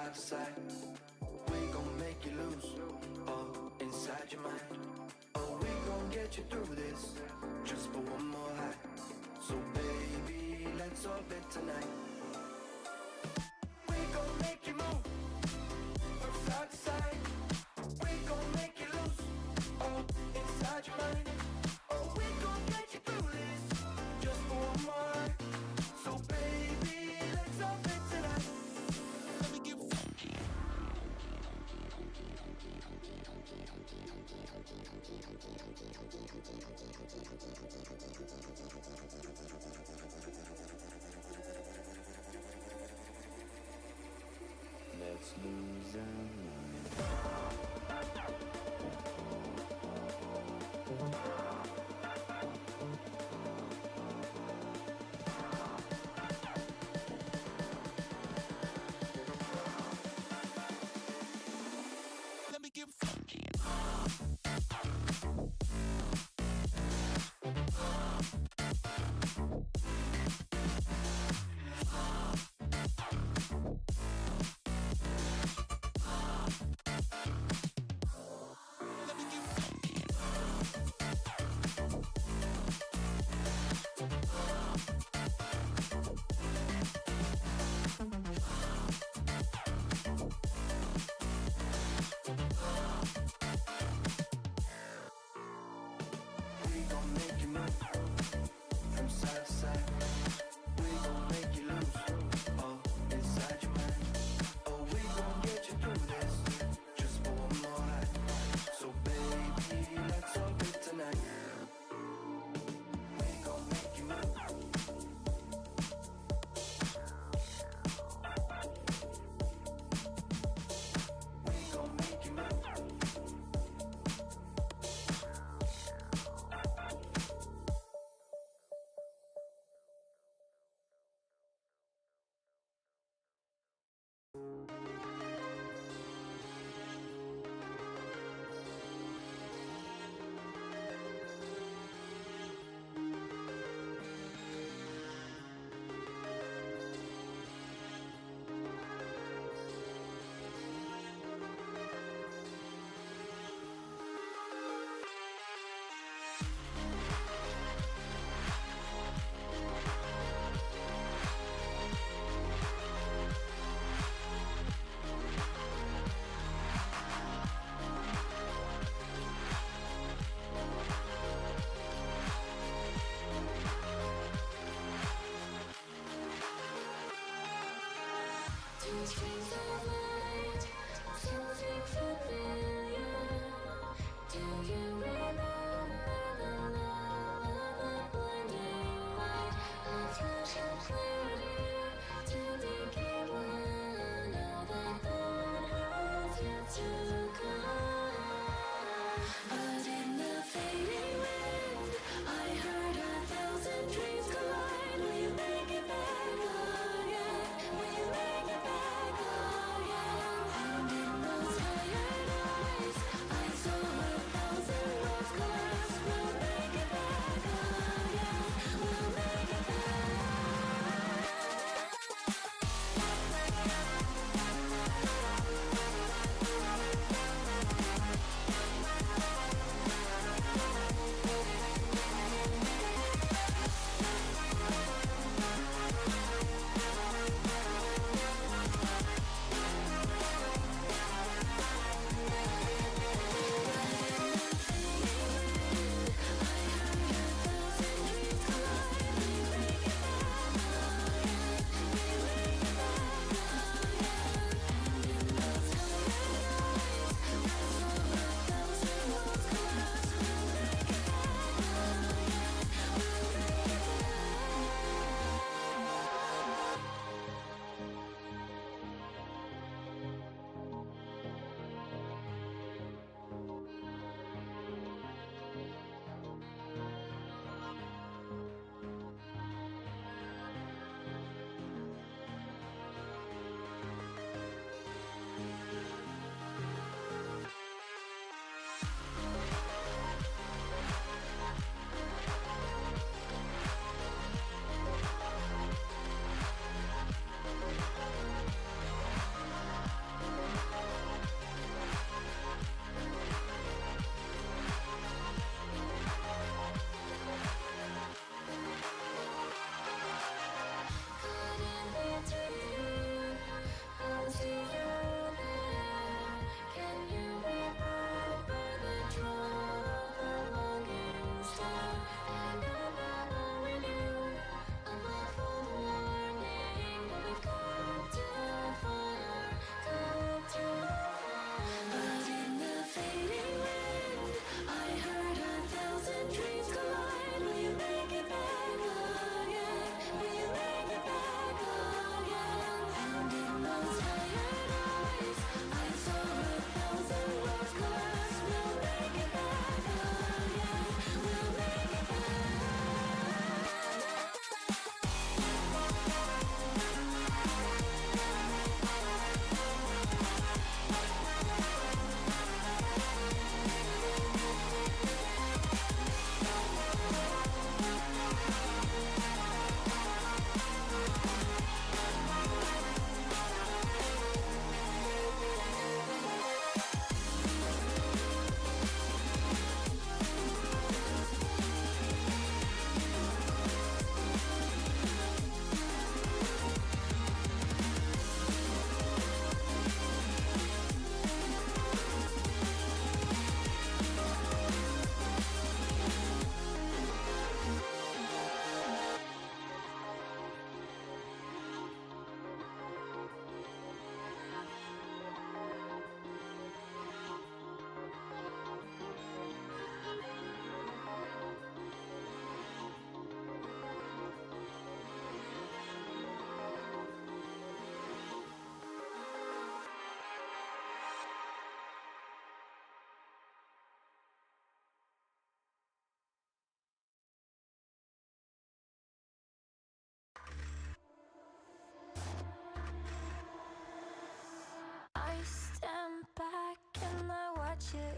side to side. We gon' make you lose all inside your mind. Oh, we gon' get you through this just for one more high. So baby, let's orbit tonight. We gon' make you move from side to side. We gon' make you lose all inside your mind. Oh, we gon' get you through this just for one more. So baby, let's orbit tonight. Let me get funky. Let's lose our mind. Let me get funky.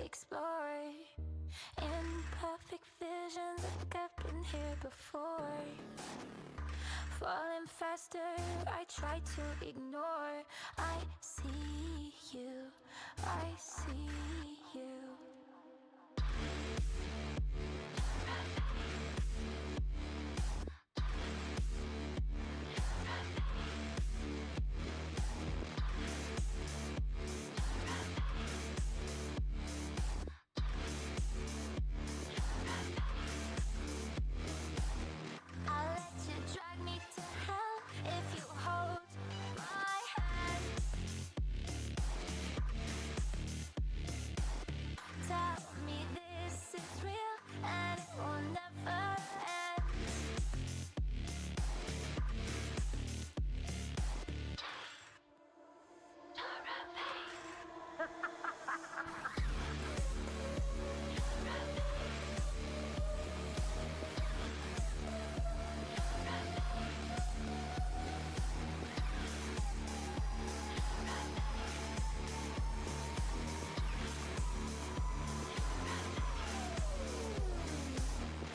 explore. Imperfect visions like I've been here before. Falling faster, I try to ignore. I see you, I see you. I'll let you drag me to hell if you hold my hand. Tell me this is real and it will never end.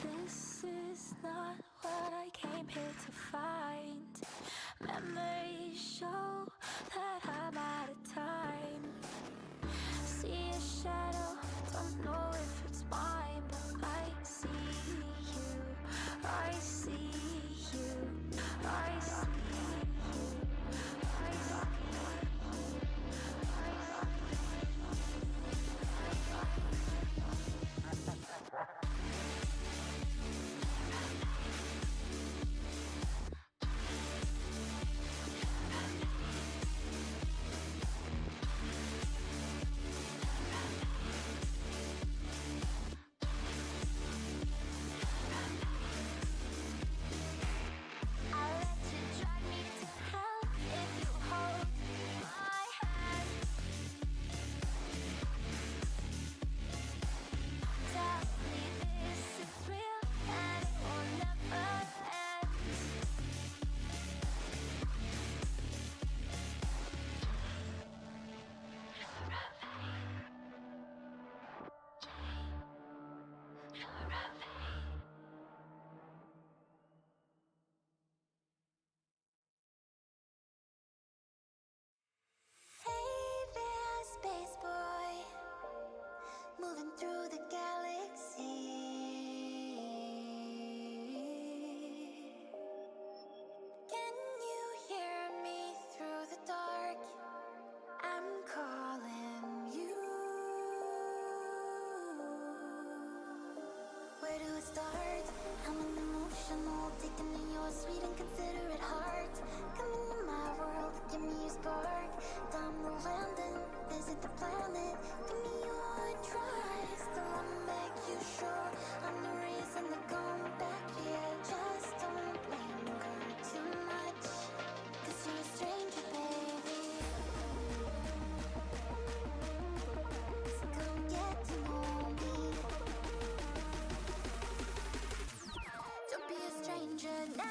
This is not what I came here to find. Memories show that I'm out of time. See a shadow, don't know if it's mine, but I see you, I see you, I see you, I see I'll let you drag me to hell if you hold my hand. Tell me this is real and it will never end. Hey there, space boy, moving through the galaxy. Can you hear me through the dark? I'm calling you. Where do I start? I'm an emotional, taking in your sweet and considerate heart. Come into my world, give me your spark. Time to land and visit the planet. Give me your try. Still I'ma make you sure I'm the reason to come back here. Just don't linger too much, 'cause you're a stranger, baby. So come get to know me. Don't be a stranger now.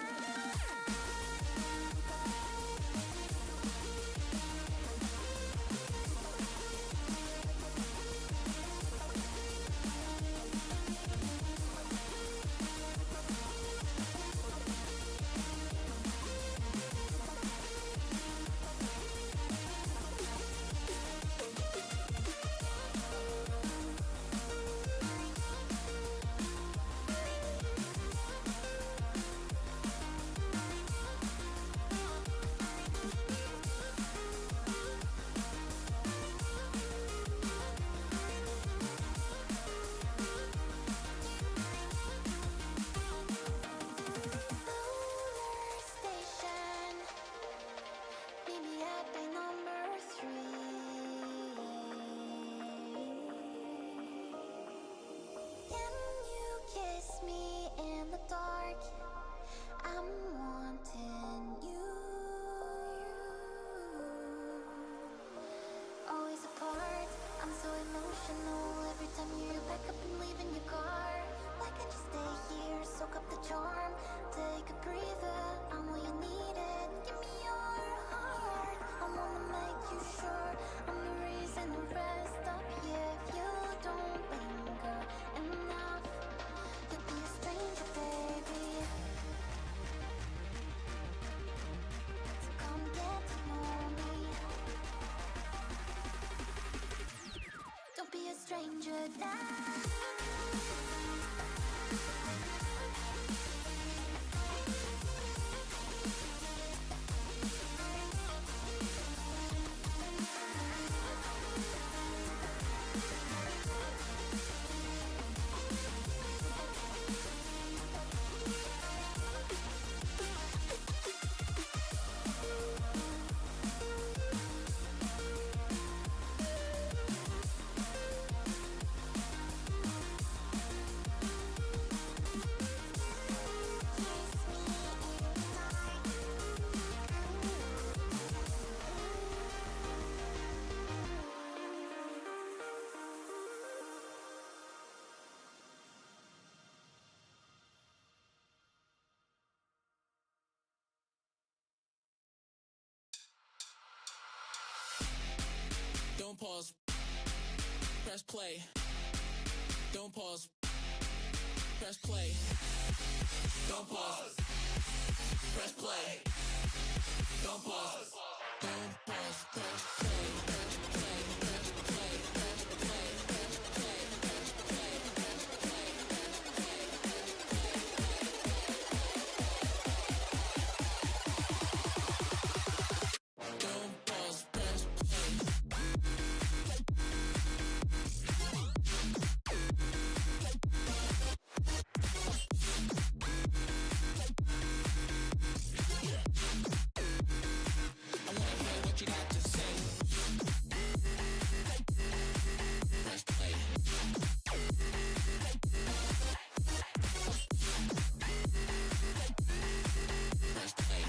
Solar station, meet me at bay number 3. Can you kiss me in the dark? I'm wanting you. Always apart, I'm so emotional every time you're back up and leaving your car. Why can't you stay here, soak up the charm? Take a breather, I'm all you needed. Give me your heart, I wanna make you sure I'm the reason to rest up here. If you don't stranger now. Don't pause. Press play. Don't pause. Press play. Don't pause. Press play. Don't pause. Don't pause. Press play. Press play. Press play. Press play. Press play. Press play. Press play. Don't pause. Press play. I wanna hear what you got to say. Press play. Press play.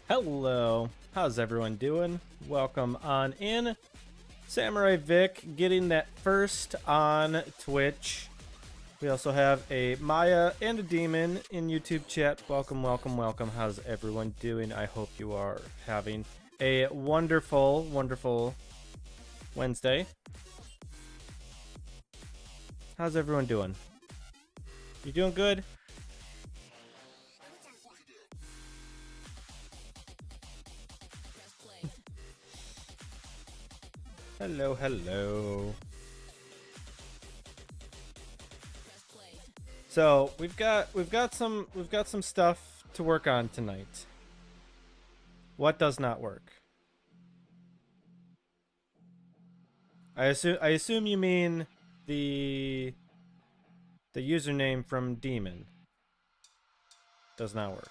Hello, how's everyone doing? Welcome on in. Samurai Vic getting that first on Twitch. We also have a Maya and a Demon in YouTube chat. Welcome, welcome, welcome. How's everyone doing? I hope you are having a wonderful, wonderful Wednesday. How's everyone doing? You doing good? Hello, hello. So we've got some stuff to work on tonight. What does not work? I assume you mean the username from Demon does not work.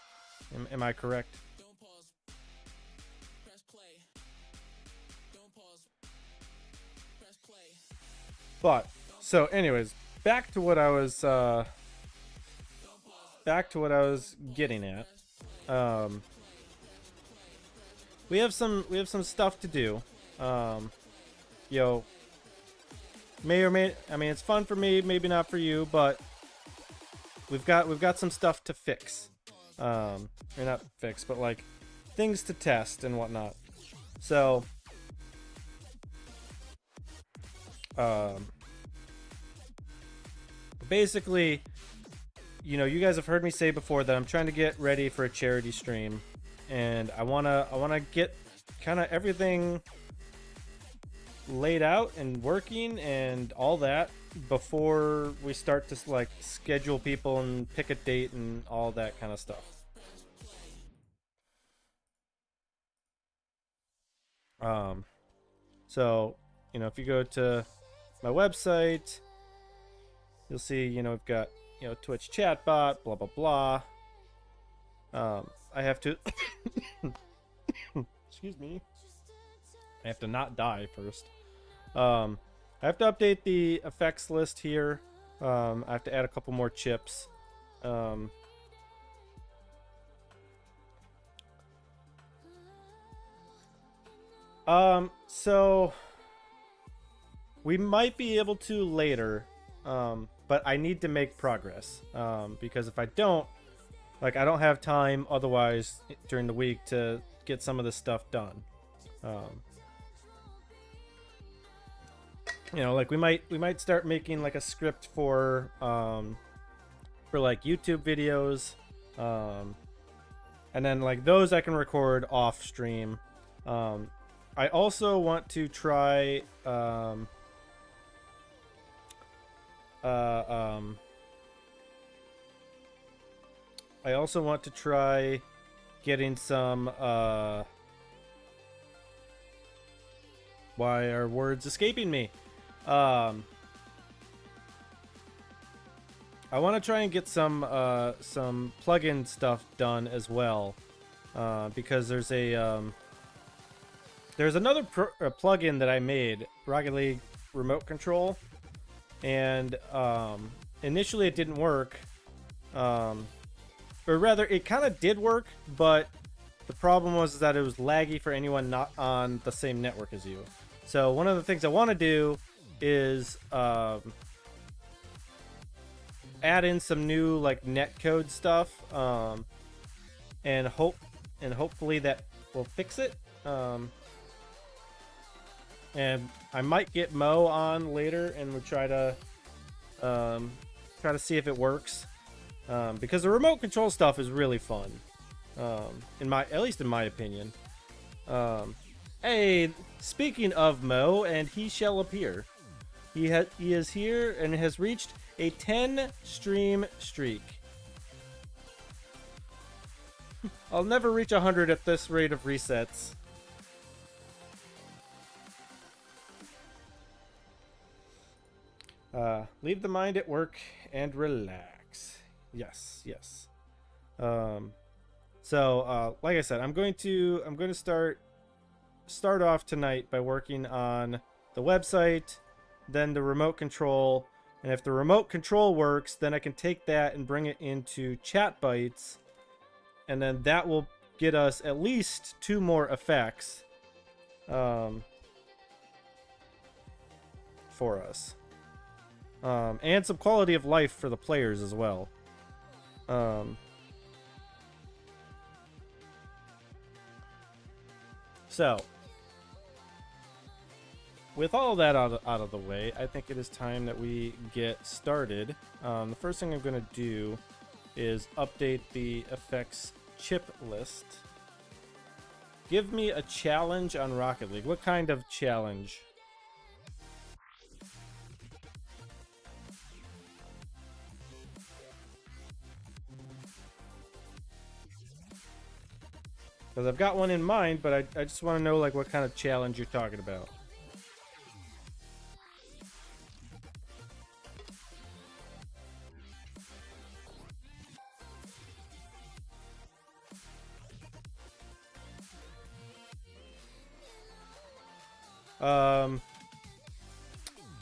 Am I correct? Don't pause. Press play. Don't pause. Press play. But so anyways, back to what I was getting at. We have some stuff to do. May or may, I mean, it's fun for me, maybe not for you, but we've got some stuff to fix. Or not fix, but like things to test and whatnot. So basically, you guys have heard me say before that I'm trying to get ready for a charity stream, and I wanna get kind of everything laid out and working and all that before we start to like schedule people and pick a date and all that kind of stuff. So if you go to my website, you'll see we've got Twitch chatbot, blah blah blah. I have to excuse me, I have to not die first. I have to update the effects list here. I have to add a couple more chips. So we might be able to later, but I need to make progress, because if I don't, I don't have time otherwise during the week to get some of this stuff done. We might start making like a script for like YouTube videos, and then like those I can record off stream, I also want to try I also want to try getting some why are words escaping me? I want to try and get some plugin stuff done as well, because there's another plugin that I made, Rocket League Remote Control, and initially it didn't work, or rather it kind of did work, but the problem was that it was laggy for anyone not on the same network as you. So one of the things I want to do is add in some new like netcode stuff, and hopefully that will fix it. And I might get Mo on later, and we'll try to see if it works, because the remote control stuff is really fun, at least in my opinion. Hey, speaking of Mo, and he shall appear. He is here and has reached a 10 stream streak. I'll never reach 100 at this rate of resets. Leave the mind at work and relax. Yes, yes. So like I said, I'm going to start off tonight by working on the website, then the remote control, and if the remote control works, then I can take that and bring it into Chat Bytes, and then that will get us at least 2 more effects for us. And some quality of life for the players as well. So, with all of that out of the way, I think it is time that we get started. The first thing I'm going to do is update the effects chip list. Give me a challenge on Rocket League. What kind of challenge? Because I've got one in mind, but I just want to know like what kind of challenge you're talking about.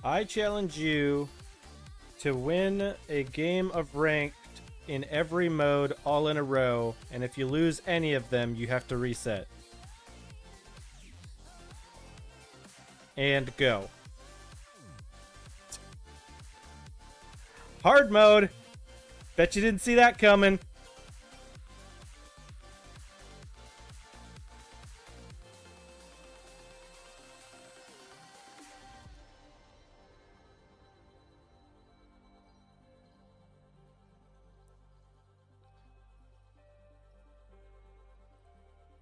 I challenge you to win a game of ranked in every mode all in a row, and if you lose any of them, you have to reset. And go. Hard mode. Bet you didn't see that coming.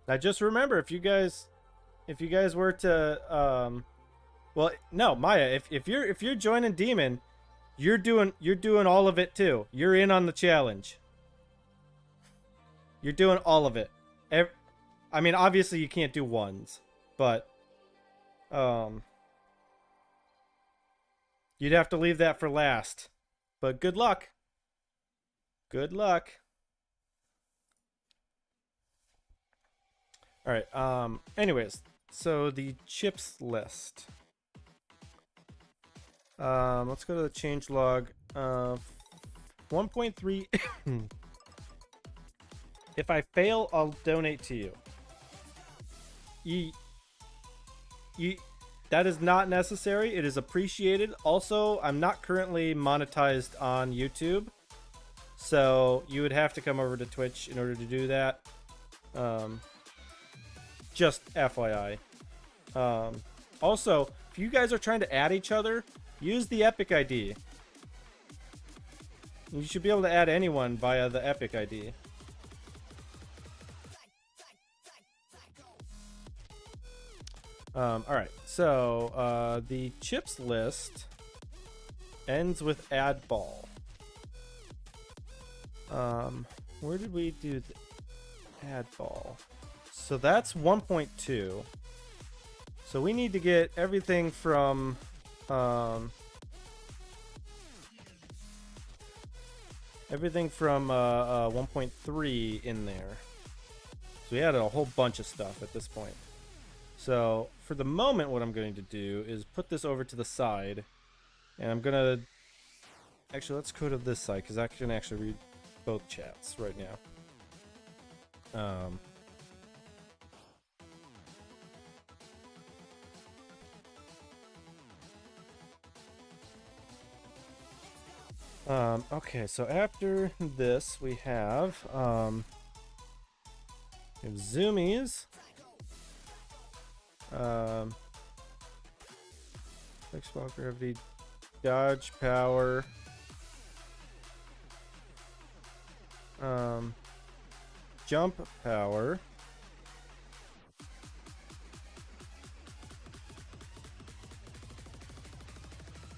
Now just remember, if you guys were to well, no, Maya, if you're joining Demon, you're doing all of it too. You're in on the challenge. You're doing all of it. I mean, obviously you can't do ones, but you'd have to leave that for last. But good luck. Good luck. All right. Anyways, so the chips list. Let's go to the changelog. 1.3. If I fail, I'll donate to you. That is not necessary. It is appreciated. Also, I'm not currently monetized on YouTube, so you would have to come over to Twitch in order to do that. Just FYI. Also, if you guys are trying to add each other, use the Epic ID. You should be able to add anyone via the Epic ID. All right, so the chips list ends with add ball. Where did we do the add ball? So that's 1.2. So we need to get everything from 1.3 in there. So we added a whole bunch of stuff at this point. So for the moment, what I'm going to do is put this over to the side, and I'm gonna actually, let's go to this side because I can actually read both chats right now. Okay, so after this we have zoomies. Fixed-ball gravity, dodge power. Jump power.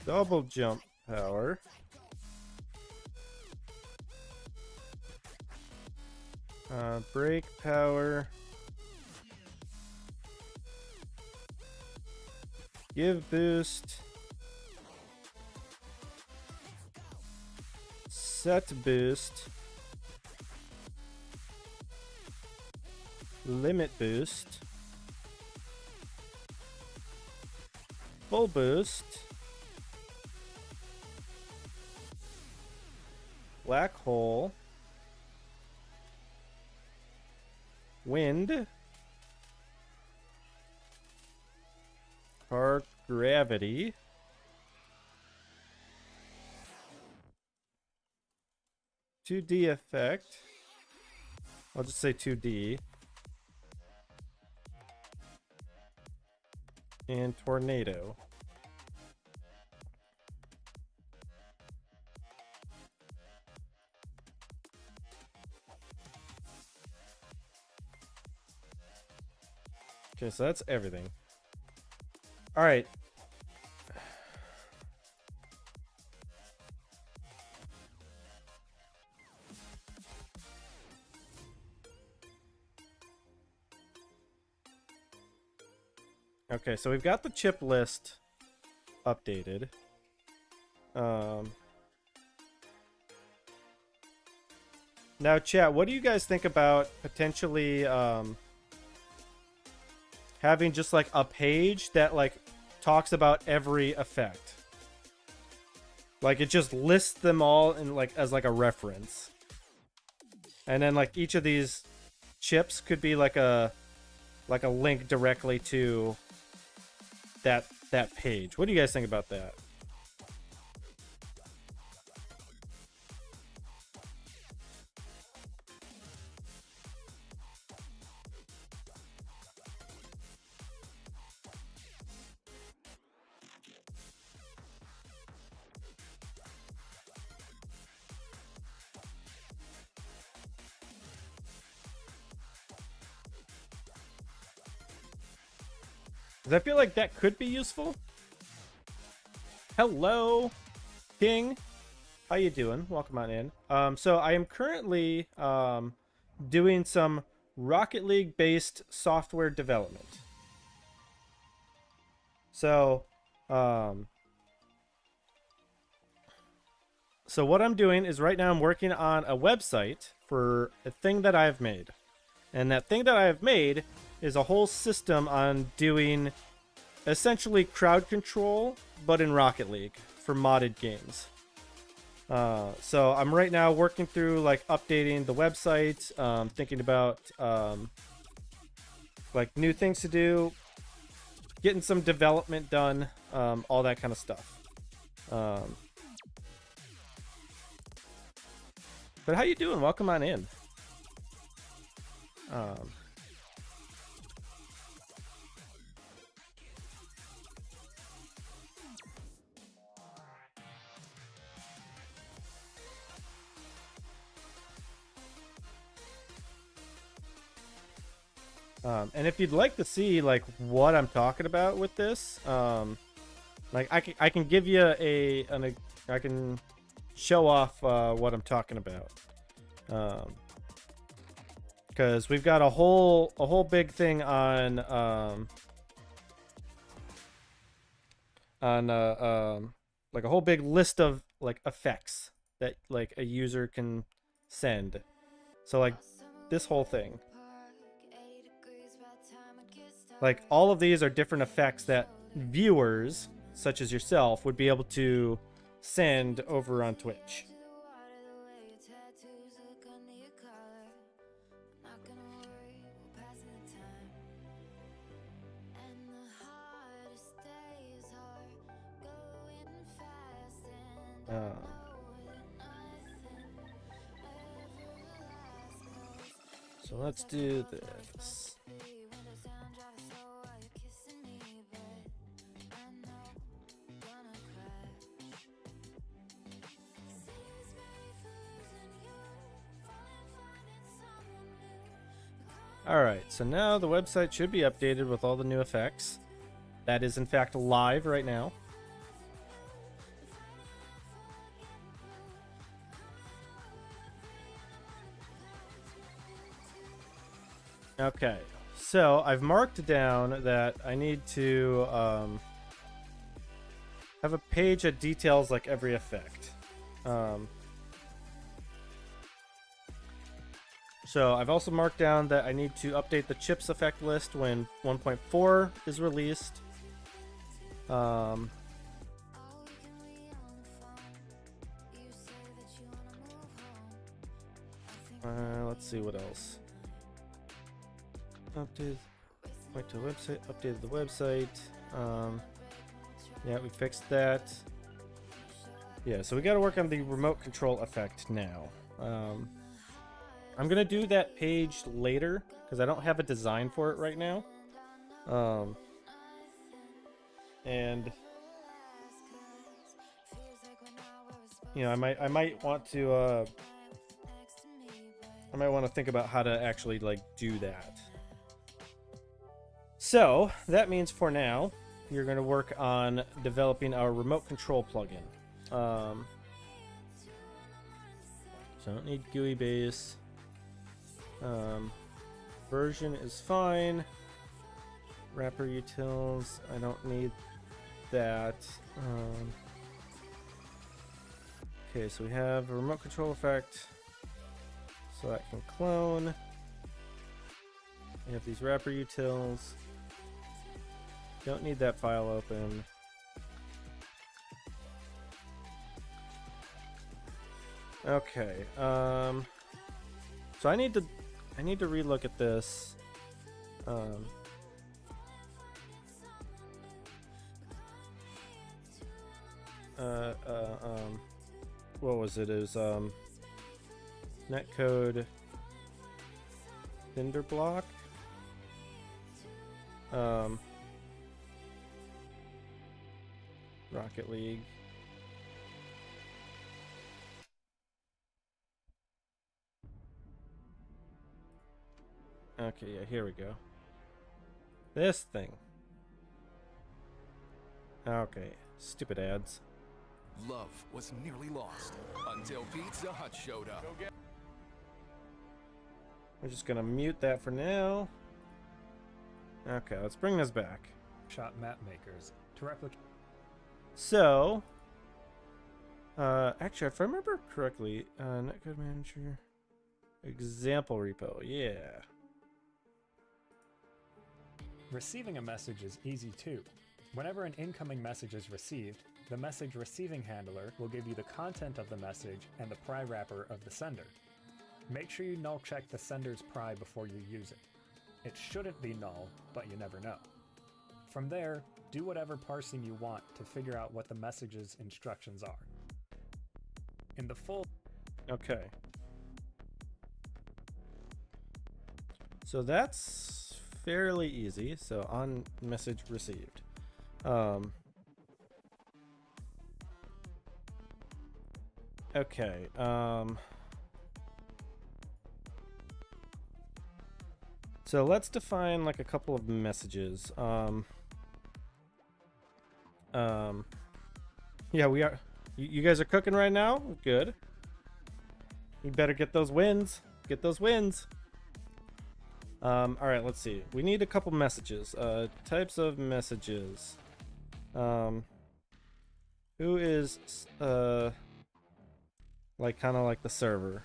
Double jump power. Brake power. Give boost. Set boost. Limit boost. Full boost. Black hole. Wind. Park gravity. (2D) effect. I'll just say 2D. And tornado. Okay, so that's everything. All right. Okay, so we've got the chip list updated. Now, chat, what do you guys think about potentially having just like a page that like talks about every effect? Like it just lists them all in like as like a reference. And then like each of these chips could be like a link directly to that page. What do you guys think about that? Because I feel like that could be useful. Hello, King. How you doing? Welcome on in. So I am currently doing some Rocket League based software development. So what I'm doing is right now I'm working on a website for a thing that I've made. And that thing that I have made is a whole system on doing essentially crowd control, but in Rocket League for modded games. So I'm right now working through like updating the website, thinking about like new things to do, getting some development done, all that kind of stuff. But how you doing? Welcome on in. And if you'd like to see like what I'm talking about with this, like I can give you I can show off what I'm talking about. Because we've got a whole big thing on like a whole big list of like effects that like a user can send. So like this whole thing, like all of these are different effects that viewers such as yourself would be able to send over on Twitch. So let's do this. Alright, so now the website should be updated with all the new effects. That is in fact live right now. Okay, so I've marked down that I need to have a page that details like every effect. So I've also marked down that I need to update the chips effect list when 1.4 is released. Let's see what else. Update. Wait to the website. Updated the website. Yeah, we fixed that. Yeah, so we got to work on the remote control effect now. I'm gonna do that page later because I don't have a design for it right now. And you know, I might want to think about how to actually like do that. So that means for now, you're going to work on developing our remote control plugin. So I don't need GUI base. Version is fine. Wrapper utils, I don't need that. Okay, so we have a remote control effect. So that can clone. We have these wrapper utils. Don't need that file open. Okay. So I need to relook at this. What was it? It was netcode Tinder block. Rocket League. Okay, yeah, here we go. This thing. Okay, stupid ads. Love was nearly lost until Pizza Hut showed up. We're just gonna mute that for now. Okay, let's bring this back. Shot map makers to replicate. So, actually, if I remember correctly, netcode manager, example repo, yeah. Receiving a message is easy too. Whenever an incoming message is received, the message receiving handler will give you the content of the message and the pry wrapper of the sender. Make sure you null check the sender's pry before you use it. It shouldn't be null, but you never know. From there, do whatever parsing you want to figure out what the message's instructions are. In the full... Okay. So that's fairly easy. So on message received. Okay. So let's define like a couple of messages. Yeah, we are. You guys are cooking right now? Good. You better get those wins. Get those wins. All right, let's see. We need a couple messages. Types of messages. Who is like kind of like the server?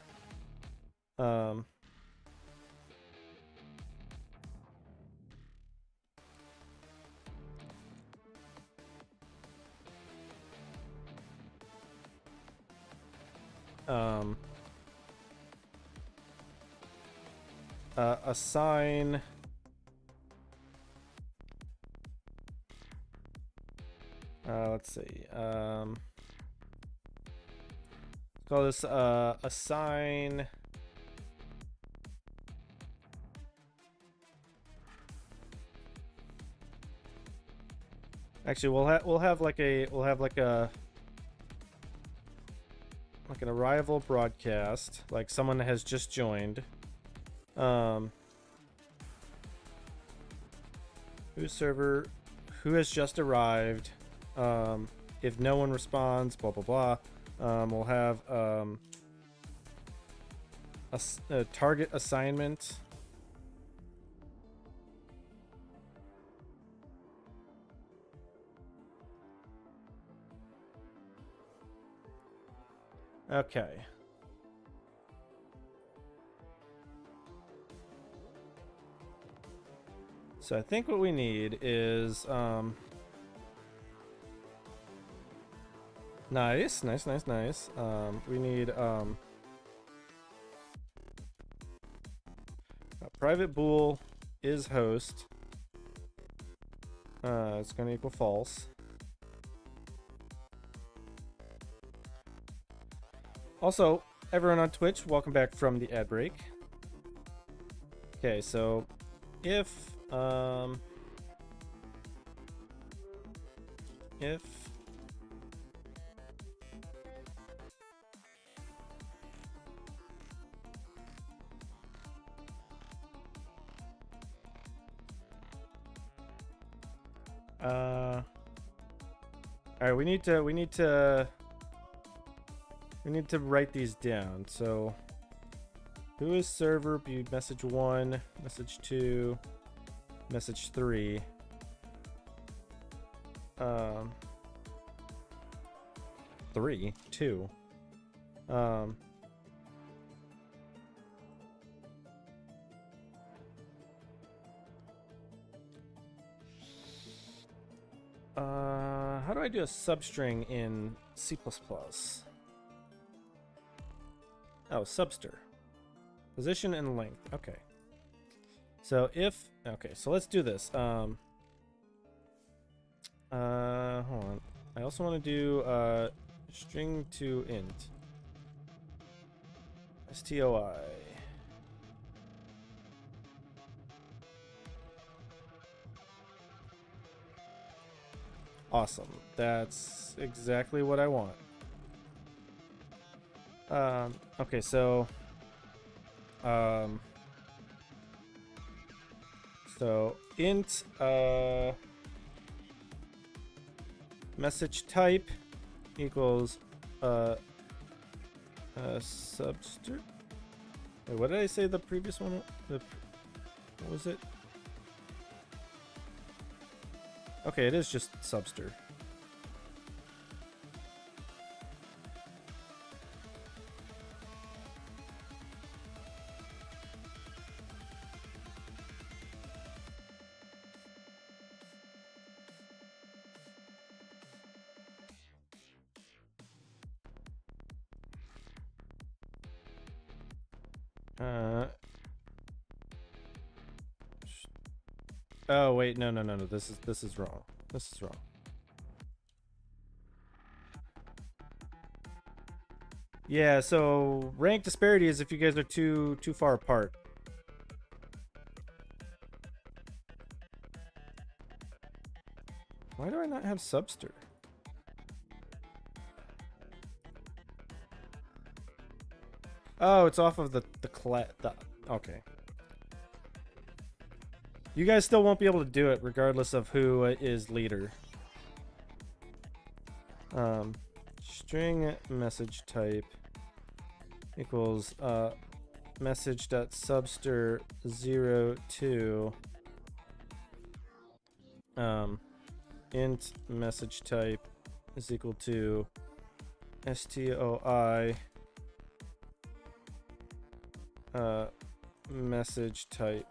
Assign let's see. Call this assign actually we'll have like an arrival broadcast, like someone that has just joined. Whose server, who has just arrived. If no one responds, blah blah blah. We'll have a target assignment. Okay. So I think what we need is nice. We need a private bool is host. It's going to equal false. Also, everyone on Twitch, welcome back from the ad break. Okay, so if all right, we need to write these down. So who is server? Be message 1, message 2, message 3. 3, 2. How do I do a substring in C++? Oh, subster. Position and length. Okay. So if... Okay, so let's do this. Hold on. I also want to do string to int. STOI. Awesome. That's exactly what I want. Okay, so int message type equals subster. Wait, what did I say the previous one? What was it? Okay, it is just subster. Oh wait, no. This is wrong. This is wrong. Yeah, so rank disparity is if you guys are too far apart. Why do I not have subster? Oh, it's off of the okay. You guys still won't be able to do it regardless of who is leader. String message type equals message.subster 02 int message type is equal to stoi message type.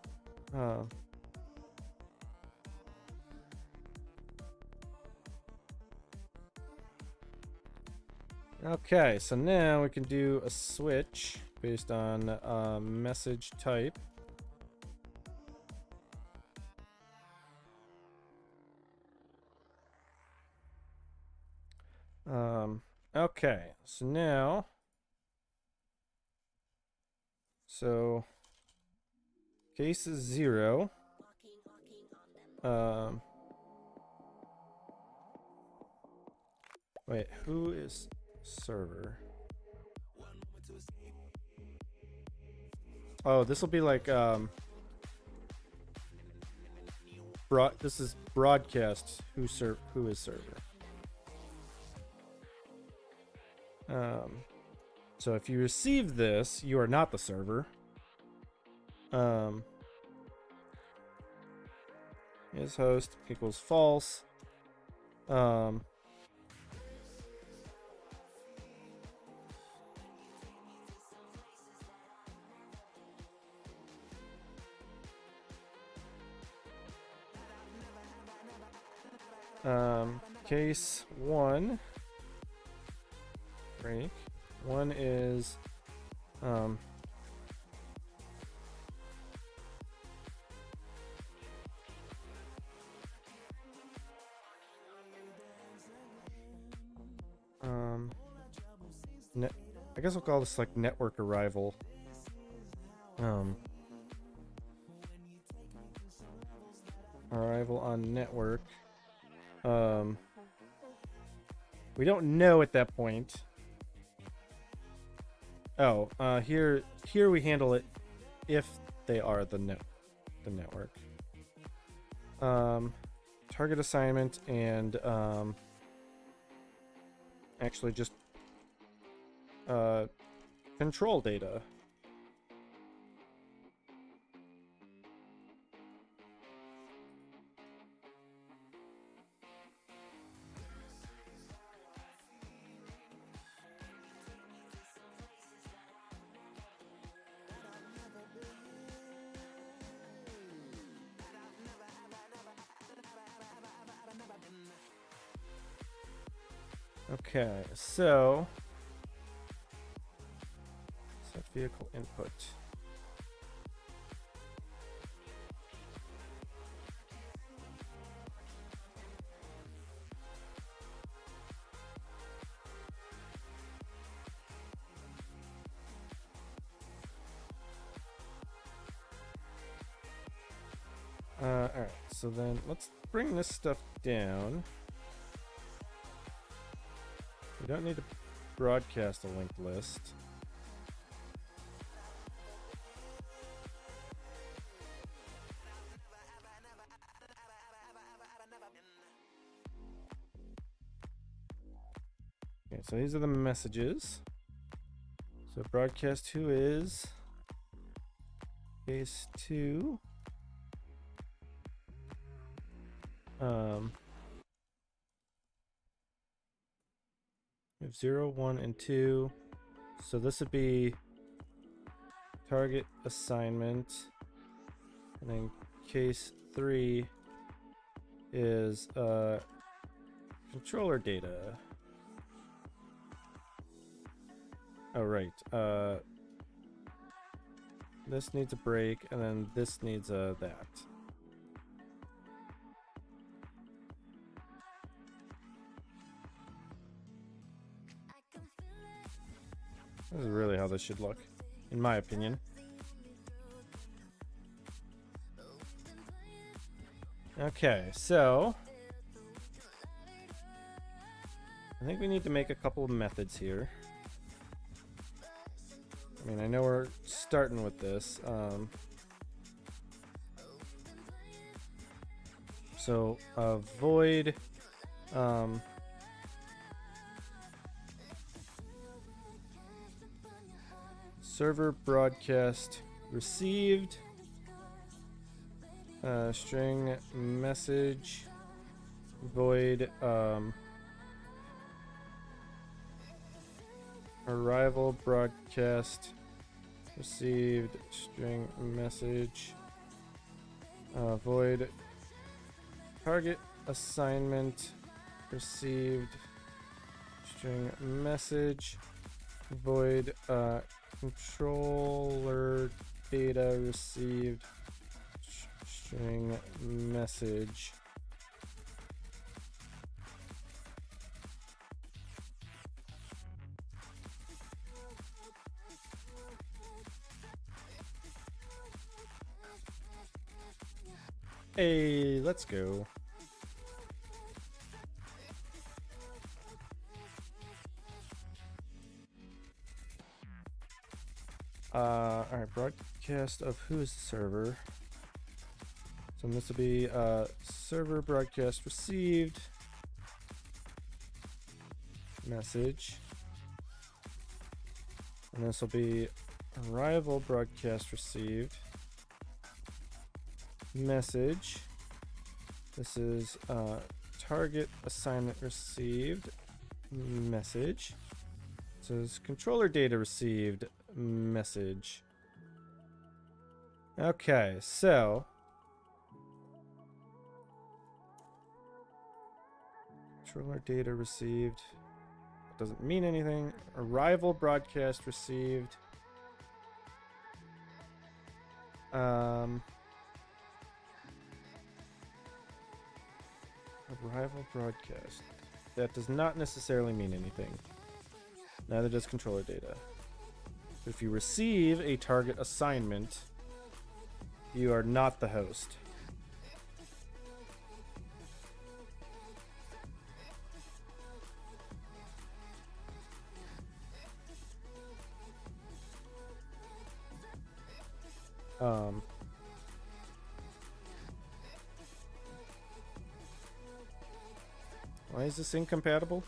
Okay, so now we can do a switch based on message type. Okay, so now, case is 0. Wait, who is server? Oh, this will be like this is broadcast who is server. So if you receive this, you are not the server. Is host equals false. Case 1 break. 1 is I guess we'll call this like network arrival. Arrival on network. We don't know at that point. Oh, here we handle it if they are the network. Target assignment and actually just control data. Okay, so set vehicle input. All right, so then let's bring this stuff down. We don't need to broadcast a linked list. Okay, so these are the messages. So broadcast who is case 2. We have 0, 1, and 2. So this would be target assignment. And then case 3 is controller data. Oh, right. This needs a break, and then this needs a that. This is really how this should look, in my opinion. Okay, so I think we need to make a couple of methods here. I mean, I know we're starting with this. So void server broadcast received string message void arrival broadcast received string message void target assignment received string message void controller data received string message hey, let's go. Alright, broadcast of whose server? So this will be server broadcast received message. And this will be arrival broadcast received message. This is target assignment received message. This is controller data received message. Okay, so controller data received doesn't mean anything. Arrival broadcast received. Arrival broadcast. That does not necessarily mean anything. Neither does controller data. If you receive a target assignment, you are not the host. Why is this incompatible?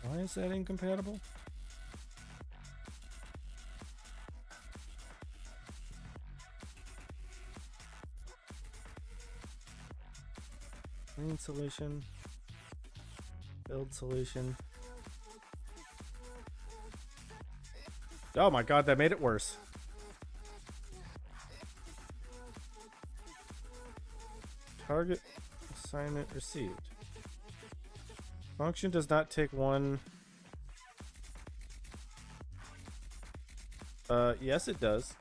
Why is that incompatible? Clean solution. Build solution. Oh my god, that made it worse. Target assignment received. Function does not take one. Yes, it does.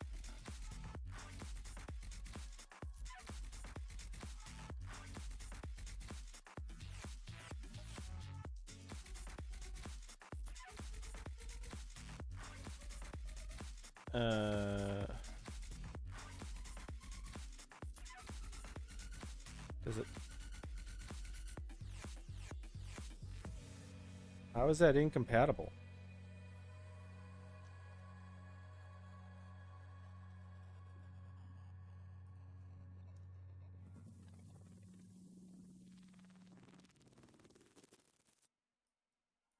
Does it? How is that incompatible?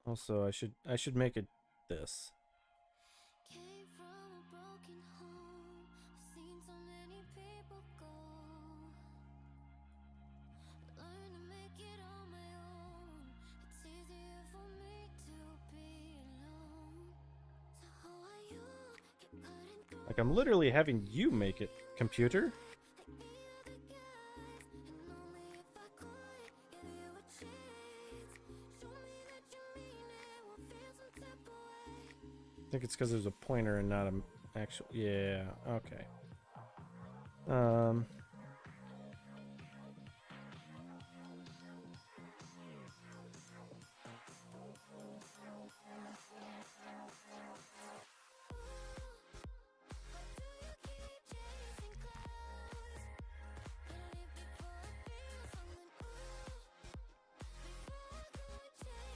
Also, I should make it this. Came from a broken home. I've seen so many people go. Learn to make it on my own. It's easier for me to be alone. So how are you? Keep cutting through Like, I'm literally having you make it, computer. like the other guys. And only if I could give you a chance. Show me that you mean it. Won't feel some type of way. I think it's because there's a pointer and not an actual. Yeah. Okay.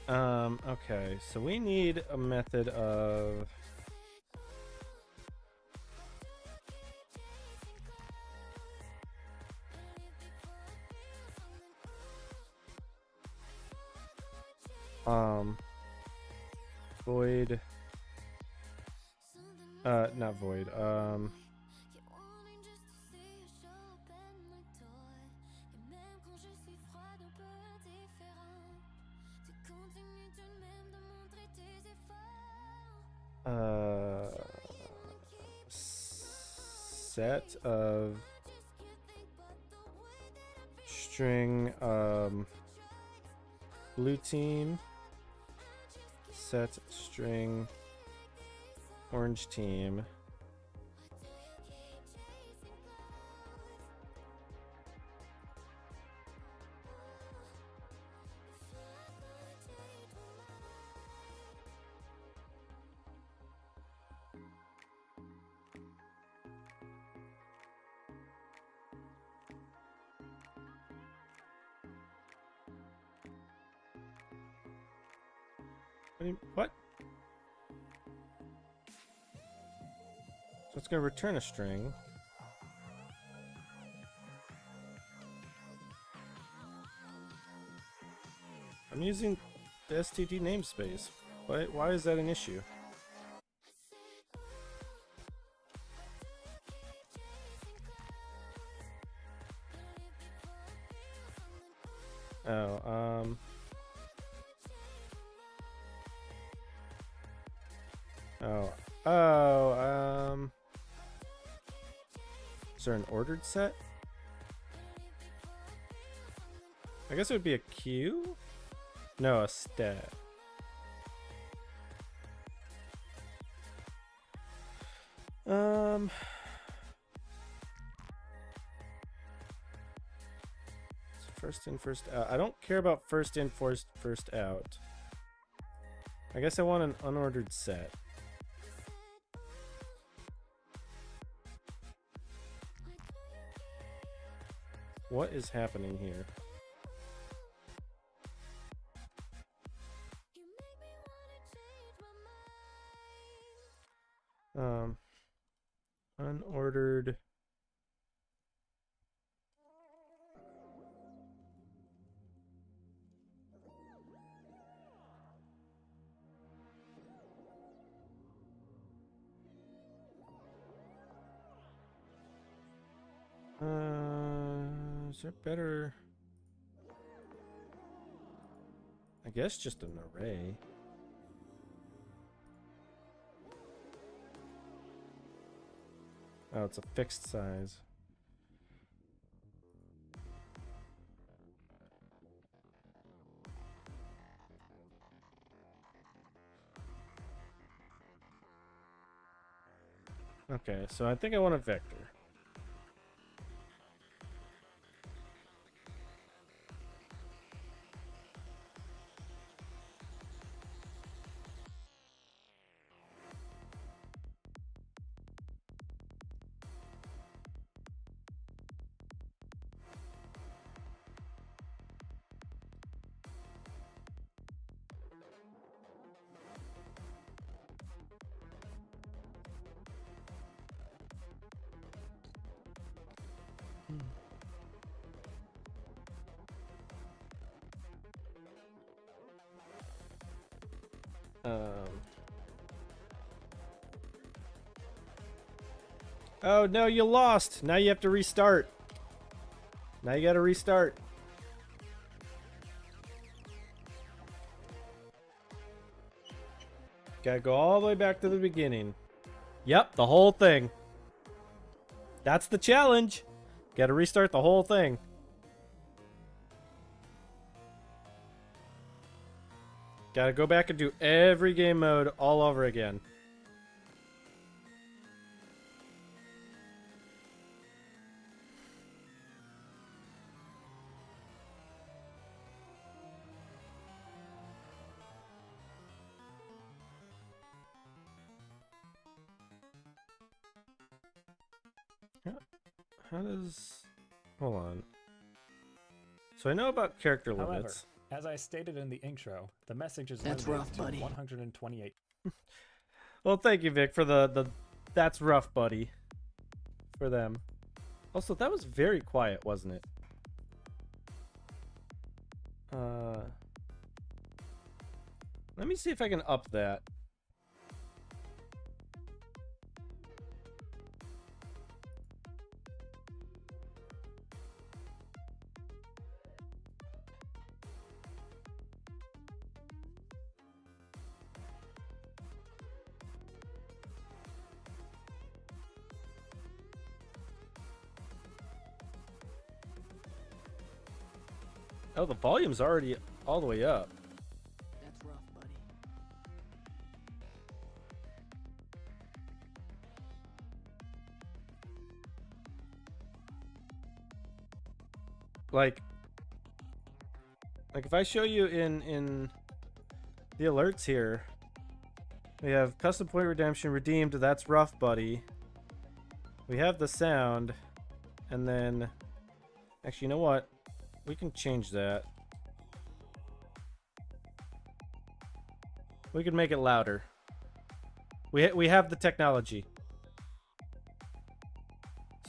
Okay, so we need a method of void, not void, set of string, blue team, set string orange team, what? So it's going to return a string. I'm using the STD namespace. Why is that an issue? Oh, is there an ordered set? I guess it would be a queue? No, a stat. First in, first out. I don't care about first in, first out. I guess I want an unordered set. What is happening here? Unordered. Is there better? I guess just an array. Oh, it's a fixed size. Okay, so I think I want a vector. Oh no, you lost. Now you have to restart. Now you gotta restart. Gotta go all the way back to the beginning. Yep, the whole thing. That's the challenge. Gotta restart the whole thing. Gotta go back and do every game mode all over again. How does... Hold on. So I know about character However, limits. As I stated in the intro, the message is That's limited rough, to buddy. 128. Well, thank you, Vic, for the that's rough, buddy. For them. Also, that was very quiet, wasn't it? Let me see if I can up that. Oh, the volume's already all the way up. That's rough, buddy. Like if I show you in the alerts here, we have custom point redemption redeemed. That's rough, buddy. We have the sound, and then actually, you know what? We can change that. We can make it louder. We have the technology.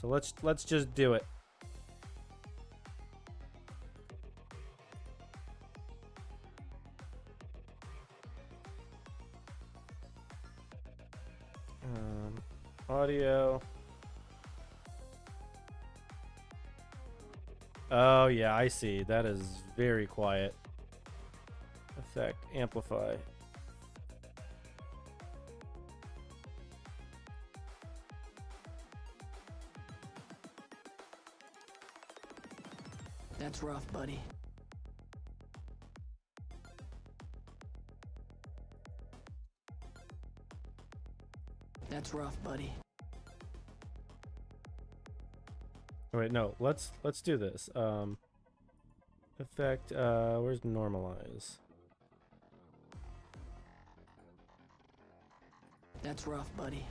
So let's just do it. Audio. Oh yeah, I see. That is very quiet. Effect amplify. That's rough, buddy. That's rough, buddy. Wait, no. Let's do this. Effect. Where's normalize? That's rough, buddy.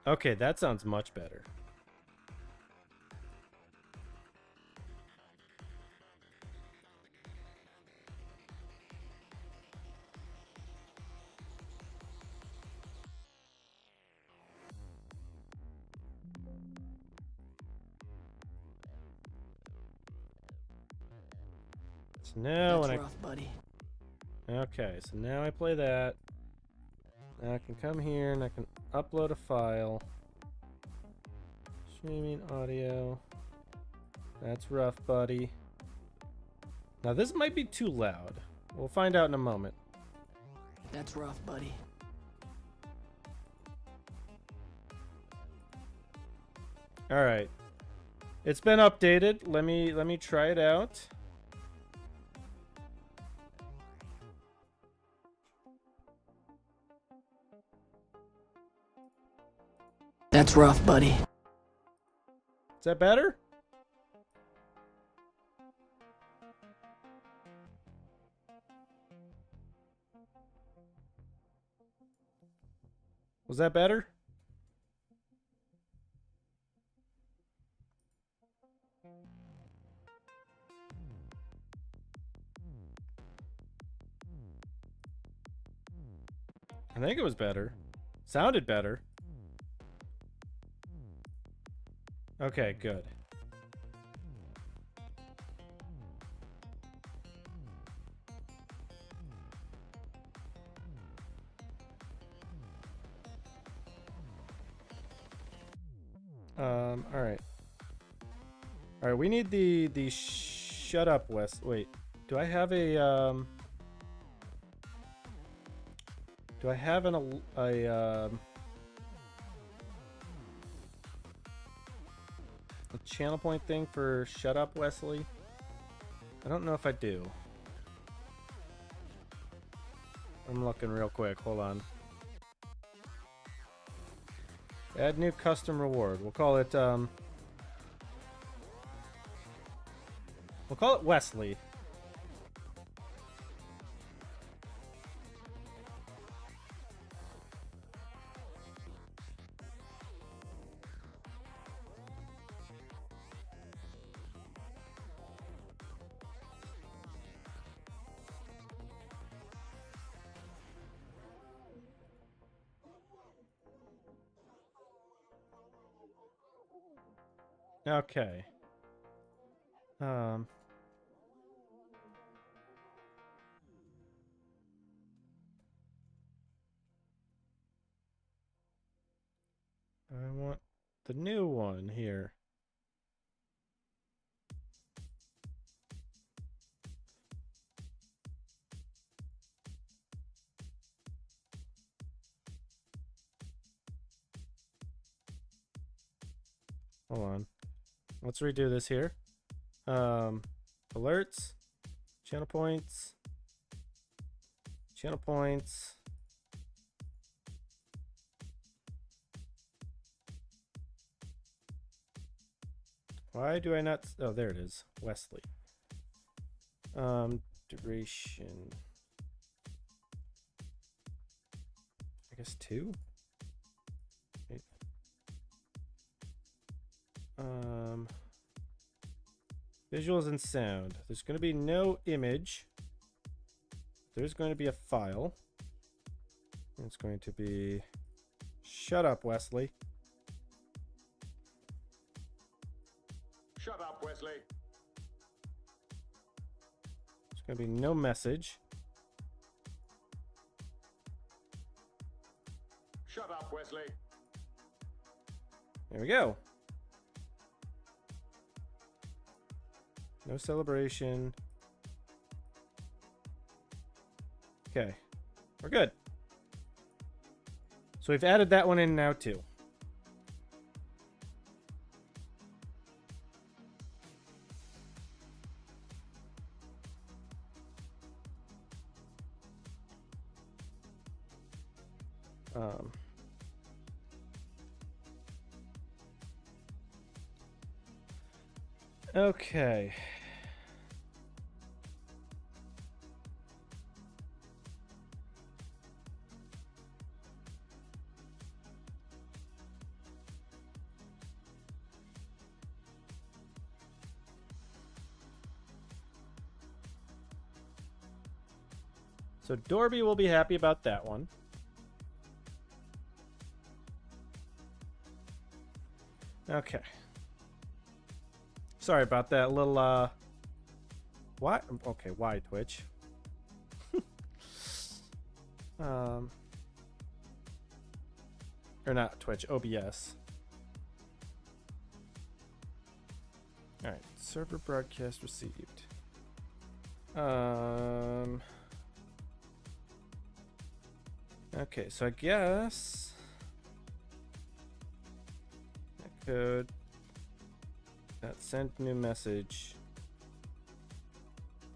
Okay, that sounds much better. So now That's when rough, buddy. okay, so now I play that. Now I can come here and I can upload a file. Streaming audio. That's rough, buddy. Now this might be too loud. We'll find out in a moment. That's rough, buddy. All right. It's been updated. Let me try it out. That's rough, buddy. Is that better? Was that better? I think it was better. Sounded better. Okay, good. All right. All right, we need the shut up, Wes. Wait, do I have a do I have a channel point thing for shut up, Wesley? I don't know if I do. I'm looking real quick. Hold on. Add new custom reward. We'll call it Wesley. Okay. I want the new one here. Hold on. Let's redo this here. Alerts, channel points, channel points. Why do I not? Oh, there it is. Wesley. Duration. I guess 2. Wait. Visuals and sound. There's going to be no image. There's going to be a file. It's going to be... Shut up, Wesley. Shut up, Wesley. There's going to be no message. Shut up, Wesley. There we go. No celebration. Okay. We're good. So we've added that one in now too. Okay. So Dorby will be happy about that one. Okay. Sorry about that little why? Okay, why Twitch? Or not Twitch, OBS. All right, server broadcast received. Okay, so I guess that code that sent new message.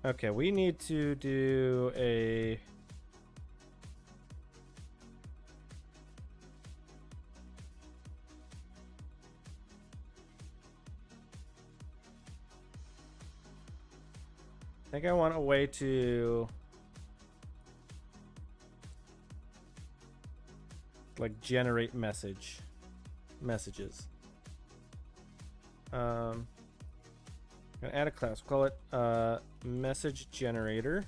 Okay, we need to do a I think I want a way to like generate messages. I'm gonna add a class. We'll call it message generator.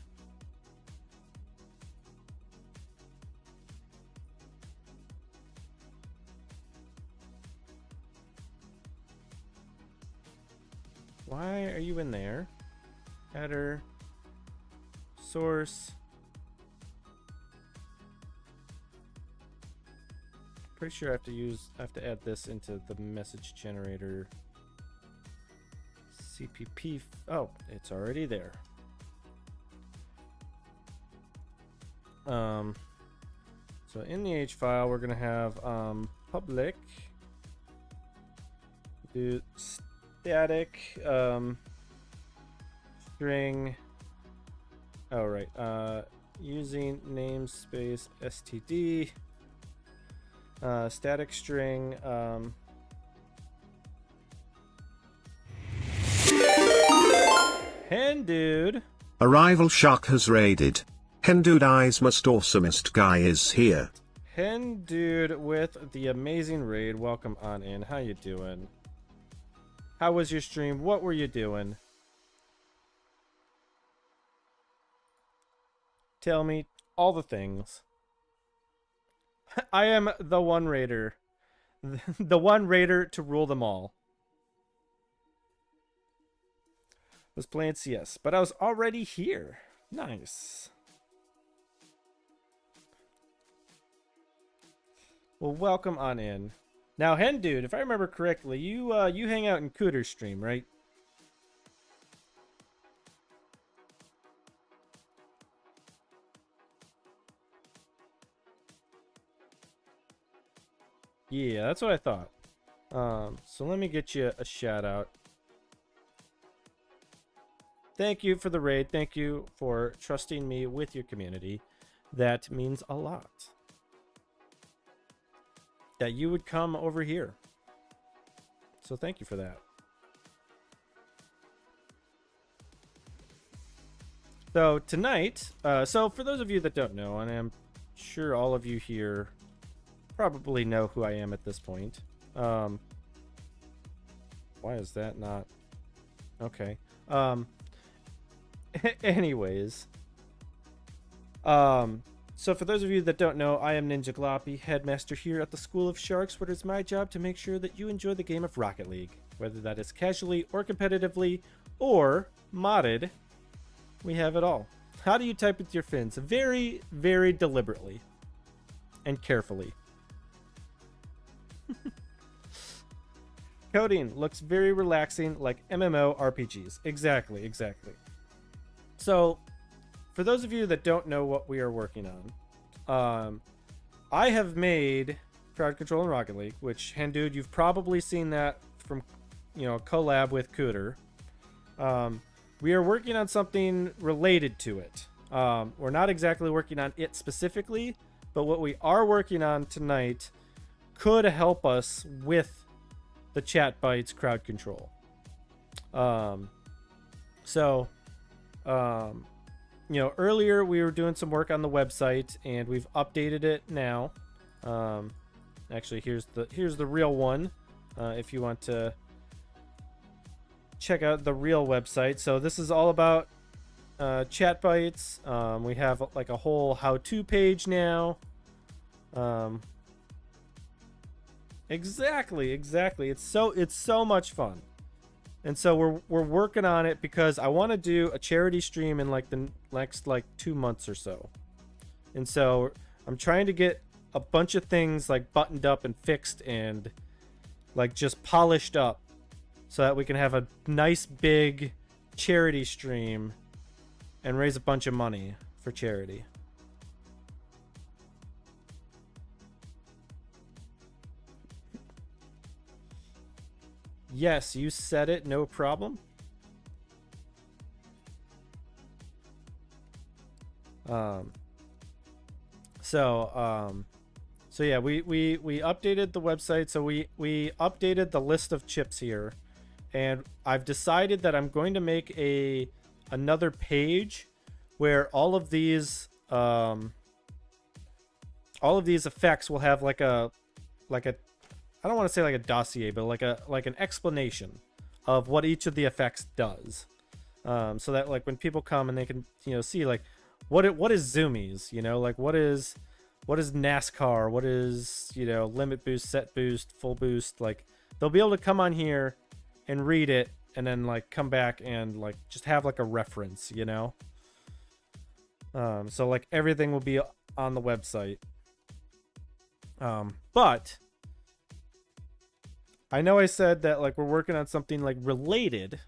Why are you in there? Header, source. Pretty sure I have to add this into the message generator. CPP. Oh, it's already there. So in the H file, we're gonna have public do static string. Oh right. Using namespace std. Static string. Hen dude. Arrival shock has raided. Hen dude eyes most awesomest guy is here. Hen dude with the amazing raid. Welcome on in. How you doing? How was your stream? What were you doing? Tell me all the things. I am the one raider. The one raider to rule them all. Was playing CS, but I was already here. Nice. Well, welcome on in. Now, Hen Dude, if I remember correctly, you hang out in Cooter's stream, right? Yeah, that's what I thought. So let me get you a shout out. Thank you for the raid. Thank you for trusting me with your community. That means a lot. That you would come over here. So thank you for that. So tonight, so for those of you that don't know, and I'm sure all of you here probably know who I am at this point. Why is that not? Okay. Anyways. So for those of you that don't know, I am NinjaGloppy, headmaster here at the School of Sharks, where it is my job to make sure that you enjoy the game of Rocket League. Whether that is casually or competitively or modded, we have it all. How do you type with your fins? Very, very deliberately and carefully. Coding looks very relaxing, like MMO RPGs. Exactly, exactly. So, for those of you that don't know what we are working on, I have made Crowd Control in Rocket League, which, Hendude, you've probably seen that from, collab with Cooter. We are working on something related to it. We're not exactly working on it specifically, but what we are working on tonight could help us with the Chat Bytes Crowd Control. Earlier we were doing some work on the website, and we've updated it now. Actually, here's the real one. If you want to check out the real website. So this is all about Chat Bytes. We have like a whole how-to page now. Exactly. It's so much fun. And so we're working on it because I want to do a charity stream in like the next 2 months or so. And so I'm trying to get a bunch of things like buttoned up and fixed and like just polished up so that we can have a nice big charity stream and raise a bunch of money for charity. Yes, you said it, no problem. So yeah, we updated the website. So we updated the list of chips here, and I've decided that I'm going to make another page where all of these effects will have like a I don't want to say like a dossier, but like an explanation of what each of the effects does, so that like when people come and they can see like what is zoomies, like what is NASCAR, what is limit boost, set boost, full boost, like they'll be able to come on here and read it and then like come back and like just have like a reference, so like everything will be on the website, but I know I said that like we're working on something like related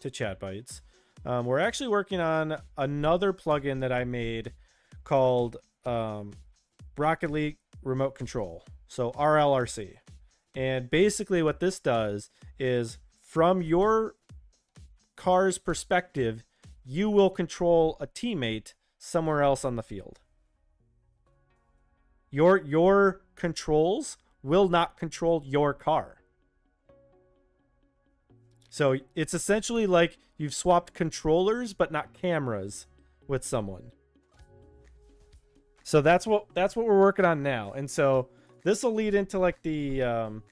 to Chat Bytes. We're actually working on another plugin that I made called Rocket League Remote Control, so RLRC. And basically what this does is from your car's perspective, you will control a teammate somewhere else on the field. Your controls will not control your car. So it's essentially like you've swapped controllers but not cameras with someone. So that's what we're working on now. And so this will lead into like the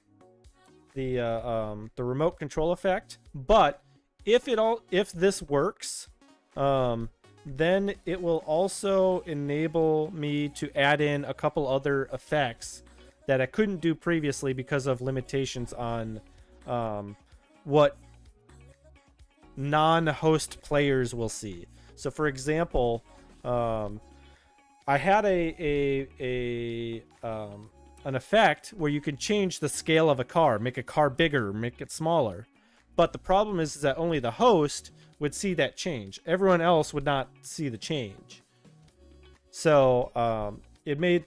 remote control effect. But if this works, then it will also enable me to add in a couple other effects that I couldn't do previously because of limitations on what non-host players will see. So, for example, I had an effect where you can change the scale of a car, make a car bigger, make it smaller. But the problem is that only the host would see that change. Everyone else would not see the change. So it made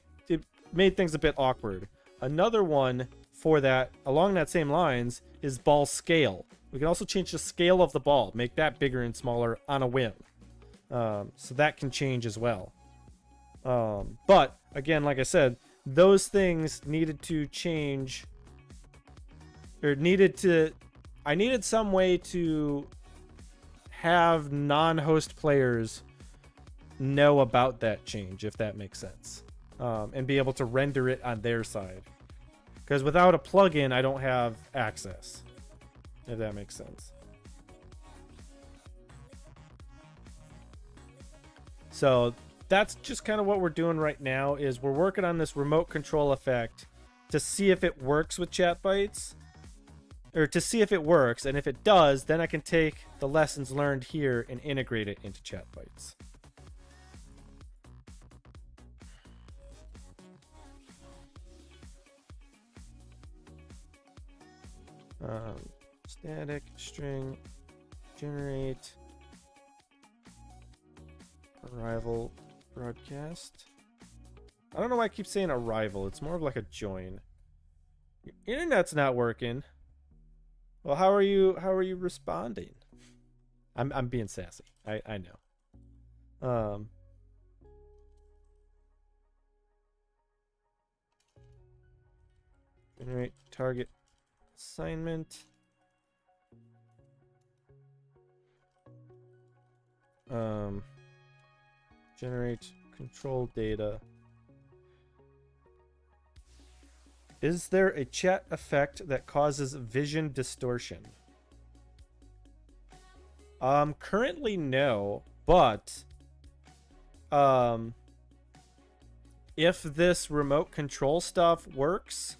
things a bit awkward. Another one for that, along that same lines, is ball scale. We can also change the scale of the ball, make that bigger and smaller on a whim. So that can change as well. But again, like I said, those things needed to change, or I needed some way to have non-host players know about that change, if that makes sense, and be able to render it on their side. Because without a plugin, I don't have access, if that makes sense. So that's just kind of what we're doing right now, is we're working on this remote control effect to see if it works with chat bytes, or to see if it works, and if it does, then I can take the lessons learned here and integrate it into chat bytes. Static string generate arrival broadcast. I don't know why I keep saying arrival. It's more of like a join. Your internet's not working. Well, how are you responding? I'm being sassy. I know. Generate target assignment. Generate control data. Is there a chat effect that causes vision distortion? Currently no, but if this remote control stuff works,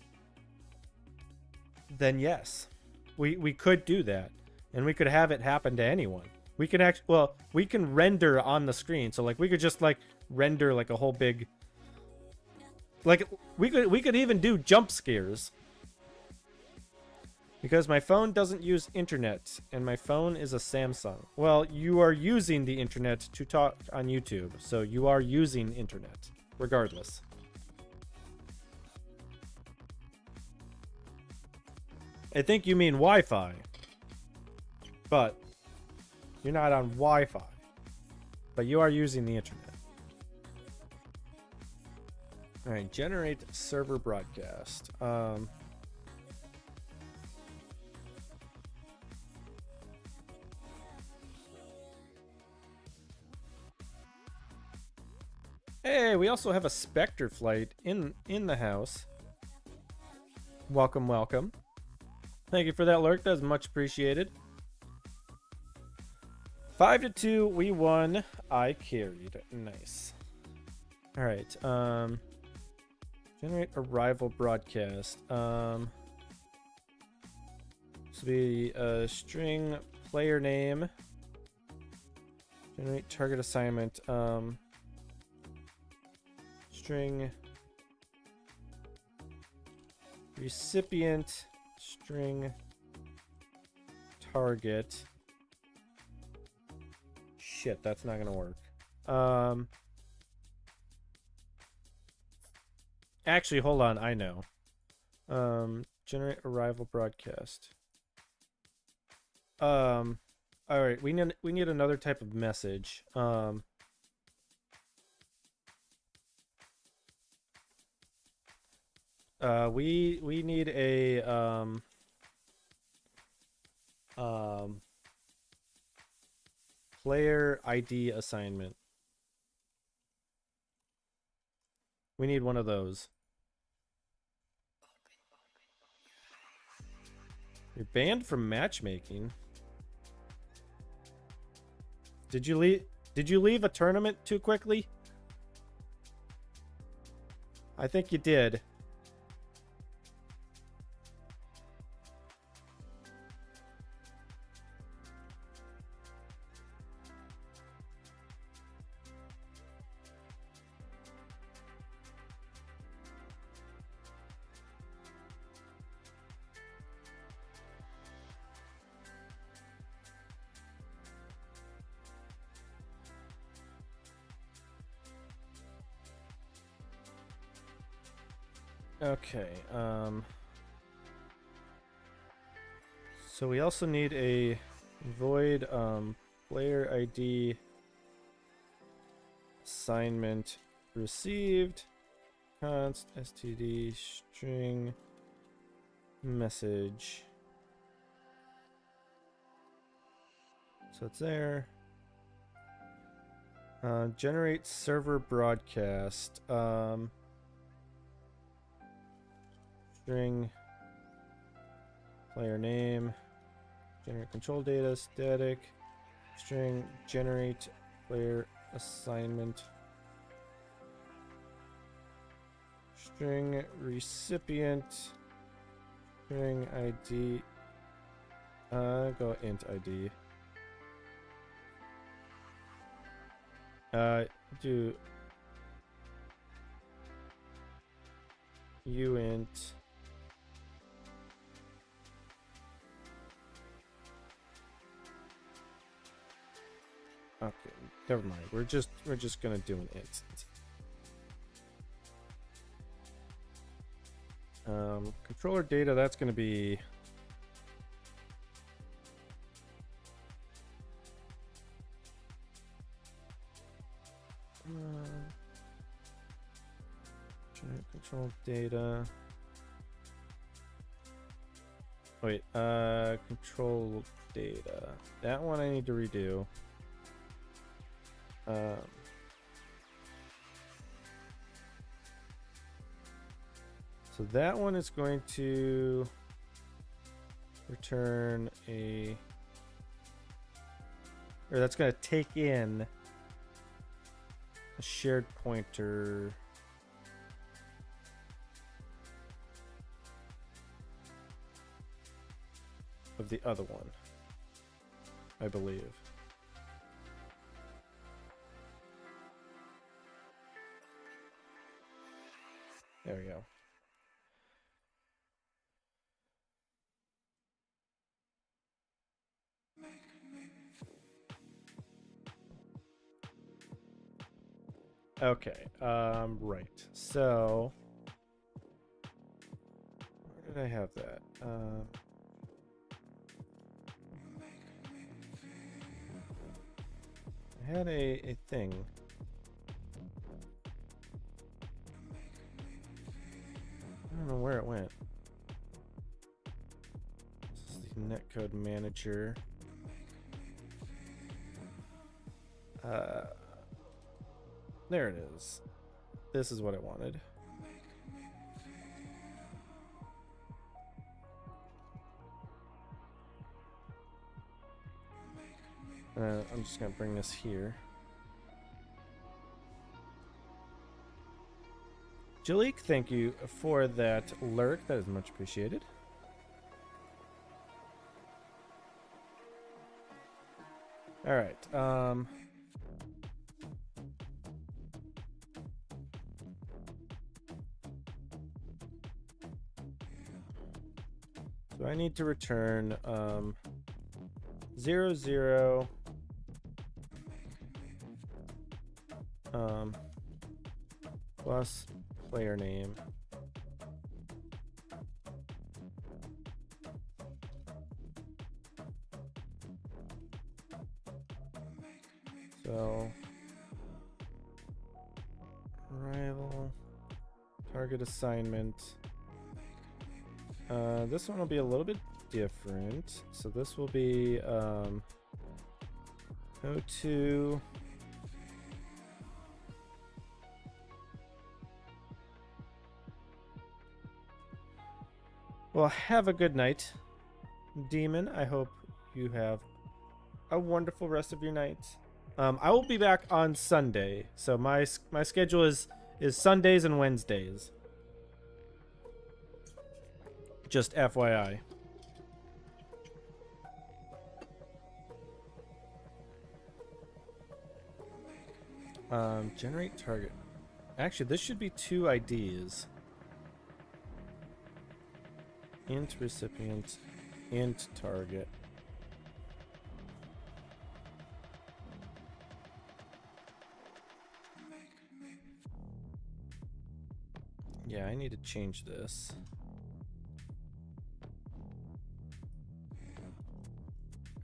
then yes. We could do that, and we could have it happen to anyone. We can we can render on the screen. So like we could just like render like a whole big, like we could even do jump scares. Because my phone doesn't use internet, and my phone is a Samsung. Well, you are using the internet to talk on YouTube, so you are using internet, regardless. I think you mean Wi-Fi, but you're not on Wi-Fi, but you are using the internet. All right, generate server broadcast. Hey, we also have a Spectre flight in the house. Welcome, welcome. Thank you for that lurk. That's much appreciated. 5-2, we won. I carried. Nice. All right. Generate arrival broadcast. This will be a string player name. Generate target assignment. String recipient. String target. Shit, that's not gonna work. Actually, hold on, I know. Generate arrival broadcast. All right, we need another type of message. We need a player ID assignment. We need one of those. You're banned from matchmaking. Did you leave a tournament too quickly? I think you did. Okay. So we also need a void player ID assignment received const std string message. So it's there. Generate server broadcast. String player name. Generate control data static. String generate player assignment. String recipient. String ID. Go int ID. Do uint. Okay, never mind. We're just gonna do an int. Controller data. That's gonna be. Control data. Wait, control data. That one I need to redo. So that one is going to return a, or that's going to take in a shared pointer. Of the other one, I believe. There we go. Okay, right. So, where did I have that? I had a thing. I don't know where it went. This is the netcode manager. There it is. This is what I wanted. I'm just gonna bring this here. Jalik, thank you for that lurk. That is much appreciated. All right. So I need to return 0 0 plus player name. So rival target assignment. This one will be a little bit different. So this will be O2 well, have a good night, Demon. I hope you have a wonderful rest of your night. I will be back on Sunday. So my schedule is Sundays and Wednesdays. Just FYI. Generate target. Actually, this should be 2 IDs. Int recipient, int target. Yeah, I need to change this.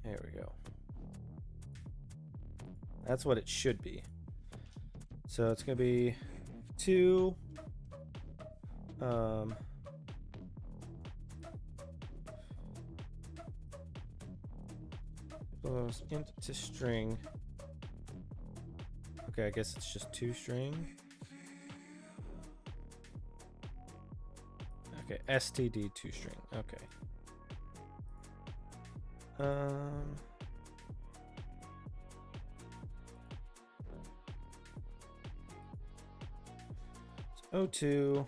There we go. That's what it should be. So it's gonna be 2 goes into string. Okay, I guess it's just 2 string. Okay, std 2 string. Okay. So O2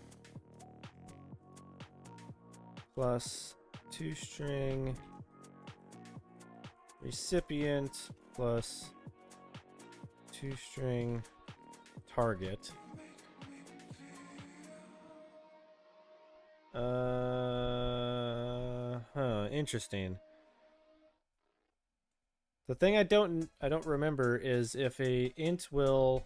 plus 2 string recipient plus 2 string target. Interesting. The thing I don't remember is if a int will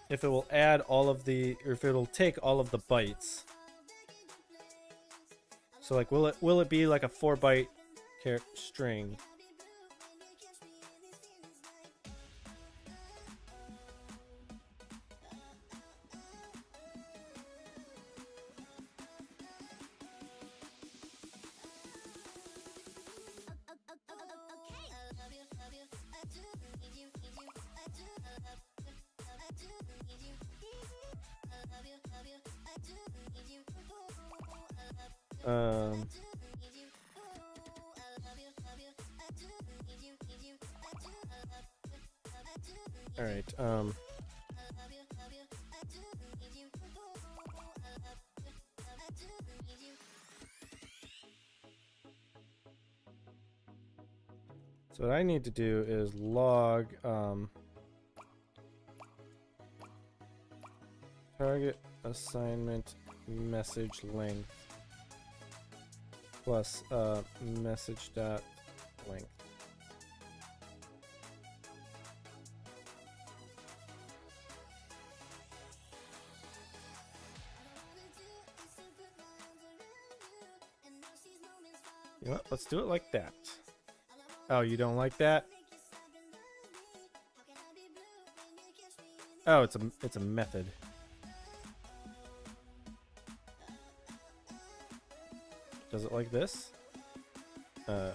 if it will add all of the, or if it'll take all of the bytes. So like, will it be like a 4-byte string? All right. So what I need to do is log target assignment message length plus message dot length. You know what? Let's do it like that. Oh, you don't like that? Oh, it's a method. Does it like this? It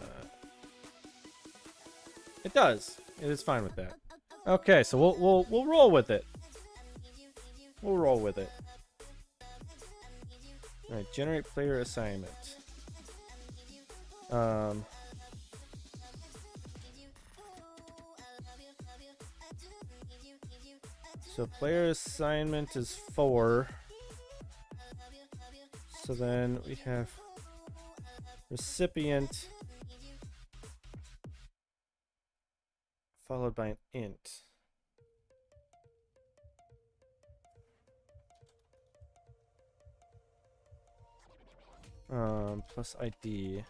does. It is fine with that. Okay, so we'll roll with it. We'll roll with it. All right, generate player assignment. So player assignment is 4. So then we have recipient followed by an int. Plus ID.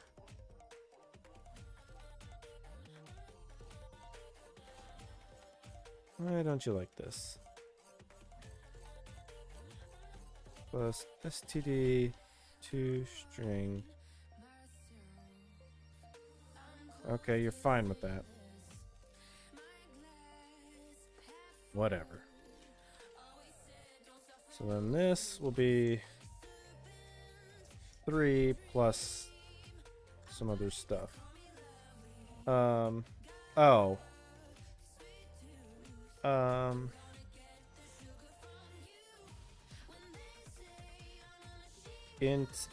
Why don't you like this? Plus std 2 string. Okay, you're fine with that. Whatever. So then this will be 3 plus some other stuff. Int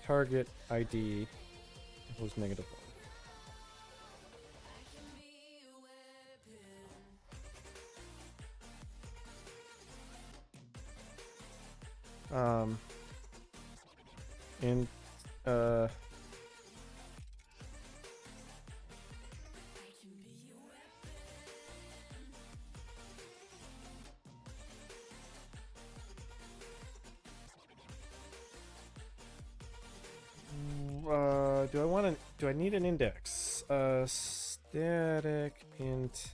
target ID equals -1. Int Do I need an index? Static int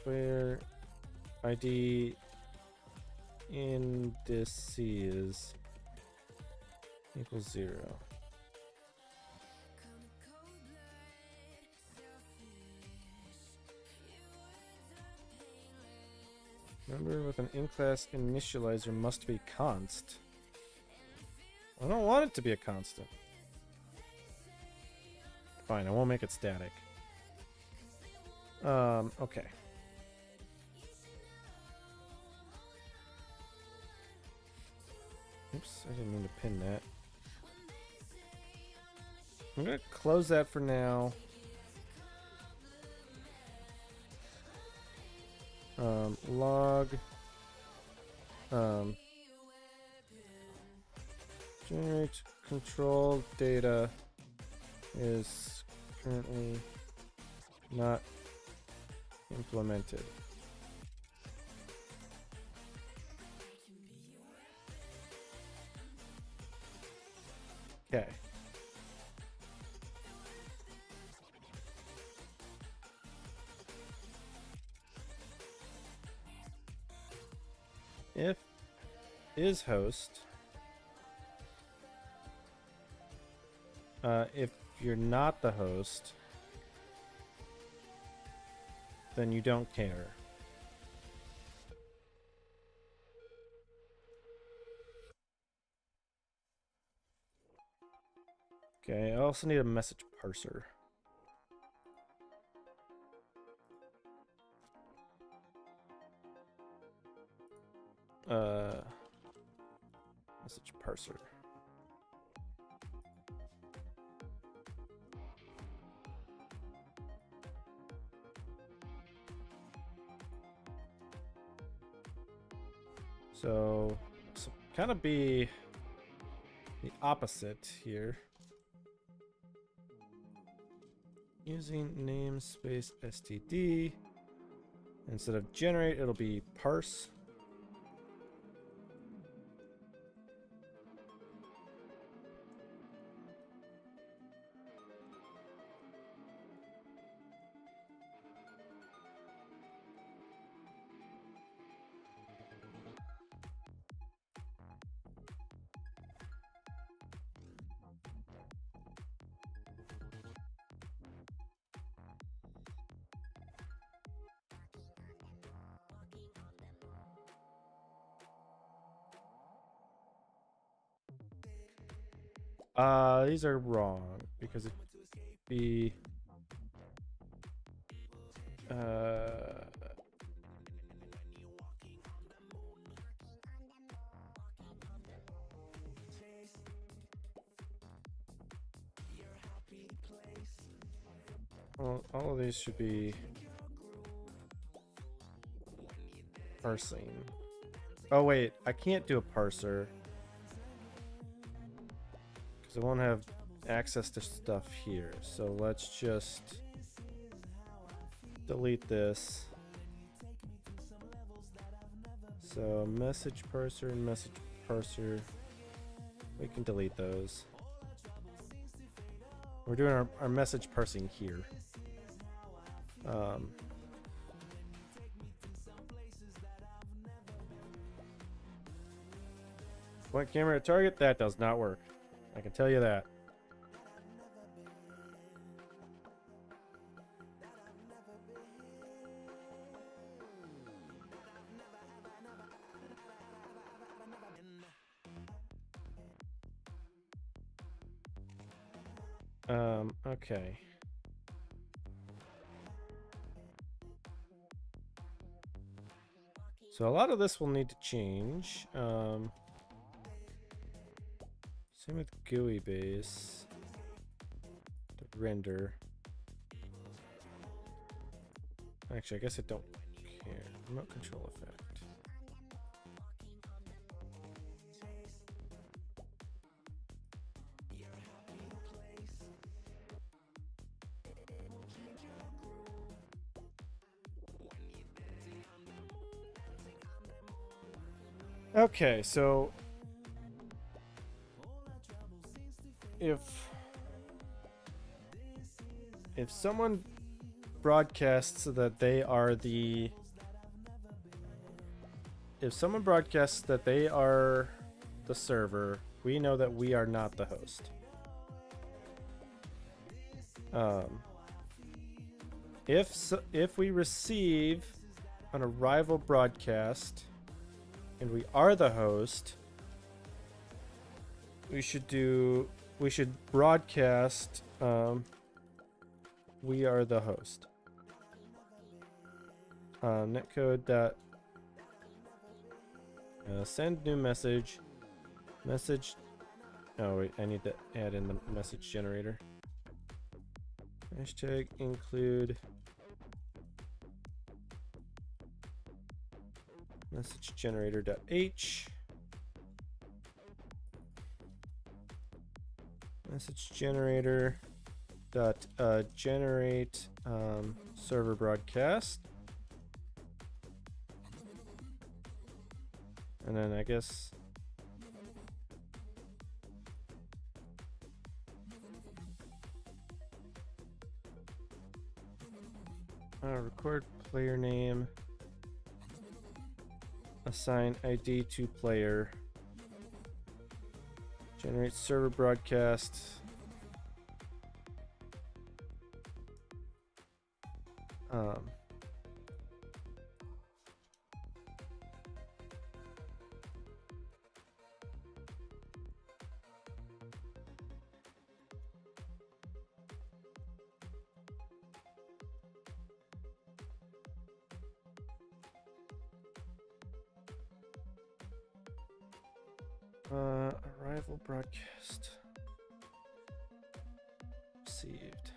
where ID indices equals 0. Remember, with an in-class initializer must be const. I don't want it to be a constant. Fine, I won't make it static. Okay. Oops, I didn't mean to pin that. I'm gonna close that for now. Log generate control data is currently not implemented. Okay. If is host, if you're not the host, then you don't care. Okay, I also need a message parser. Message parser. So kind of be the opposite here. Using namespace std. Instead of generate, it'll be parse. These are wrong because it'd be well, all of these should be parsing. Oh wait, I can't do a parser because I won't have access to stuff here. So let's just delete this. So message parser and message parser, we can delete those. We're doing our message parsing here. Point camera at target, that does not work. I can tell you that. Okay. So a lot of this will need to change. Same with GUI base. The render. Actually, I guess I don't care. Remote control effect. Okay, so if someone broadcasts that they are the server, we know that we are not the host. If we receive an arrival broadcast and we are the host, we should broadcast we are the host. Netcode dot send new message. Oh wait, I need to add in the message generator. Hashtag include message generator dot h. Message generator dot generate server broadcast. And then I guess record player name, assign ID to player, generate server broadcast. Arrival broadcast received.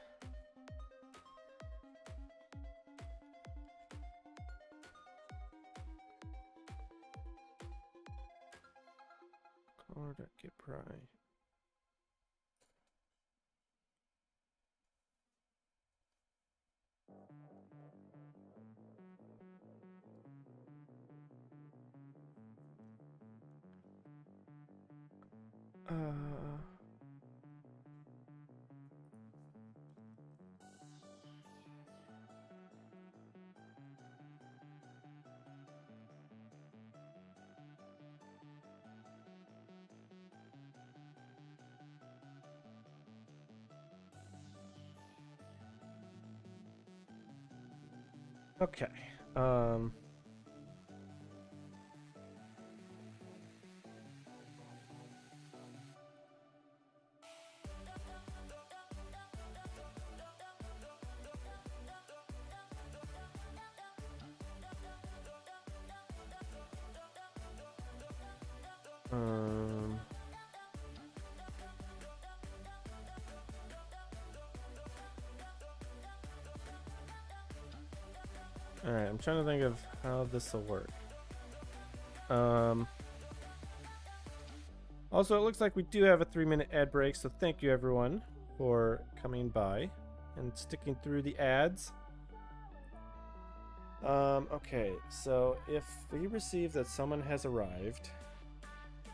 Caller.get pry. Okay. Alright, I'm trying to think of how this will work. Also, it looks like we do have a 3-minute ad break, so thank you everyone for coming by and sticking through the ads. Okay, so if we receive that someone has arrived,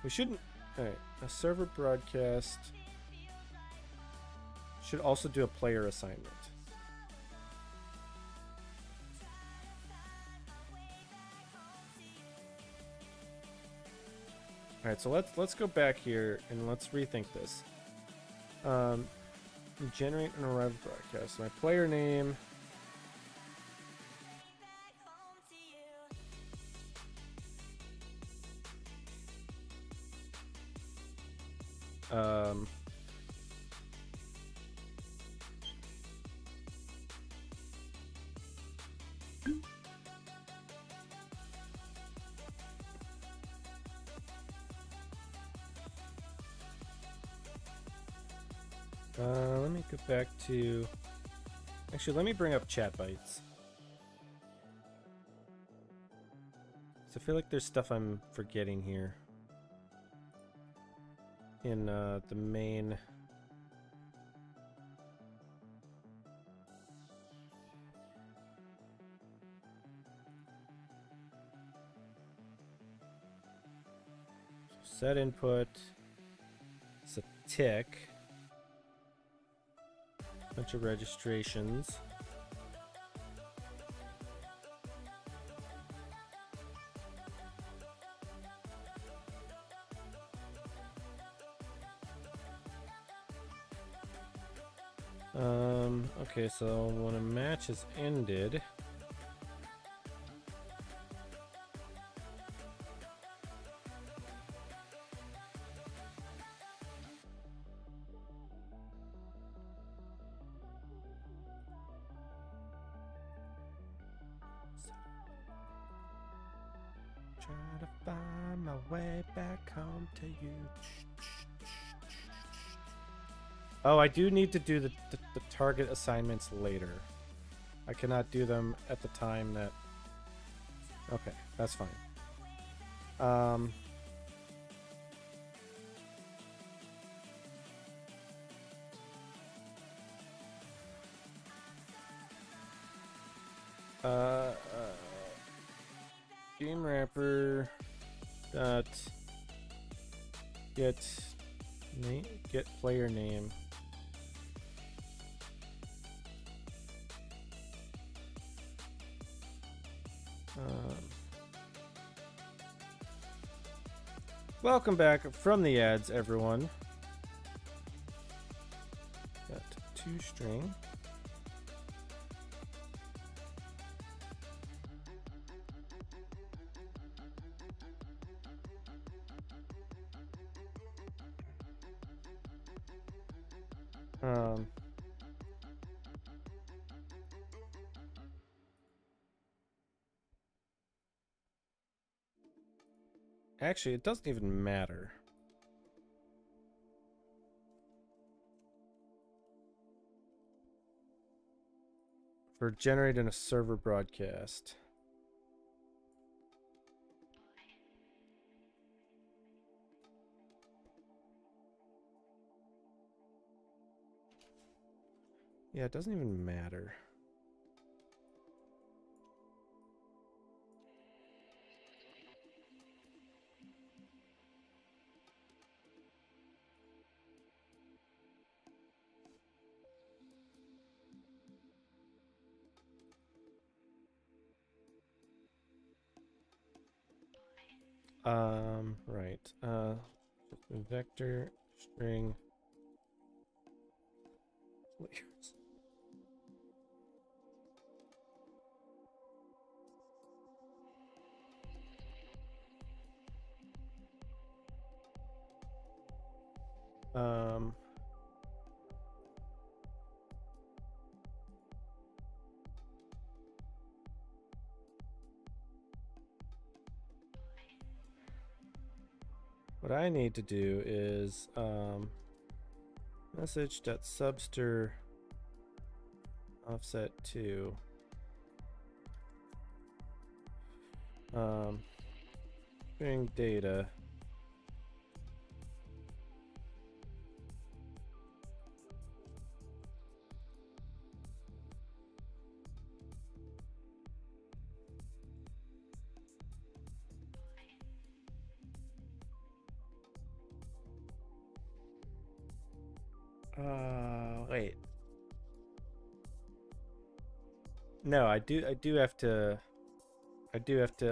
we shouldn't... Alright, a server broadcast should also do a player assignment. Alright, so let's go back here and let's rethink this. Generate an arrival broadcast. My player name. Let me go back to... Actually, let me bring up chat bytes. So I feel like there's stuff I'm forgetting here. In the main... Set input. It's a tick. Bunch of registrations. Okay, so when a match is ended, try to find my way back home to you. Oh, I do need to do the target assignments later. I cannot do them at the time that... Okay, that's fine. Game wrapper dot get player name. Welcome back from the ads, everyone. Got toString. Actually, it doesn't even matter. For generating a server broadcast. Yeah, it doesn't even matter. Right. Vector string players. What I need to do is message.subster offset to string data wait. No, I do have to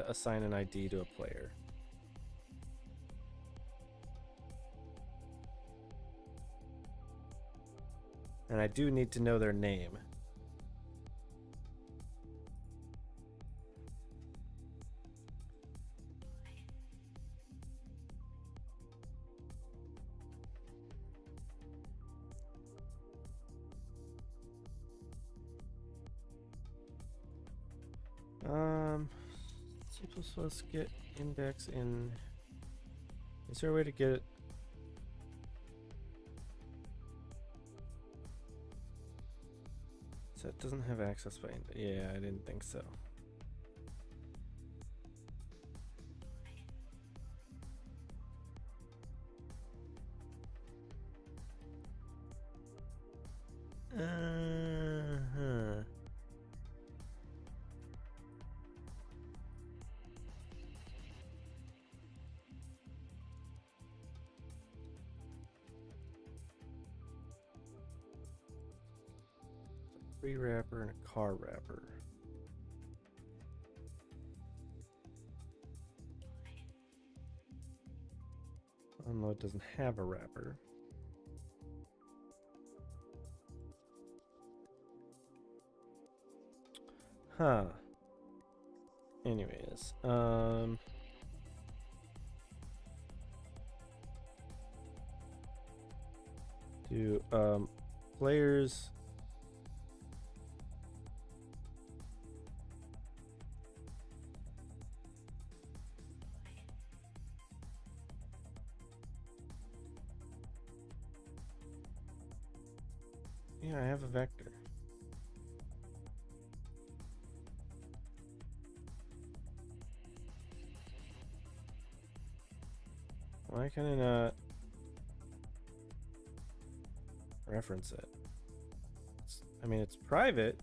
assign an ID to a player. And I do need to know their name. C++ get index in. Is there a way to get it? So it doesn't have access by. Yeah, I didn't think so. tree wrapper and a car wrapper. Unload doesn't have a wrapper. Huh. Anyways, do players yeah, I have a vector. Why can I not reference it? I mean, it's private.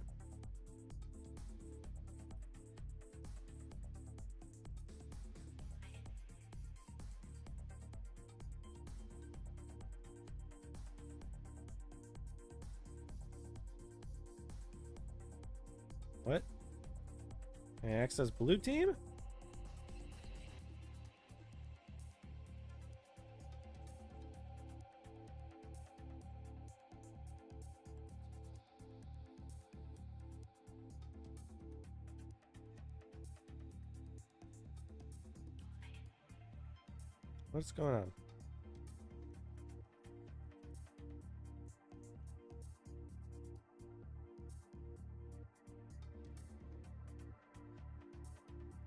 What? Can I access blue team? What's going on?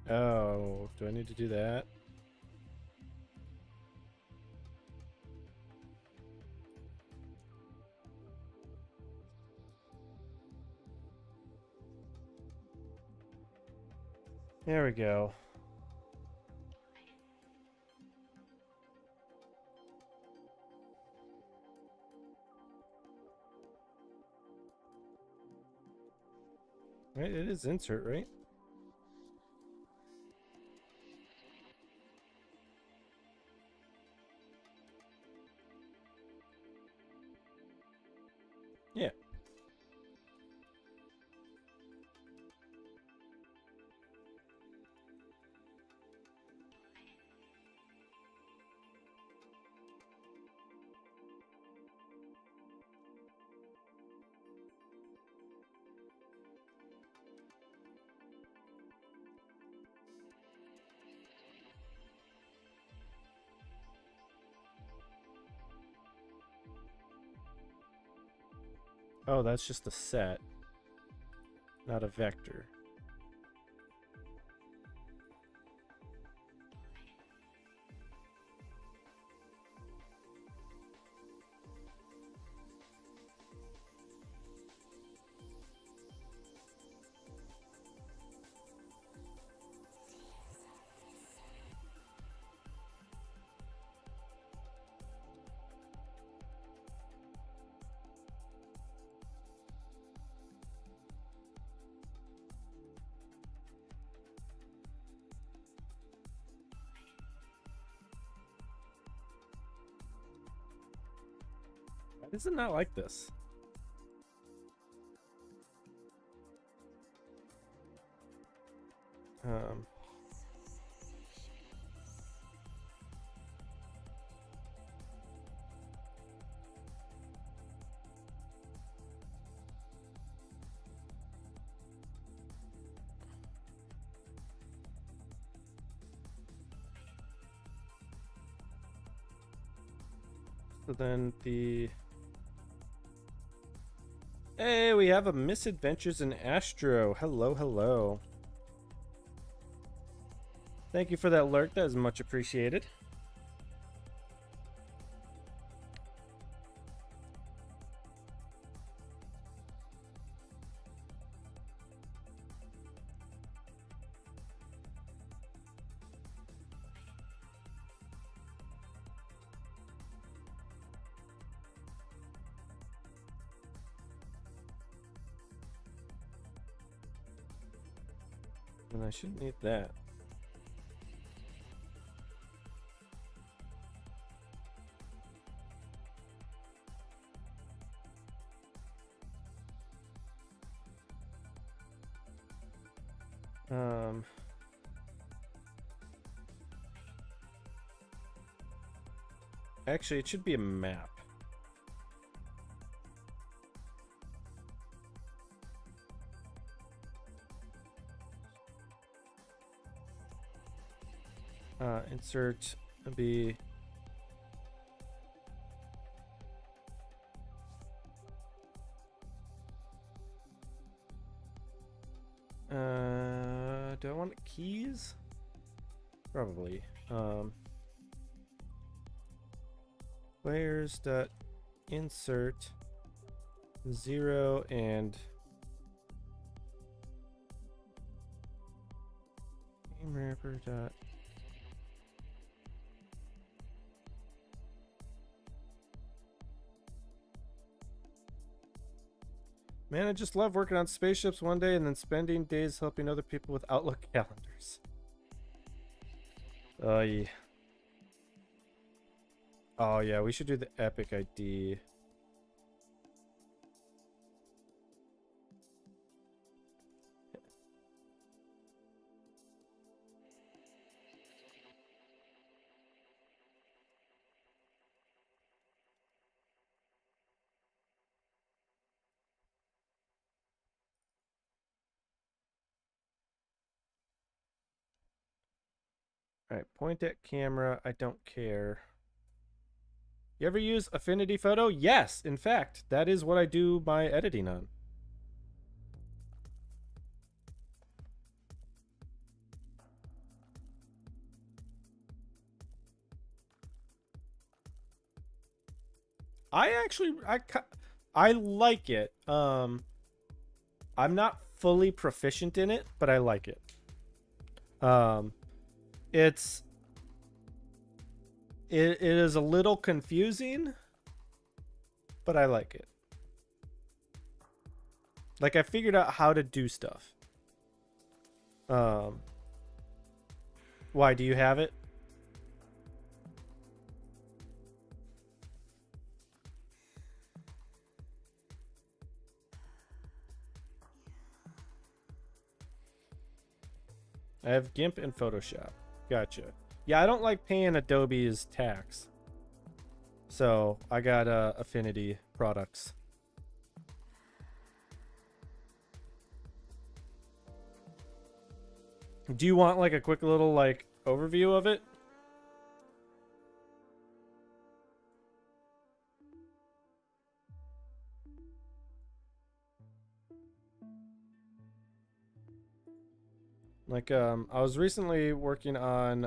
Oh, do I need to do that? There we go. Right, it is insert, right? Yeah. Oh, that's just a set, not a vector. Why does it not like this? So then the... Hey, we have a Misadventures in Astro. Hello, hello. Thank you for that lurk. That is much appreciated. And I shouldn't need that. Actually, it should be a map. Insert be do I want keys? Probably. Players dot insert 0 and game wrapper dot Man, I just love working on spaceships one day and then spending days helping other people with Outlook calendars. Yeah. Oh yeah, we should do the Epic ID. Alright, point at camera. I don't care. You ever use Affinity Photo? Yes, in fact, that is what I do my editing on. I like it. I'm not fully proficient in it, but I like it. It is a little confusing, but I like it. Like, I figured out how to do stuff. Why, do you have it? I have GIMP and Photoshop. Gotcha. Yeah, I don't like paying Adobe's tax. So I got Affinity products. Do you want like a quick little like overview of it? Like I was recently working on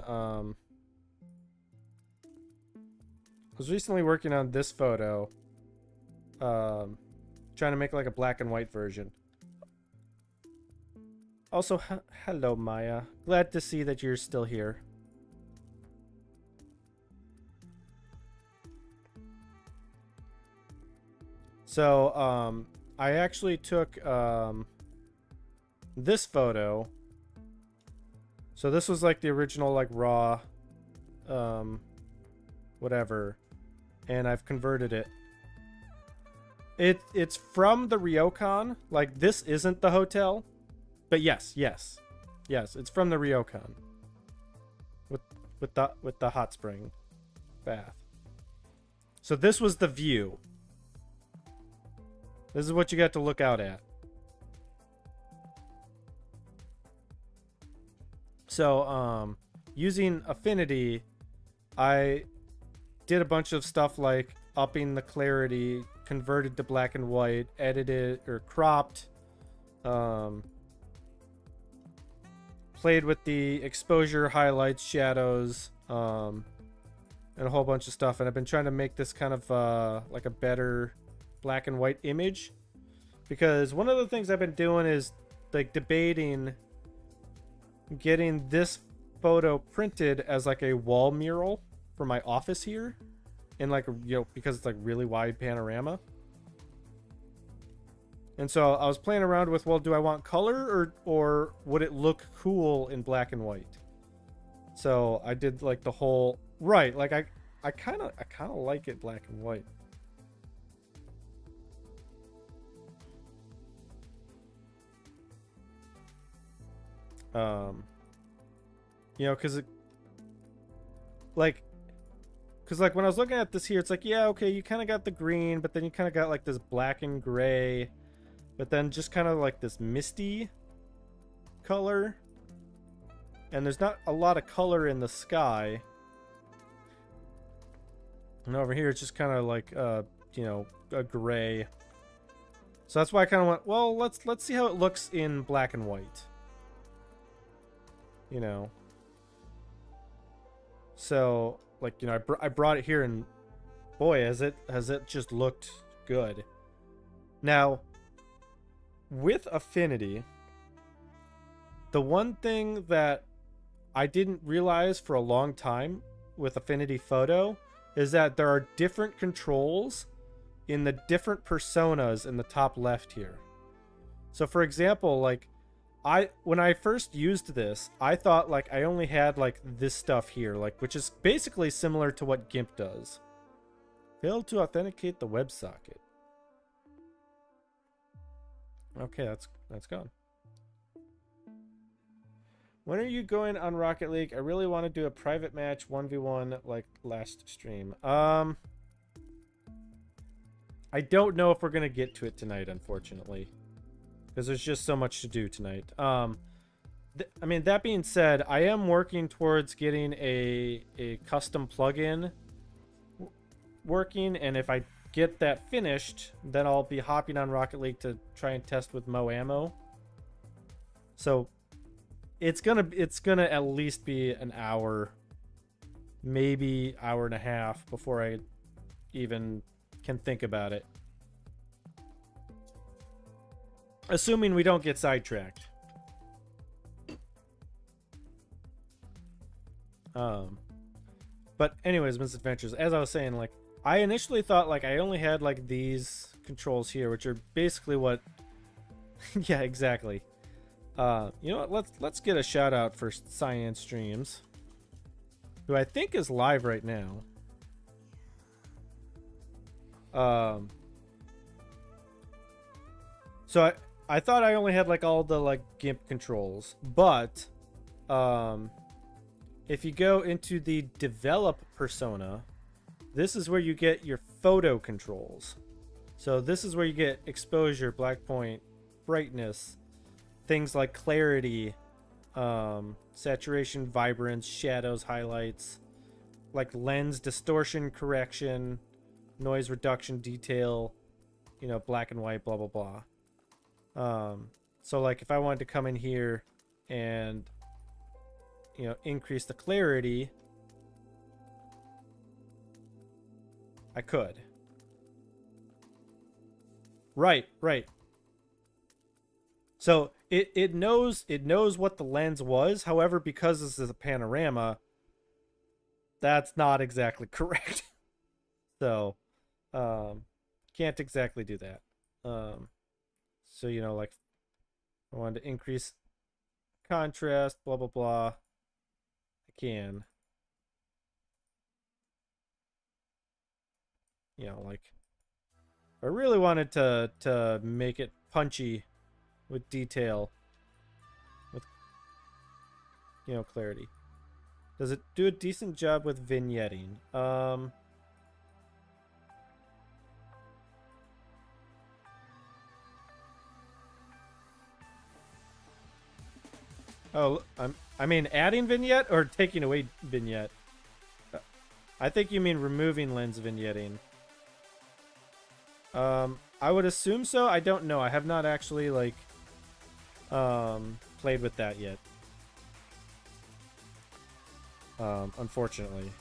this photo. Trying to make like a black and white version. Also, hello Maya. Glad to see that you're still here. So, I actually took this photo. So this was like the original like raw whatever, and I've converted it. It's from the Ryokan. Like, this isn't the hotel, but yes, it's from the Ryokan with the hot spring bath. So this was the view. This is what you got to look out at. So, using Affinity, I did a bunch of stuff like upping the clarity, converted to black and white, edited or cropped, played with the exposure, highlights, shadows, and a whole bunch of stuff. And I've been trying to make this kind of like a better black and white image, because one of the things I've been doing is like debating getting this photo printed as like a wall mural for my office here, and like, you know, because it's like really wide panorama. And so I was playing around with, well, do I want color or would it look cool in black and white? So I did like the whole right, like I kind of like it black and white. You know, because like when I was looking at this here, it's like, yeah, okay, you kind of got the green, but then you kind of got like this black and gray, but then just kind of like this misty color, and there's not a lot of color in the sky. And over here, it's just kind of like, you know, a gray. So that's why I kind of went, well, let's see how it looks in black and white. You know. So, like, you know, I brought it here, and boy, has it just looked good. Now, with Affinity, the one thing that I didn't realize for a long time with Affinity Photo is that there are different controls in the different personas in the top left here. So for example, like when I first used this, I thought like I only had like this stuff here, like, which is basically similar to what GIMP does. Failed to authenticate the WebSocket. Okay, that's gone. When are you going on Rocket League? I really want to do a private match 1v1 like last stream. I don't know if we're going to get to it tonight, unfortunately. Because there's just so much to do tonight. I mean, that being said, I am working towards getting a custom plugin working. And if I get that finished, then I'll be hopping on Rocket League to try and test with Mo Ammo. So it's gonna at least be an hour, maybe hour and a half before I even can think about it. Assuming we don't get sidetracked. But anyways, Misadventures, as I was saying, like, I initially thought like I only had like these controls here, which are basically what yeah, exactly. You know what, let's get a shout out for Cyan Streams, who I think is live right now. So I thought I only had like all the like GIMP controls, but if you go into the develop persona, this is where you get your photo controls. So this is where you get exposure, black point, brightness, things like clarity, saturation, vibrance, shadows, highlights, like lens distortion correction, noise reduction, detail, you know, black and white, blah blah blah. So like if I wanted to come in here and, you know, increase the clarity, I could. Right. So it knows what the lens was. However, because this is a panorama, that's not exactly correct. So can't exactly do that. So, you know, like I wanted to increase contrast, blah blah blah. I can. You know, like I really wanted to make it punchy with detail, with, you know, clarity. Does it do a decent job with vignetting? Oh, I mean adding vignette or taking away vignette? I think you mean removing lens vignetting. I would assume so. I don't know. I have not actually like played with that yet. Unfortunately.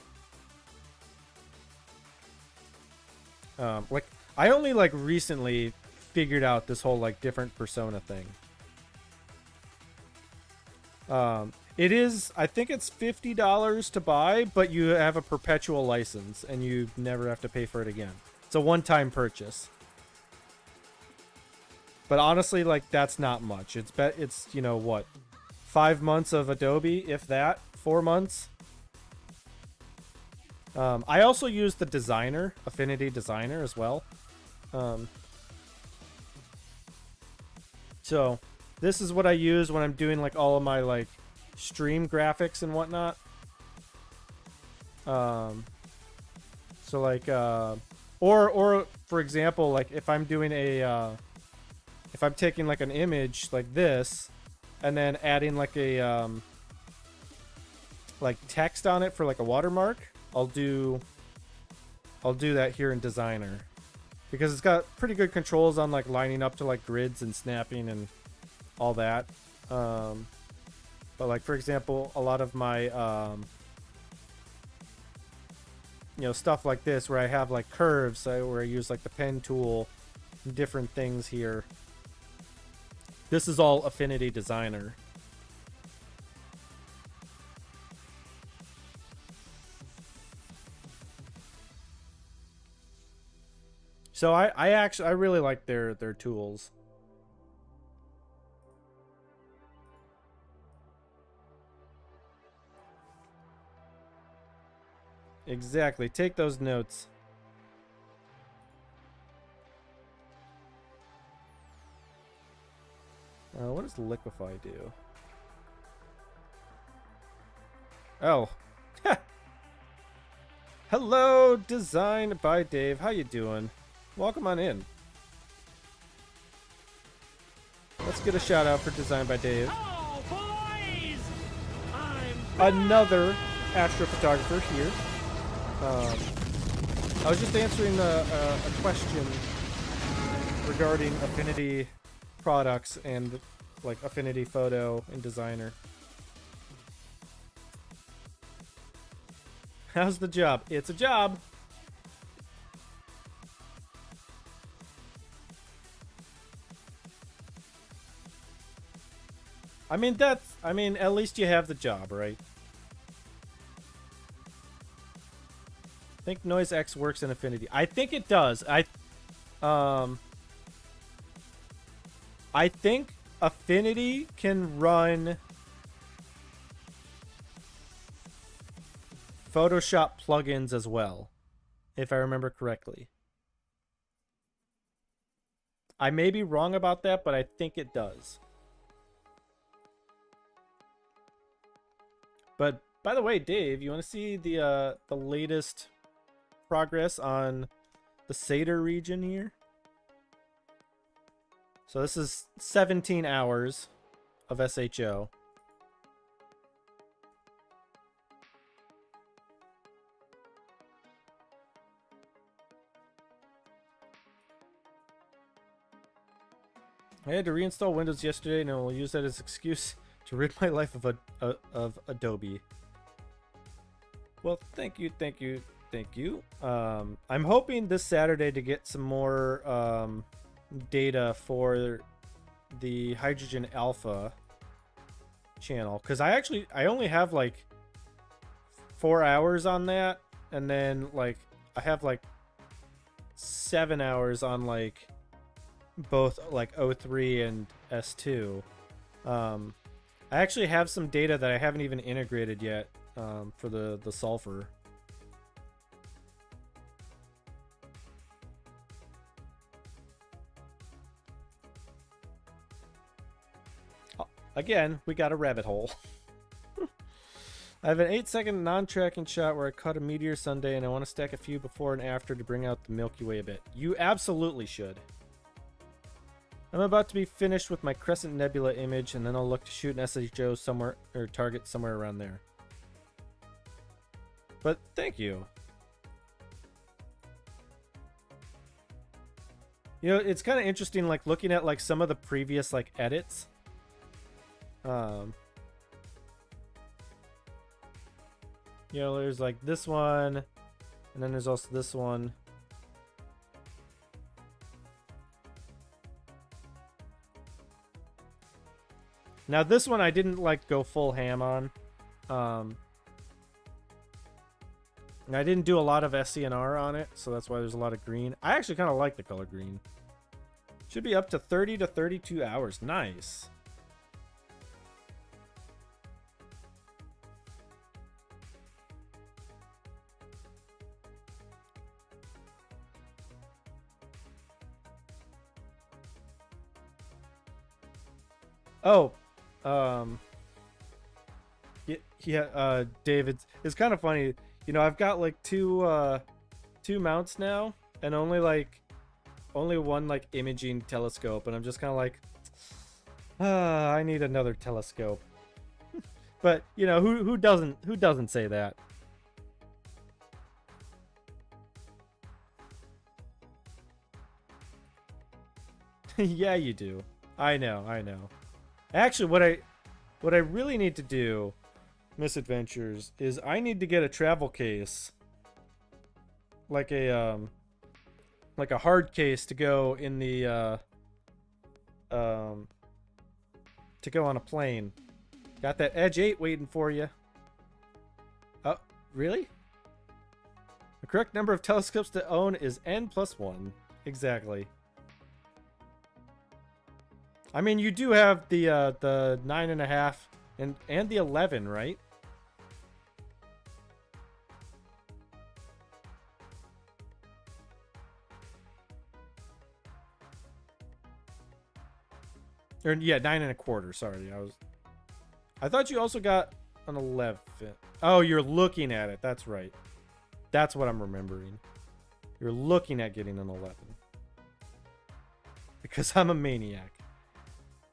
Like I only like recently figured out this whole like different persona thing. It is, I think it's $50 to buy, but you have a perpetual license and you never have to pay for it again. It's a one-time purchase. But honestly, like, that's not much. It's, you know, what? 5 months of Adobe, if that. 4 months. I also use the designer, Affinity Designer as well. So, This is what I use when I'm doing like all of my like stream graphics and whatnot. So like or for example, like if I'm doing a if I'm taking like an image like this and then adding like a like text on it for like a watermark, I'll do that here in Designer because it's got pretty good controls on like lining up to like grids and snapping and all that. But like for example, a lot of my you know, stuff like this where I have like curves, where I use like the pen tool and different things here. This is all Affinity Designer. So I really like their tools. Exactly. Take those notes. What does Liquify do? Oh. Hello, Designed by Dave. How you doing? Welcome on in. Let's get a shout out for Designed by Dave. Oh, boys! Another astrophotographer here. I was just answering a question regarding Affinity products and like Affinity Photo and Designer. How's the job? It's a job. I mean, at least you have the job, right? I think Noise X works in Affinity. I think it does. I think Affinity can run Photoshop plugins as well, if I remember correctly. I may be wrong about that, but I think it does. But by the way, Dave, you want to see the latest progress on the Seder region here? So this is 17 hours of SHO. I had to reinstall Windows yesterday, and I will use that as an excuse to rid my life of Adobe. Well, thank you. I'm hoping this Saturday to get some more data for the Hydrogen Alpha channel, because I only have like 4 hours on that, and then like I have like 7 hours on like both like O3 and S2. I actually have some data that I haven't even integrated yet for the sulfur. Again, we got a rabbit hole. I have an 8-second non-tracking shot where I caught a meteor Sunday, and I want to stack a few before and after to bring out the Milky Way a bit. You absolutely should. I'm about to be finished with my Crescent Nebula image, and then I'll look to shoot an SHO somewhere, or target somewhere around there. But thank you. You know, it's kind of interesting, like looking at like some of the previous like edits. You know, there's like this one, and then there's also this one. Now this one I didn't like go full ham on. And I didn't do a lot of SCNR on it, so that's why there's a lot of green. I actually kind of like the color green. Should be up to 30 to 32 hours. Nice. Oh, David, it's kind of funny. You know, I've got like two mounts now, and only one like imaging telescope, and I'm just kind of like, I need another telescope. But you know, who doesn't say that? Yeah, you do. I know, I know. Actually, what I really need to do, Misadventures, is I need to get a travel case, like a hard case to go in the to go on a plane. Got that Edge 8 waiting for you. Oh, really? The correct number of telescopes to own is n+1. Exactly. I mean, you do have the 9.5 and the 11, right? Or yeah, 9.25. Sorry, I thought you also got an 11. Oh, you're looking at it. That's right. That's what I'm remembering. You're looking at getting an 11. Because I'm a maniac.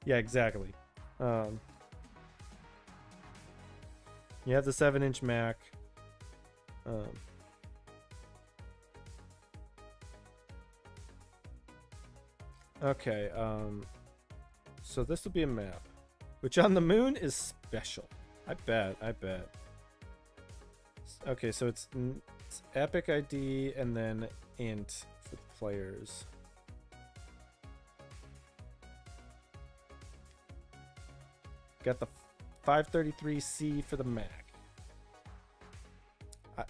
Yeah, exactly. You have the 7-inch Mac. Okay, so this will be a map. Which on the moon is special. I bet. Okay, so it's Epic ID and then int for the players. Got the 533C for the Mac.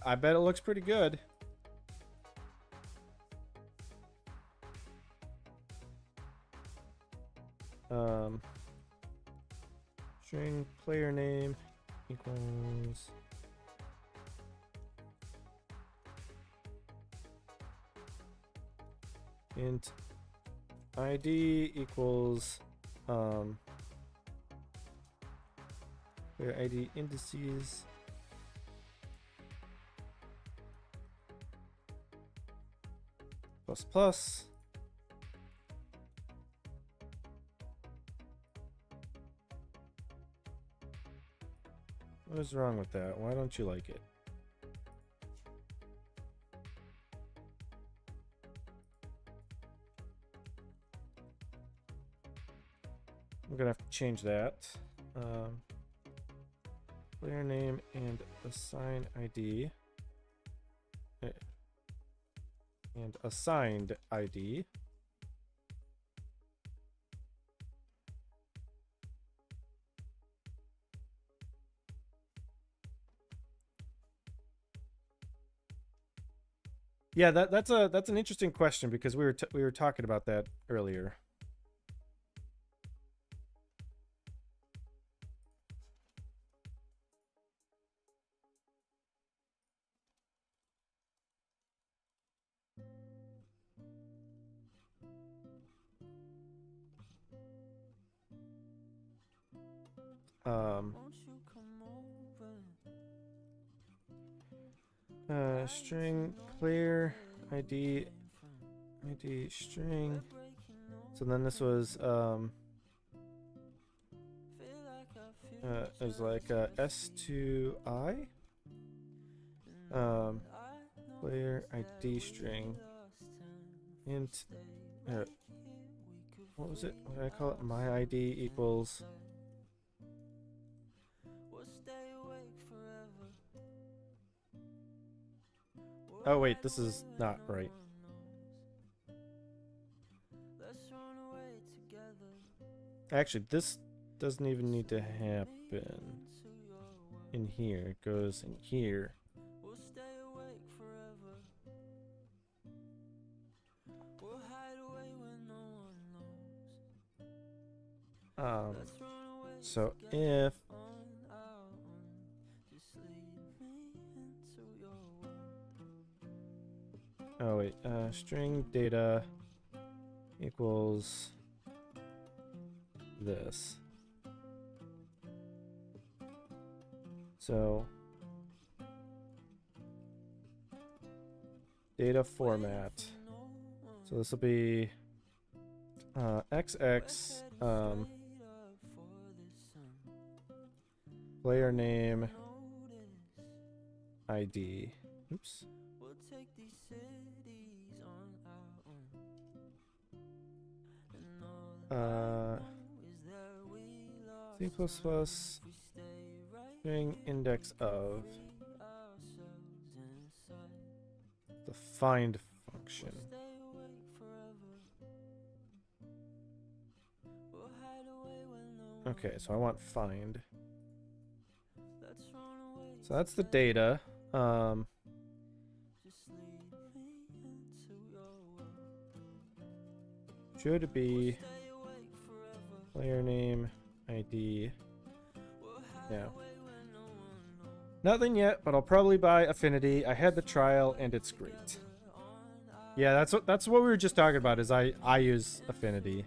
I bet it looks pretty good. String player name equals int ID equals player ID indices plus. What is wrong with that? Why don't you like it? I'm gonna have to change that. Player name and assign ID. And assigned ID. Yeah, that's an interesting question because we were talking about that earlier. String player ID string. So then this was it was like S2I player ID string int what was it? What did I call it? My ID equals oh wait, this is not right. Actually, this doesn't even need to happen in here. It goes in here. So if oh wait, string data equals this. So data format. So this will be XX player name ID. Oops. C++ string index of the find function. Okay, so I want find. So that's the data. Should be player name ID. Yeah. Nothing yet, but I'll probably buy Affinity. I had the trial and it's great. Yeah, that's what we were just talking about. Is I use Affinity.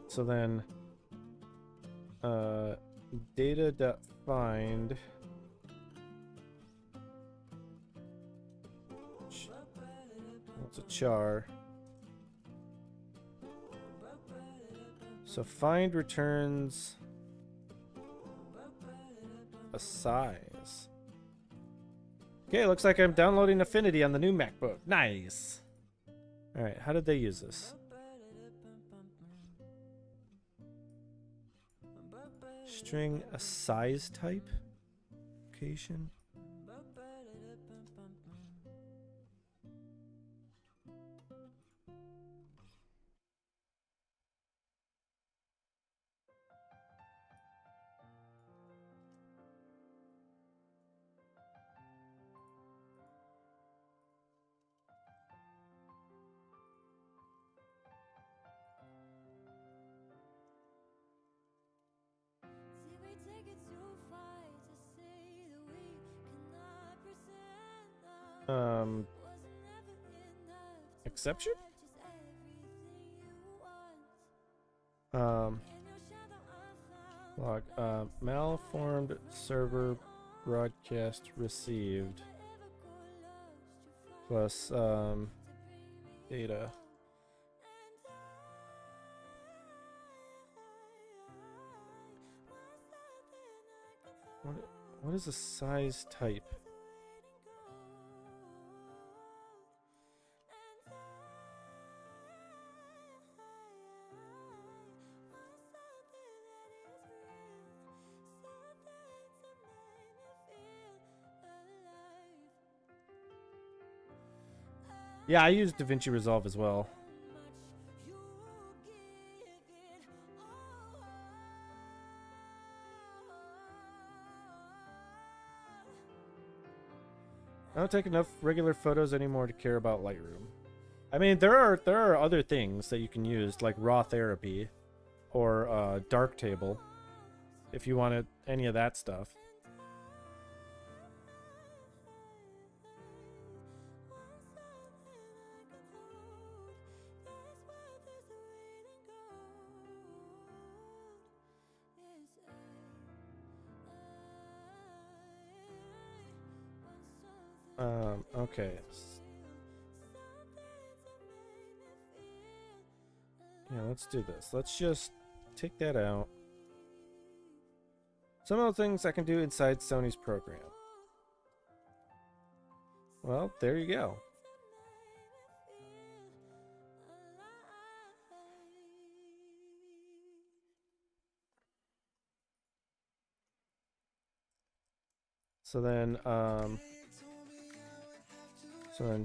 So then data.find what's a char? So find returns a size. Okay, looks like I'm downloading Affinity on the new MacBook. Nice. All right, how did they use this? String a size type location. Exception? Log, malformed server broadcast received plus, data. What is a size type? Yeah, I use DaVinci Resolve as well. I don't take enough regular photos anymore to care about Lightroom. I mean, there are other things that you can use, like raw therapy or Darktable, if you wanted any of that stuff. Okay. Yeah, let's do this. Let's just take that out. Some of the things I can do inside Sony's program. Well, there you go. So then,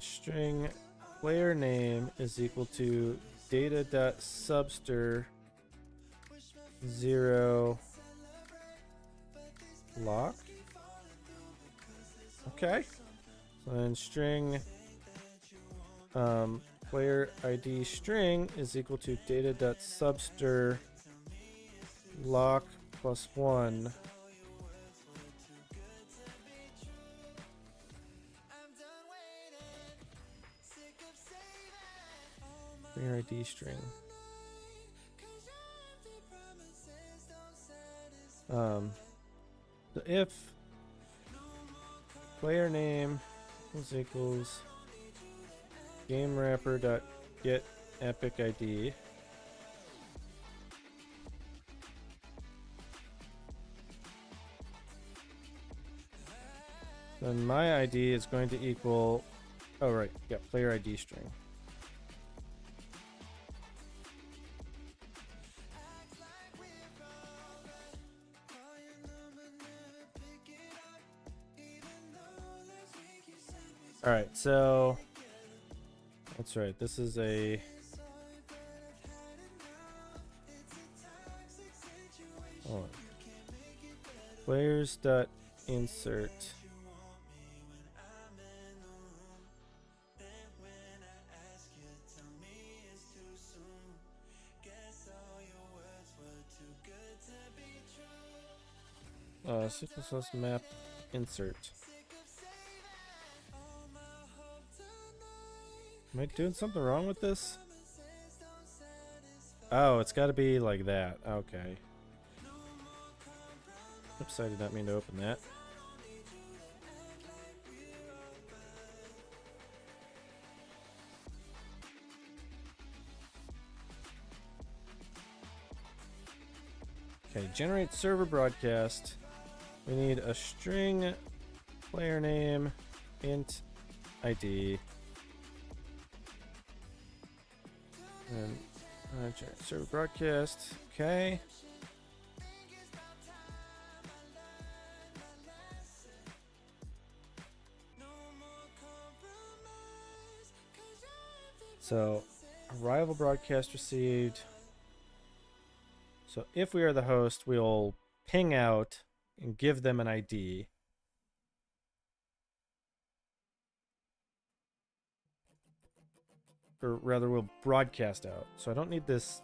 string player name is equal to data.subster 0 lock. Okay. So then string player ID string is equal to data.subster lock plus 1. Player ID string. So if player name is equals game wrapper dot get epic ID, then my ID is going to equal, oh right, yeah, player ID string. All right, so that's right. This is a hold on. Players dot insert. C++ map insert. Am I doing something wrong with this? Oh, it's got to be like that. Okay. Oops, I did not mean to open that. Okay, generate server broadcast. We need a string player name int ID. And generate server broadcast. Okay. So, arrival broadcast received. So if we are the host, we'll ping out and give them an ID. Or rather, we'll broadcast out. So I don't need this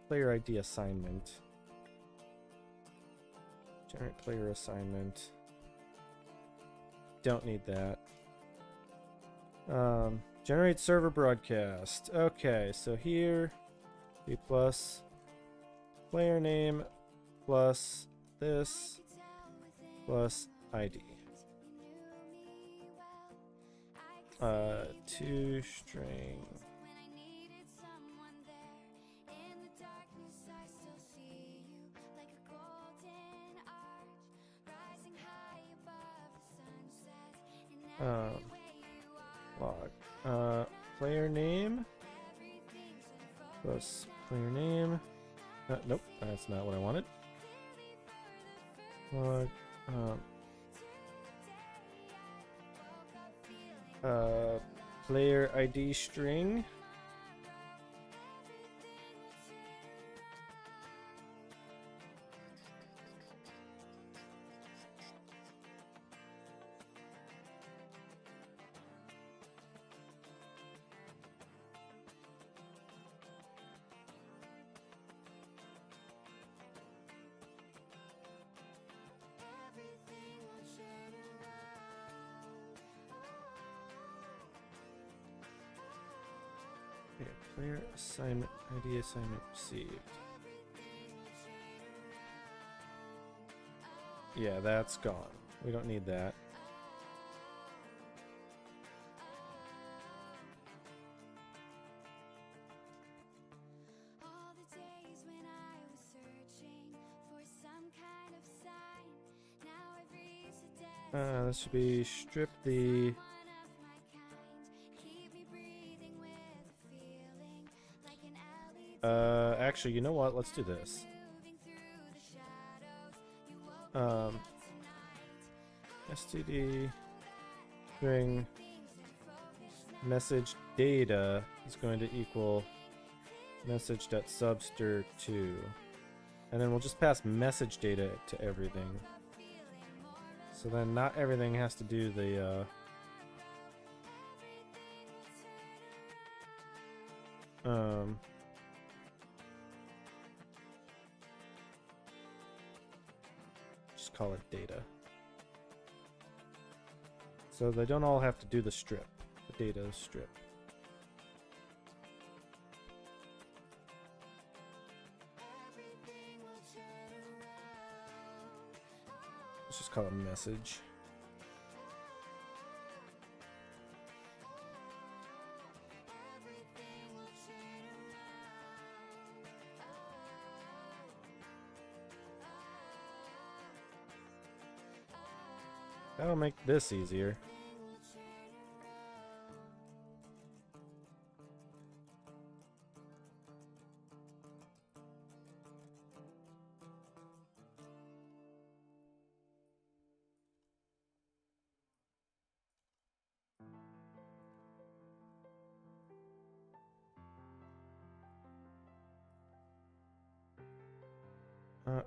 player ID assignment. Generate player assignment. Don't need that. Generate server broadcast. Okay, so here, B plus player name plus this plus ID. To string. Log. Player name plus player name. Nope, that's not what I wanted. Log. Player ID string. Player assignment ID assignment received. Yeah, that's gone. We don't need that. This should be strip the actually, you know what? Let's do this. std string message data is going to equal message.subster2, and then we'll just pass message data to everything. So then not everything has to do the just call it data. So they don't all have to do the strip, the data strip. call a message. That'll make this easier.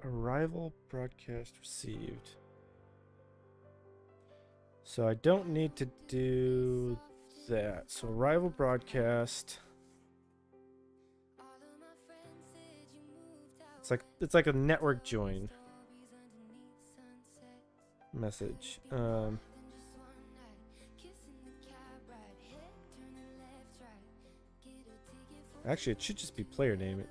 Arrival broadcast received. So I don't need to do that. So arrival broadcast. It's like a network join message. Actually, it should just be player name.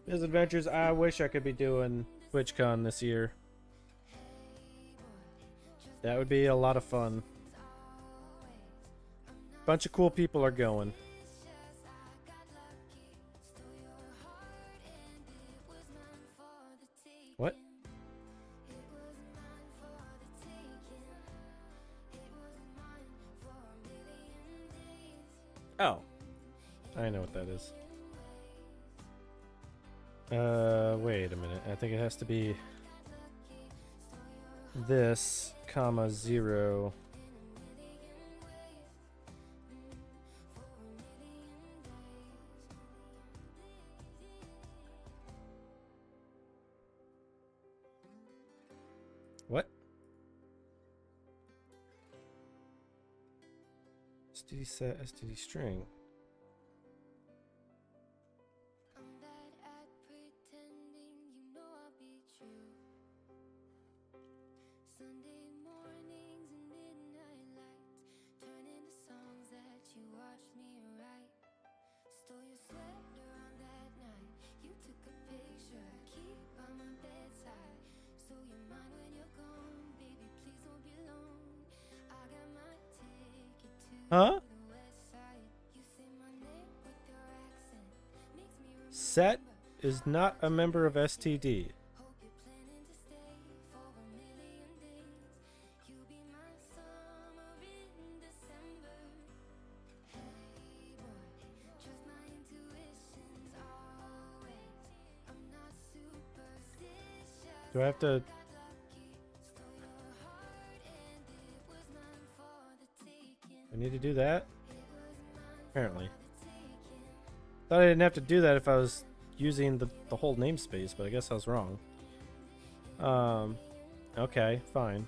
His adventures. I wish I could be doing TwitchCon this year. That would be a lot of fun. Bunch of cool people are going. What? Oh. I know what that is. Wait a minute. I think it has to be this, comma, 0. What? STD set, STD string. Huh? Set is not a member of STD. Do I have to... I need to do that? Apparently. Thought I didn't have to do that if I was using the whole namespace, but I guess I was wrong. Okay, fine.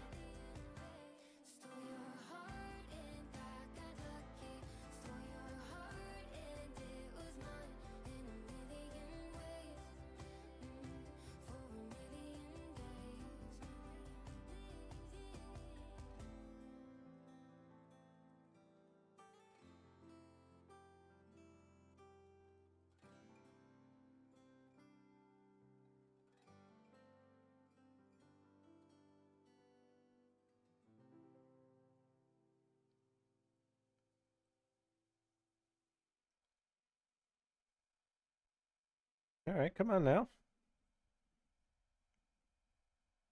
All right, come on now.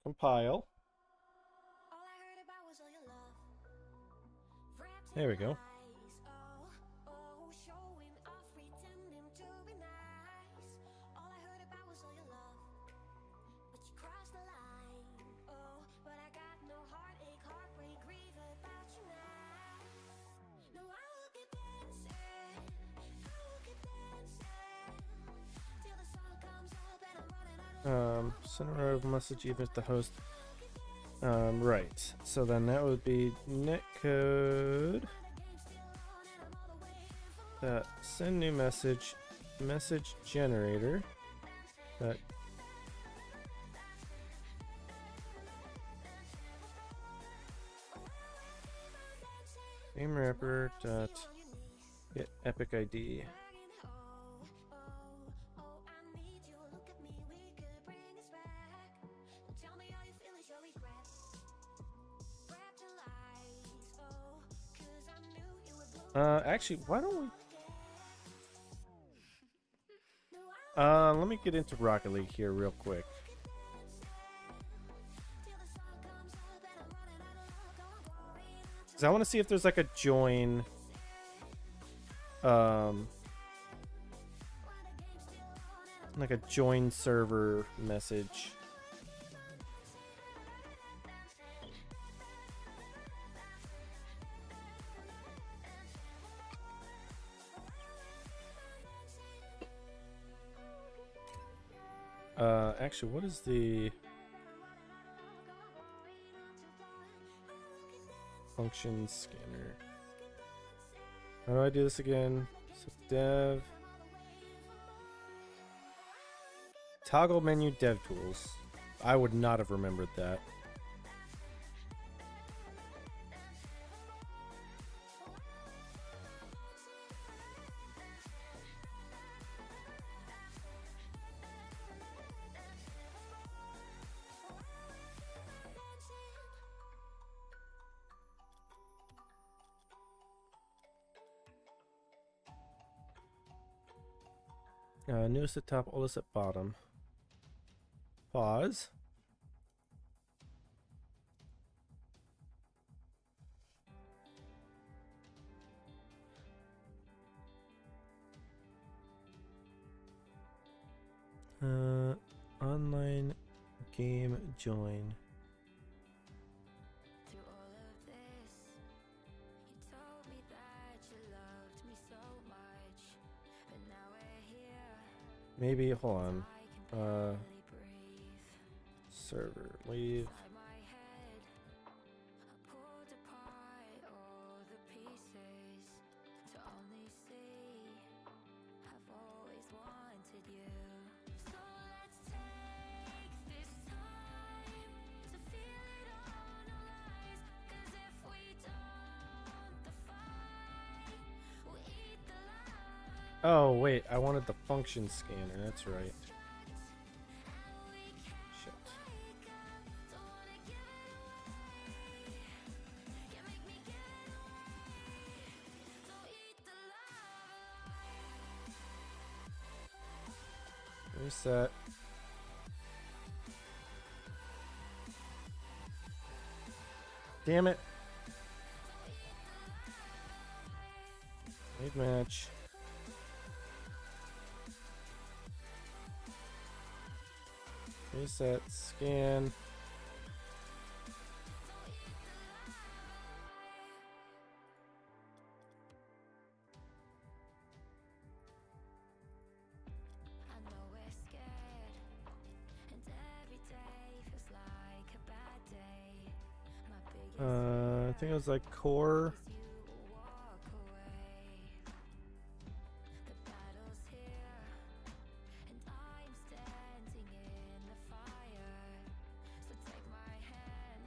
Compile. There we go. Send a arrival message even if the host. Right. So then that would be netcode. Send new message. Message generator. Private dot get epic ID. Actually, why don't we? Let me get into Rocket League here real quick. Cause I want to see if there's like a join. Like a join server message. Actually, what is the function scanner? How do I do this again? So dev. Toggle menu dev tools. I would not have remembered that. Newest at top, oldest at bottom. Pause. Online game join. Through all of this, you told me that you loved me so much, but now we're here. Maybe hold on. I can barely breathe. Server leave. Inside my head, I pulled apart all the pieces to only see I've always wanted you. So let's take this time to feel it all, no lies. 'Cause if we don't, the fight will eat the light. Oh wait, I wanted the function scanner. That's right. Shit. Reset. Damn it. Lead match. Reset, scan. I know we're scared, and every day feels like a bad day. My biggest I think it was like core. fear is you will walk away. The battle's here, and I'm standing in the fire. So take my hand,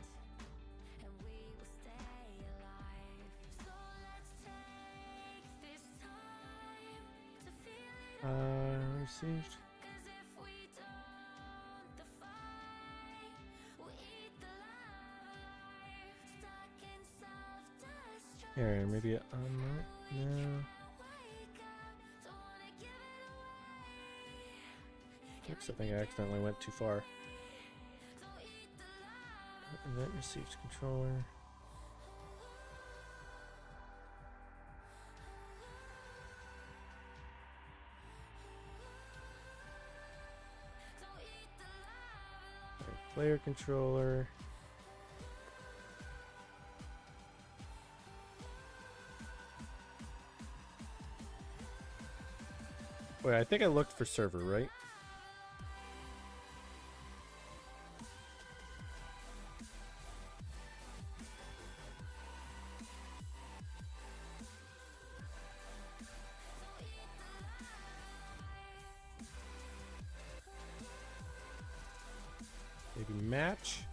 and we will stay alive. So let's take this time to feel it all. Received. 'Cause if we don't, the fight will eat the life. Stuck in self-destruct. Here, maybe unlock. No. Wake up, don't wanna give it away. Oops, I think I accidentally went too far. Don't eat the life. Event received controller. Don't eat the life. Okay, player controller. Wait, I think I looked for server, right? Maybe match.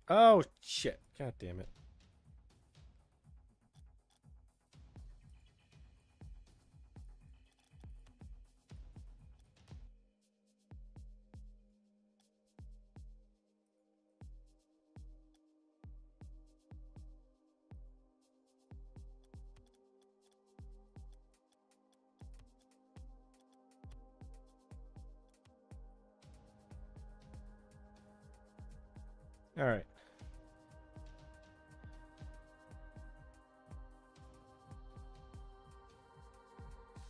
Oh, shit. God damn it. All right.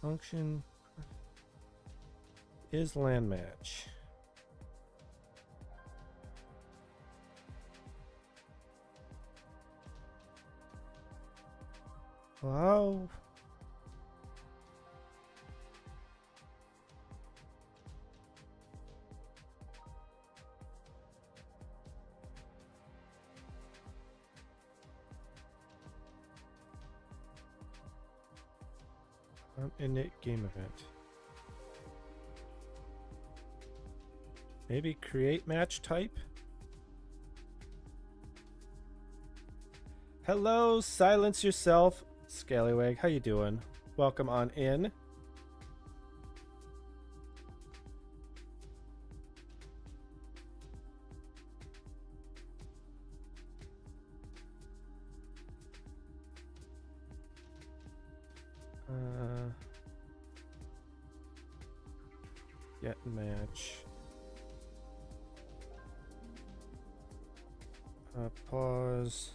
Function is land match. Wow. Innate game event. Maybe create match type? Hello, silence yourself, Scallywag. How you doing? Welcome on in. Get match. Pause.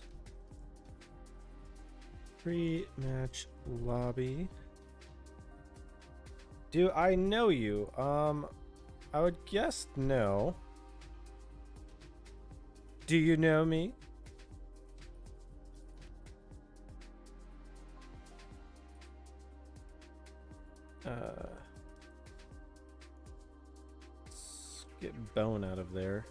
Pre-match lobby. Do I know you? I would guess no. Do you know me? Let's get Bone out of there.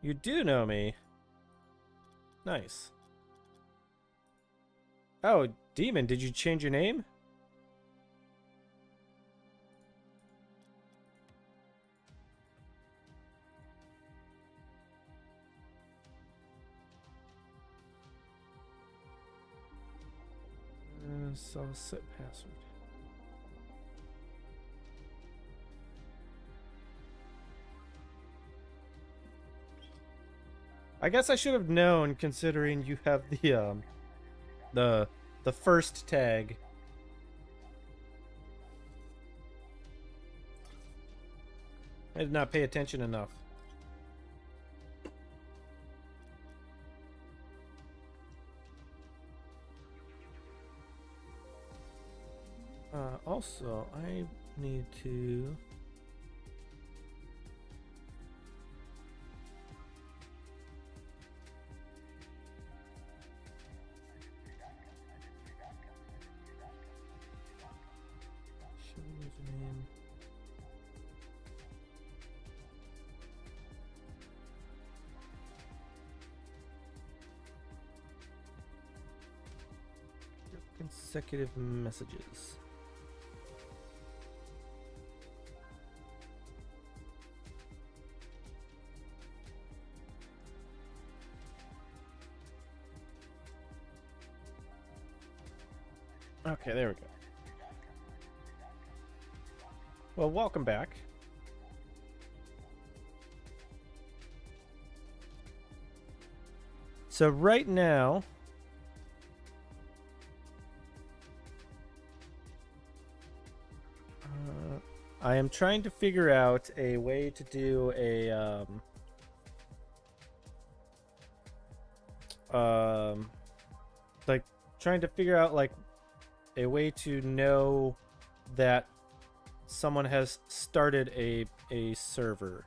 You do know me. Nice. Oh, Demon, did you change your name? So set password. I guess I should have known, considering you have the first tag. I did not pay attention enough. Also, I need to... show username. Consecutive messages. Okay, there we go. Well, welcome back. So right now, I am trying to figure out a way to do a like trying to figure out like a way to know that someone has started a server.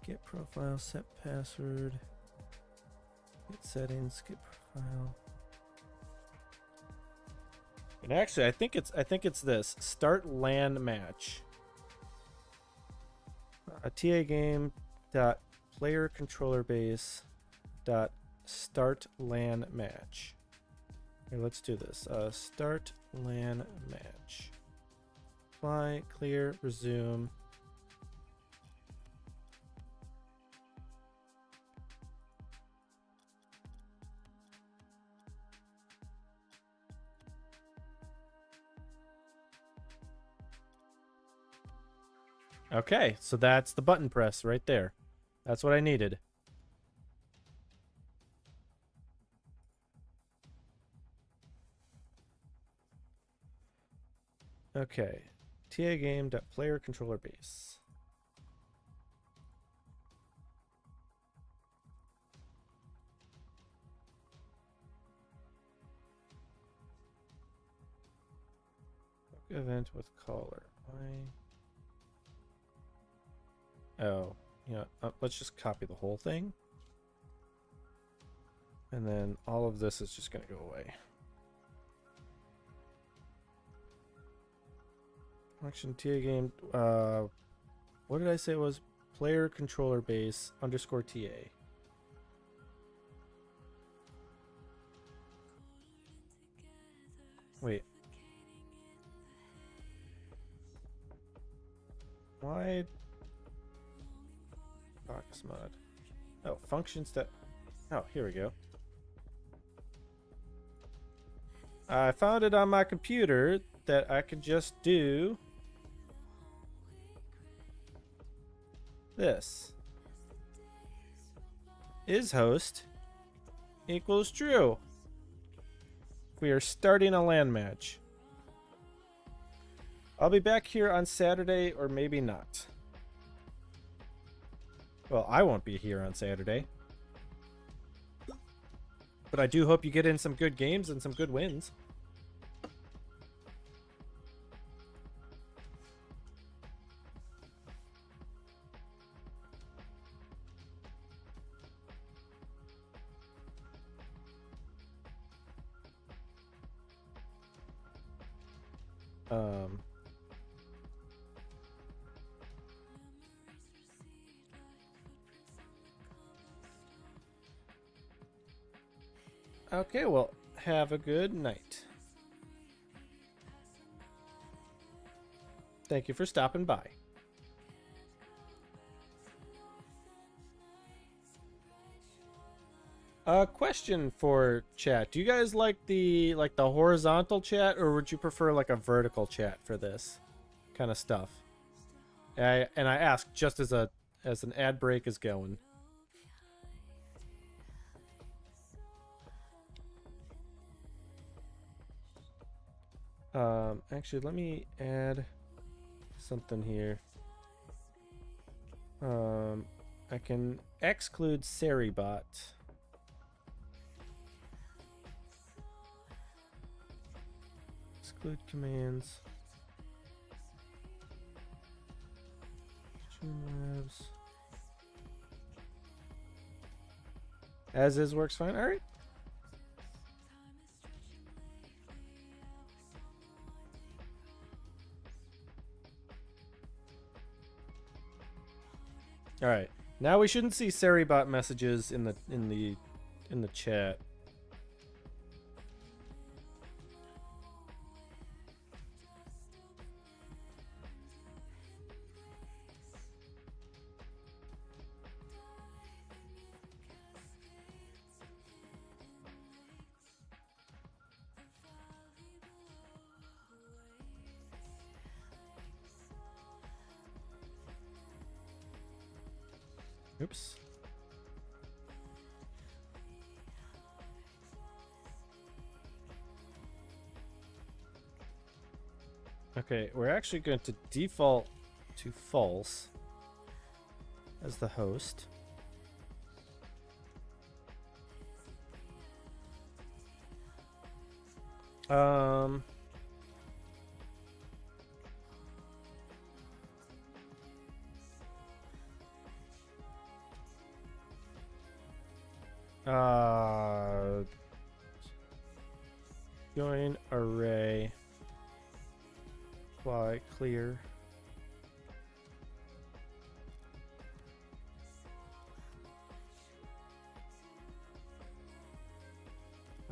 Get profile, set password, get settings, get profile. And actually, I think it's this. Start LAN match. A TA game dot player controller base dot start LAN match. Here, let's do this. Start LAN match. Fly, clear, resume. Okay, so that's the button press right there. That's what I needed. Okay. TA game.player controller base. Event with caller. Oh, yeah. Let's just copy the whole thing. And then all of this is just going to go away. Function TA game. What did I say it was? Player controller base underscore TA. Wait. Why? Box mod. Oh, functions that. Oh, here we go. I found it on my computer that I could just do this. Is host equals true. We are starting a LAN match. I'll be back here on Saturday, or maybe not. Well, I won't be here on Saturday. But I do hope you get in some good games and some good wins. Okay, well, have a good night. Thank you for stopping by. Question for chat. Do you guys like the horizontal chat, or would you prefer like a vertical chat for this kind of stuff? And I ask just as an ad break is going. Actually, let me add something here. I can exclude Seribot. Exclude commands. Labs. As is works fine. All right. All right. Now we shouldn't see Seribot messages in the chat. Oops. Okay, we're actually going to default to false as the host. Join array. Fly clear.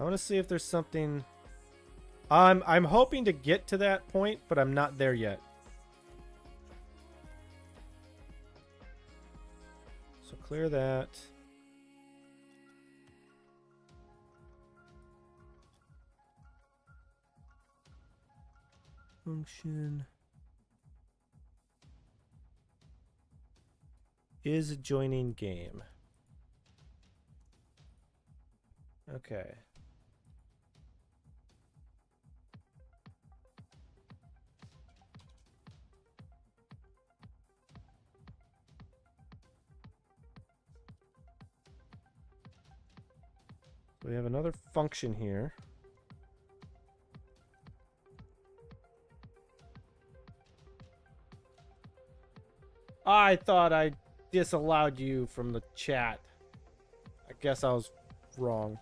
I want to see if there's something. I'm hoping to get to that point, but I'm not there yet. So clear that. Function is joining game. Okay. We have another function here. I thought I disallowed you from the chat. I guess I was wrong.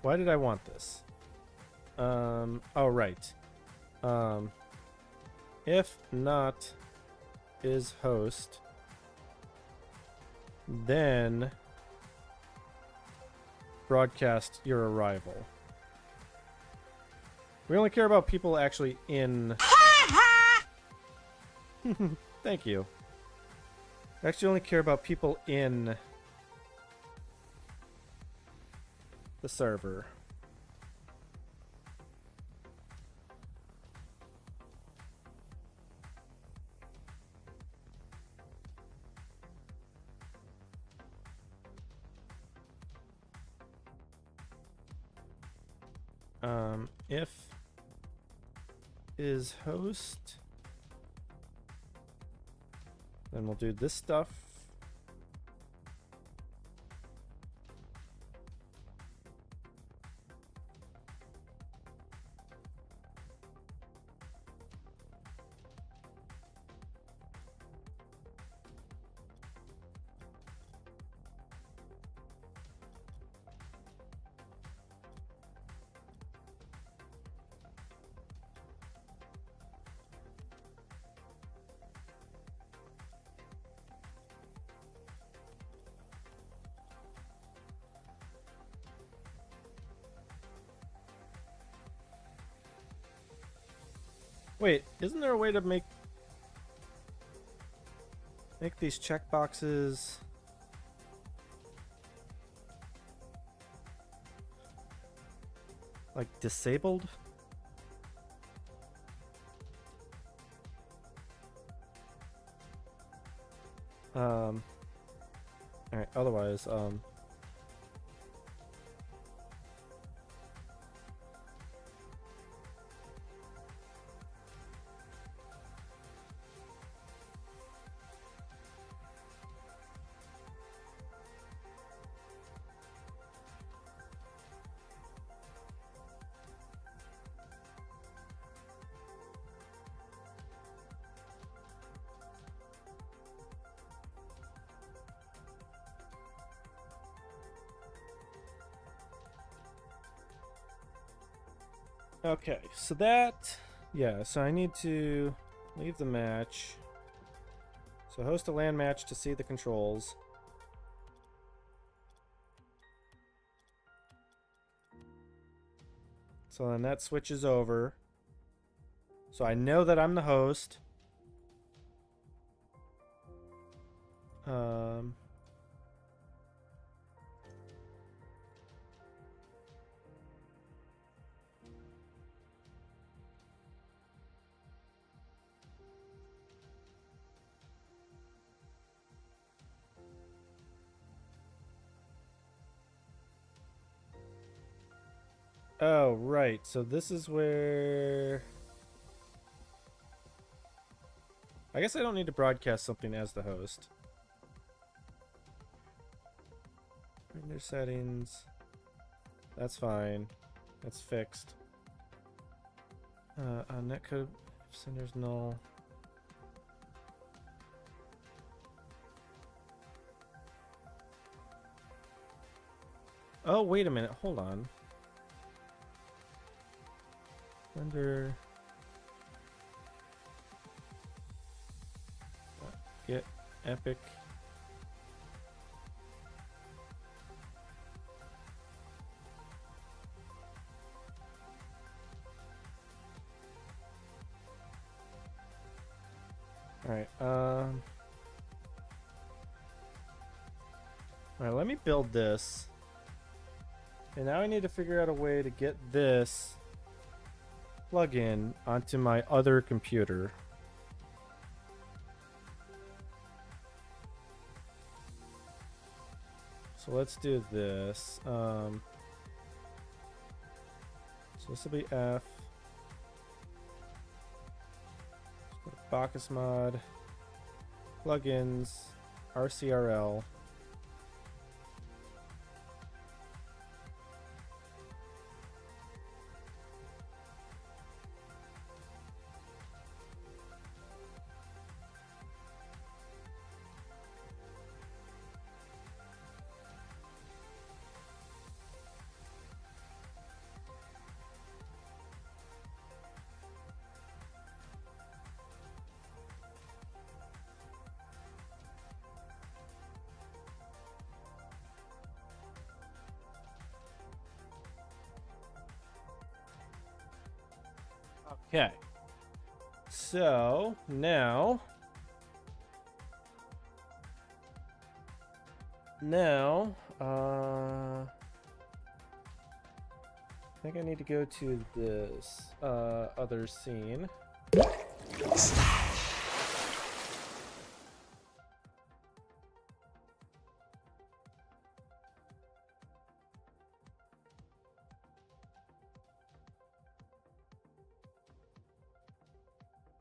Why did I want this? Oh, right. If not is host, then broadcast your arrival. We only care about people actually in... Thank you. We actually only care about people in the server. If is host, then we'll do this stuff. Wait, isn't there a way to make these checkboxes like disabled? All right, otherwise okay, so that, yeah, so I need to leave the match. So host a LAN match to see the controls. So then that switches over. So I know that I'm the host. Oh, right. So this is where... I guess I don't need to broadcast something as the host. Render settings. That's fine. That's fixed. Netcode sender's null. Oh, wait a minute. Hold on. Under. Get epic. Alright, alright, let me build this. And now I need to figure out a way to get this plugin onto my other computer. So let's do this. So this will be F. Let's go to Bacchus mod, plugins, RCRL. Okay. So now I think I need to go to this other scene.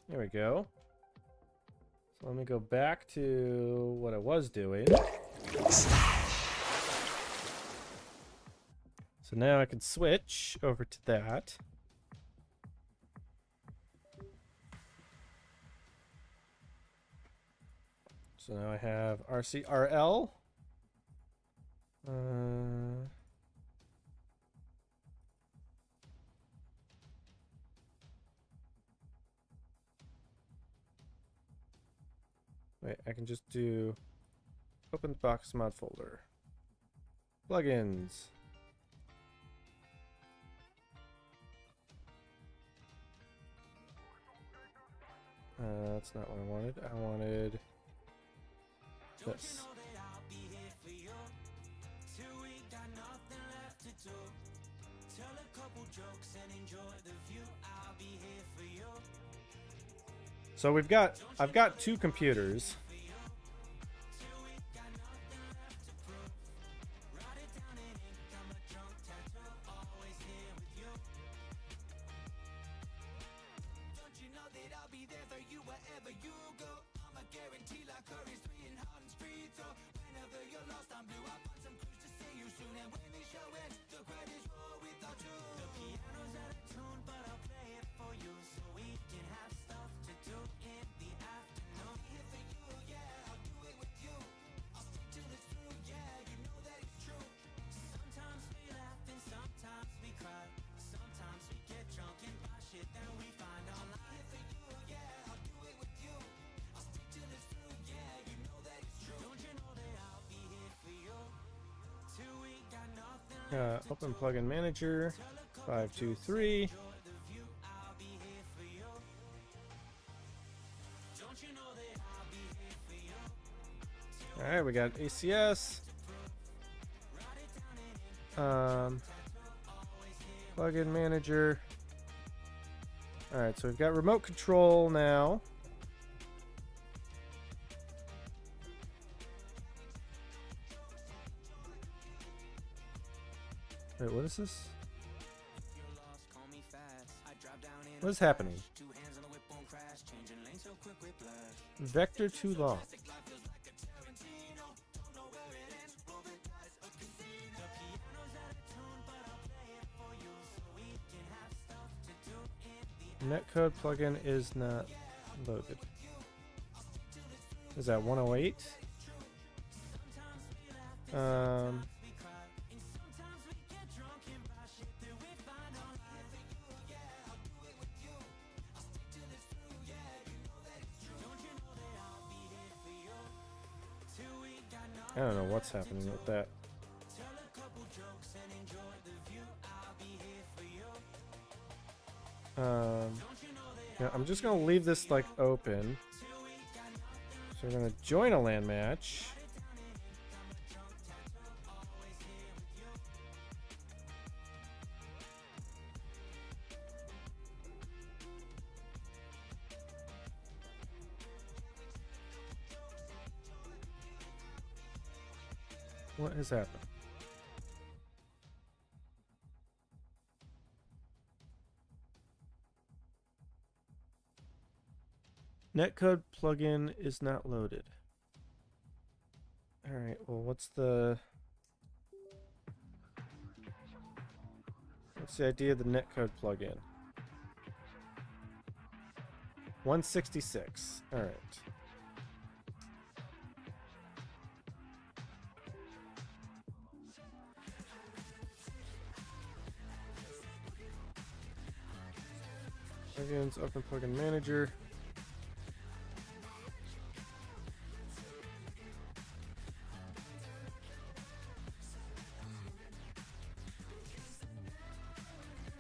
There we go. So let me go back to what I was doing. So now I can switch over to that. So now I have RCRL. Wait, I can just do open the Bacchus mod folder. Plugins. That's not what I wanted. I wanted this. So I've got two computers. Open plugin manager 523. All right, we got ACS. Plugin manager. All right, so we've got remote control now. Wait, what is this? What is happening? Vector too long. Netcode plugin is not loaded. Is that 108? I don't know what's happening with that. Yeah, I'm just gonna leave this like open. So we're gonna join a land match. What has happened? Netcode plugin is not loaded. Alright, well what's the idea of the netcode plugin? 166. Alright. Plugins, open plugin manager.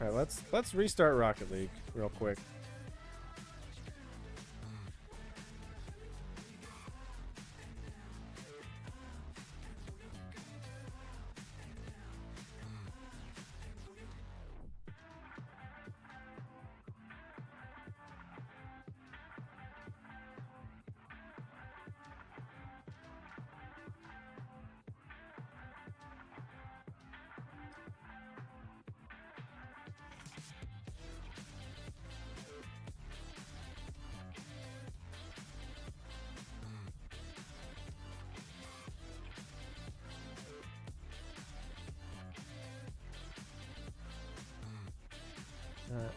All right, let's restart Rocket League real quick.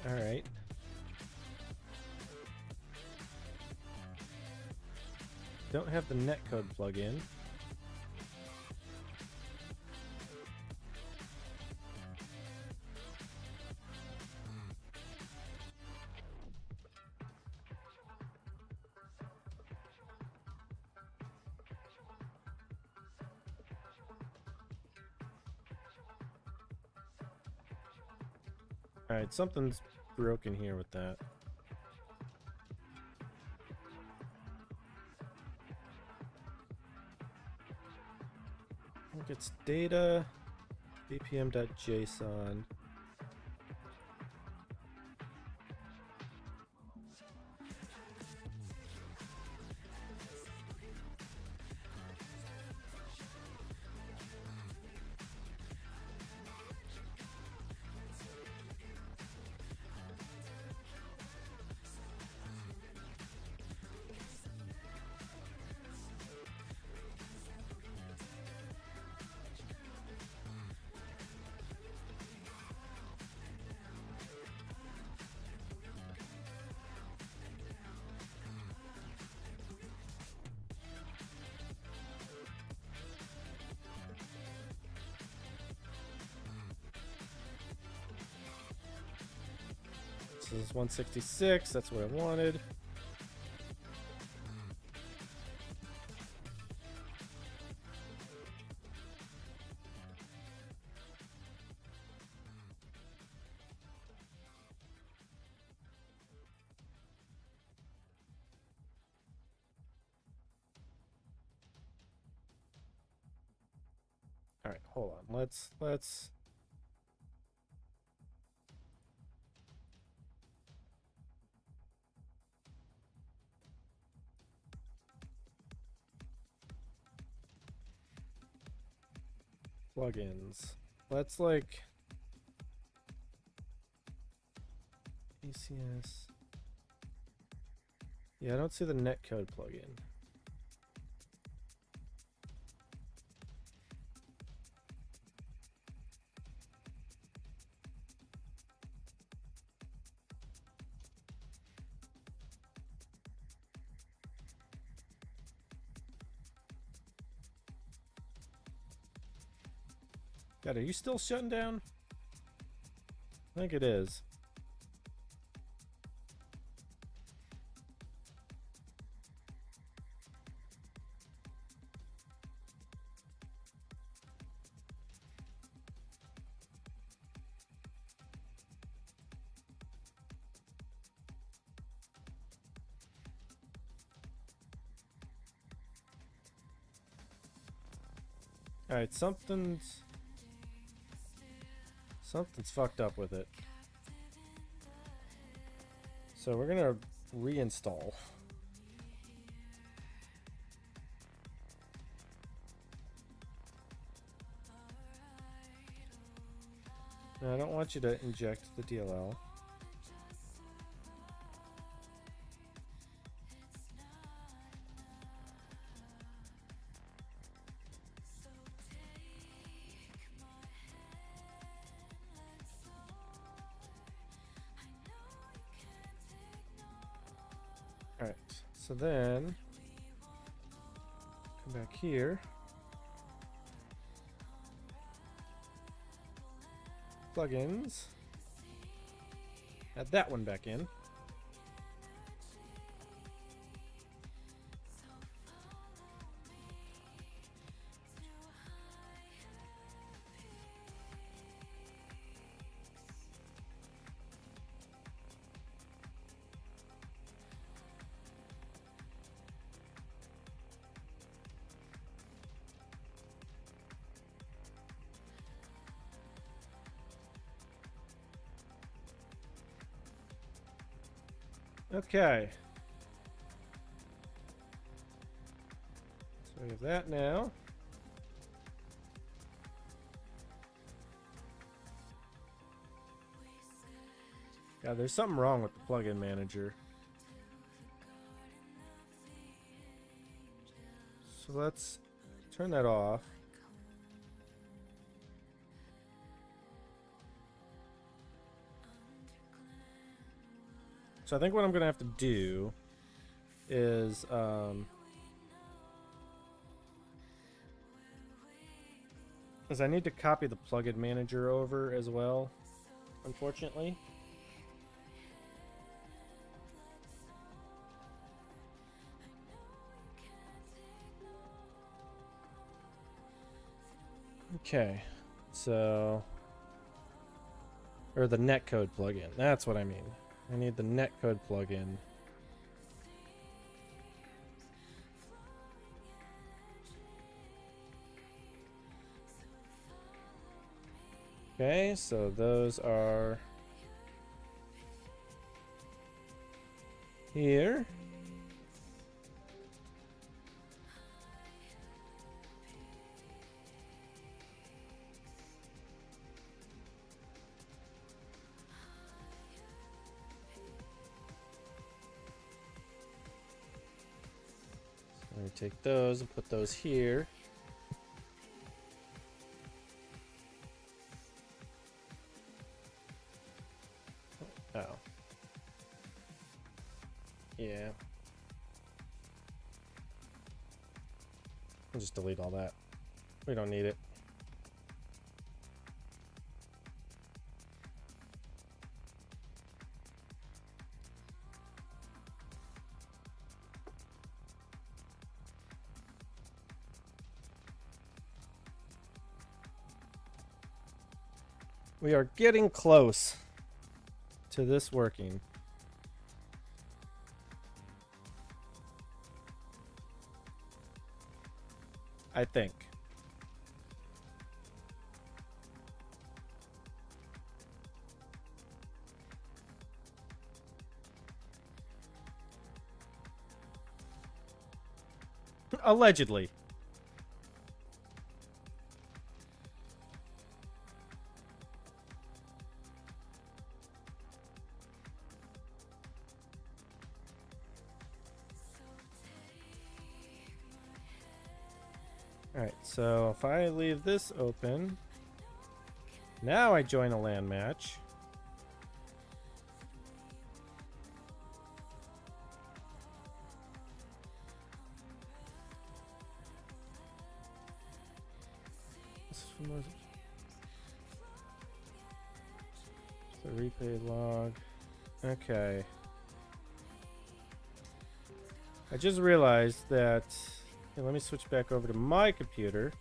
All right. Don't have the netcode plugin. All right, something's broken here with that. I think it's data bpm.json. This is 166, that's what I wanted. All right, hold on. Let's plugins. Let's like ACS. Yeah, I don't see the netcode plugin. God, are you still shutting down? I think it is. Alright, something's fucked up with it. So we're gonna reinstall. No, I don't want you to inject the DLL. Alright, so then come back here. Plugins. Add that one back in. Okay. So we have that now. Yeah, there's something wrong with the plugin manager. So let's turn that off. So I think what I'm gonna have to do is I need to copy the plugin manager over as well, unfortunately. Okay, so, or the netcode plugin, that's what I mean. I need the netcode plugin. Okay, so those are here. I'm going to take those and put those here. Oh. Yeah. I'll just delete all that. We don't need it. We are getting close to this working. I think. Allegedly. Alright, so if I leave this open, now I join a LAN match. The replay log. Okay. I just realized that. Okay, let me switch back over to my computer.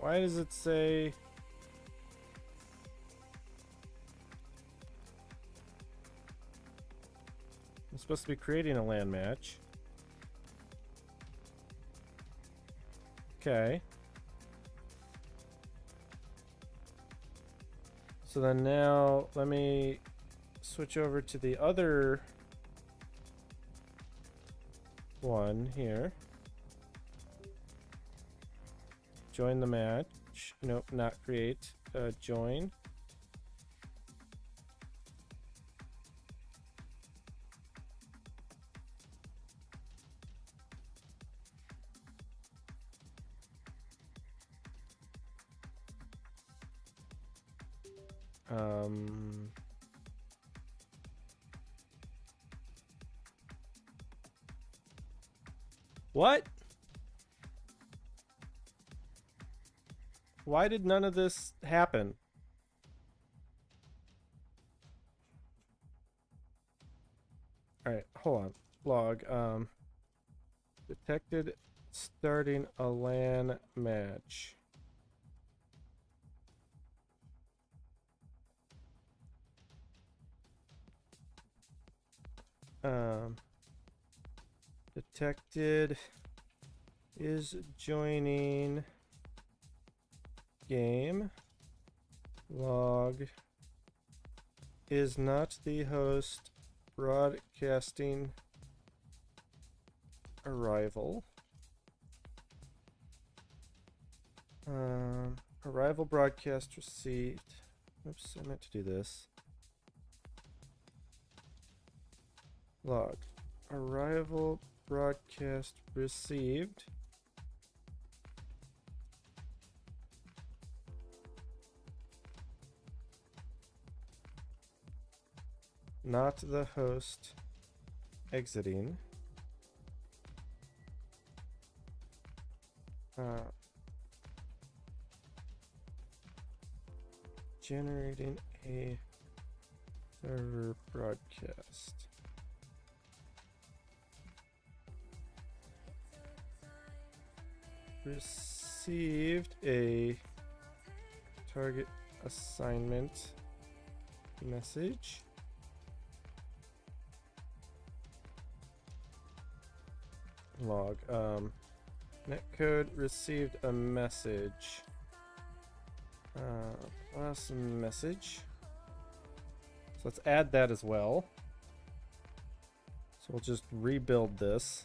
Why does it say... I'm supposed to be creating a LAN match. Okay. So then now let me switch over to the other one here. Join the match. Nope, not create. Join. What? Why did none of this happen? Alright, hold on. Log. Detected starting a LAN match. Detected is joining game. Log is not the host. Broadcasting arrival. Arrival broadcast received. Oops, I meant to do this. Log. Arrival broadcast received. Not the host exiting. Generating a server broadcast. Received a target assignment message. Log. Netcode received a message. Last message. So let's add that as well. So we'll just rebuild this.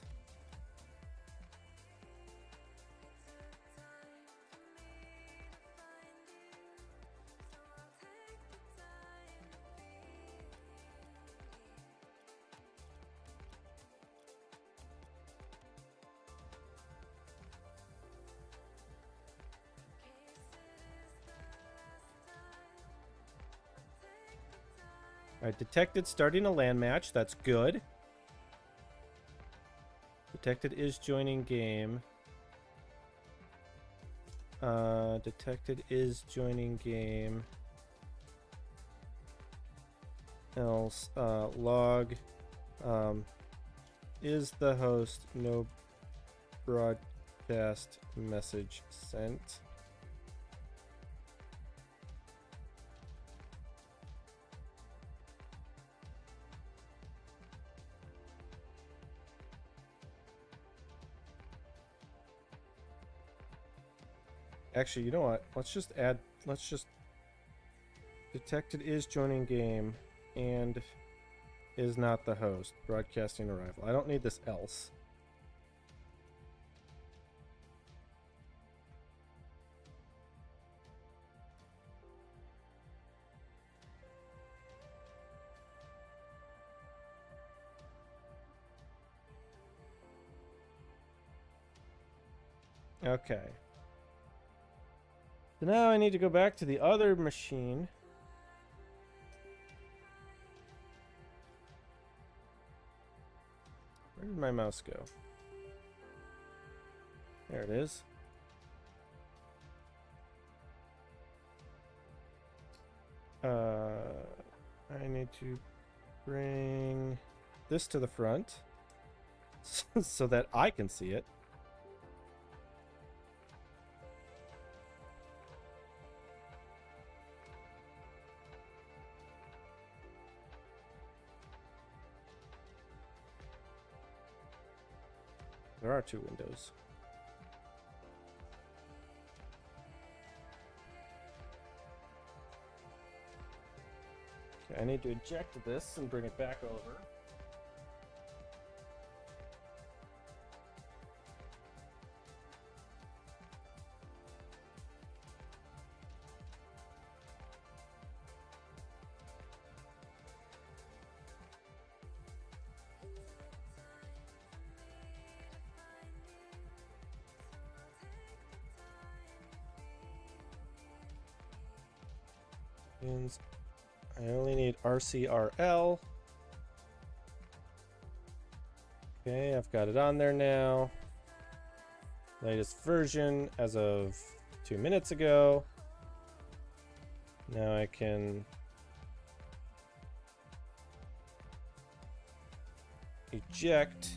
Alright, detected starting a LAN match. That's good. Detected is joining game. Detected is joining game. Else, log is the host. No broadcast message sent. Actually, you know what? Let's just detected is joining game and is not the host. Broadcasting arrival. I don't need this else. Okay. So now I need to go back to the other machine. Where did my mouse go? There it is. I need to bring this to the front so that I can see it. There are 2 windows. Okay, I need to eject this and bring it back over. Means I only need RCRL. Okay, I've got it on there now. Latest version as of 2 minutes ago. Now I can eject.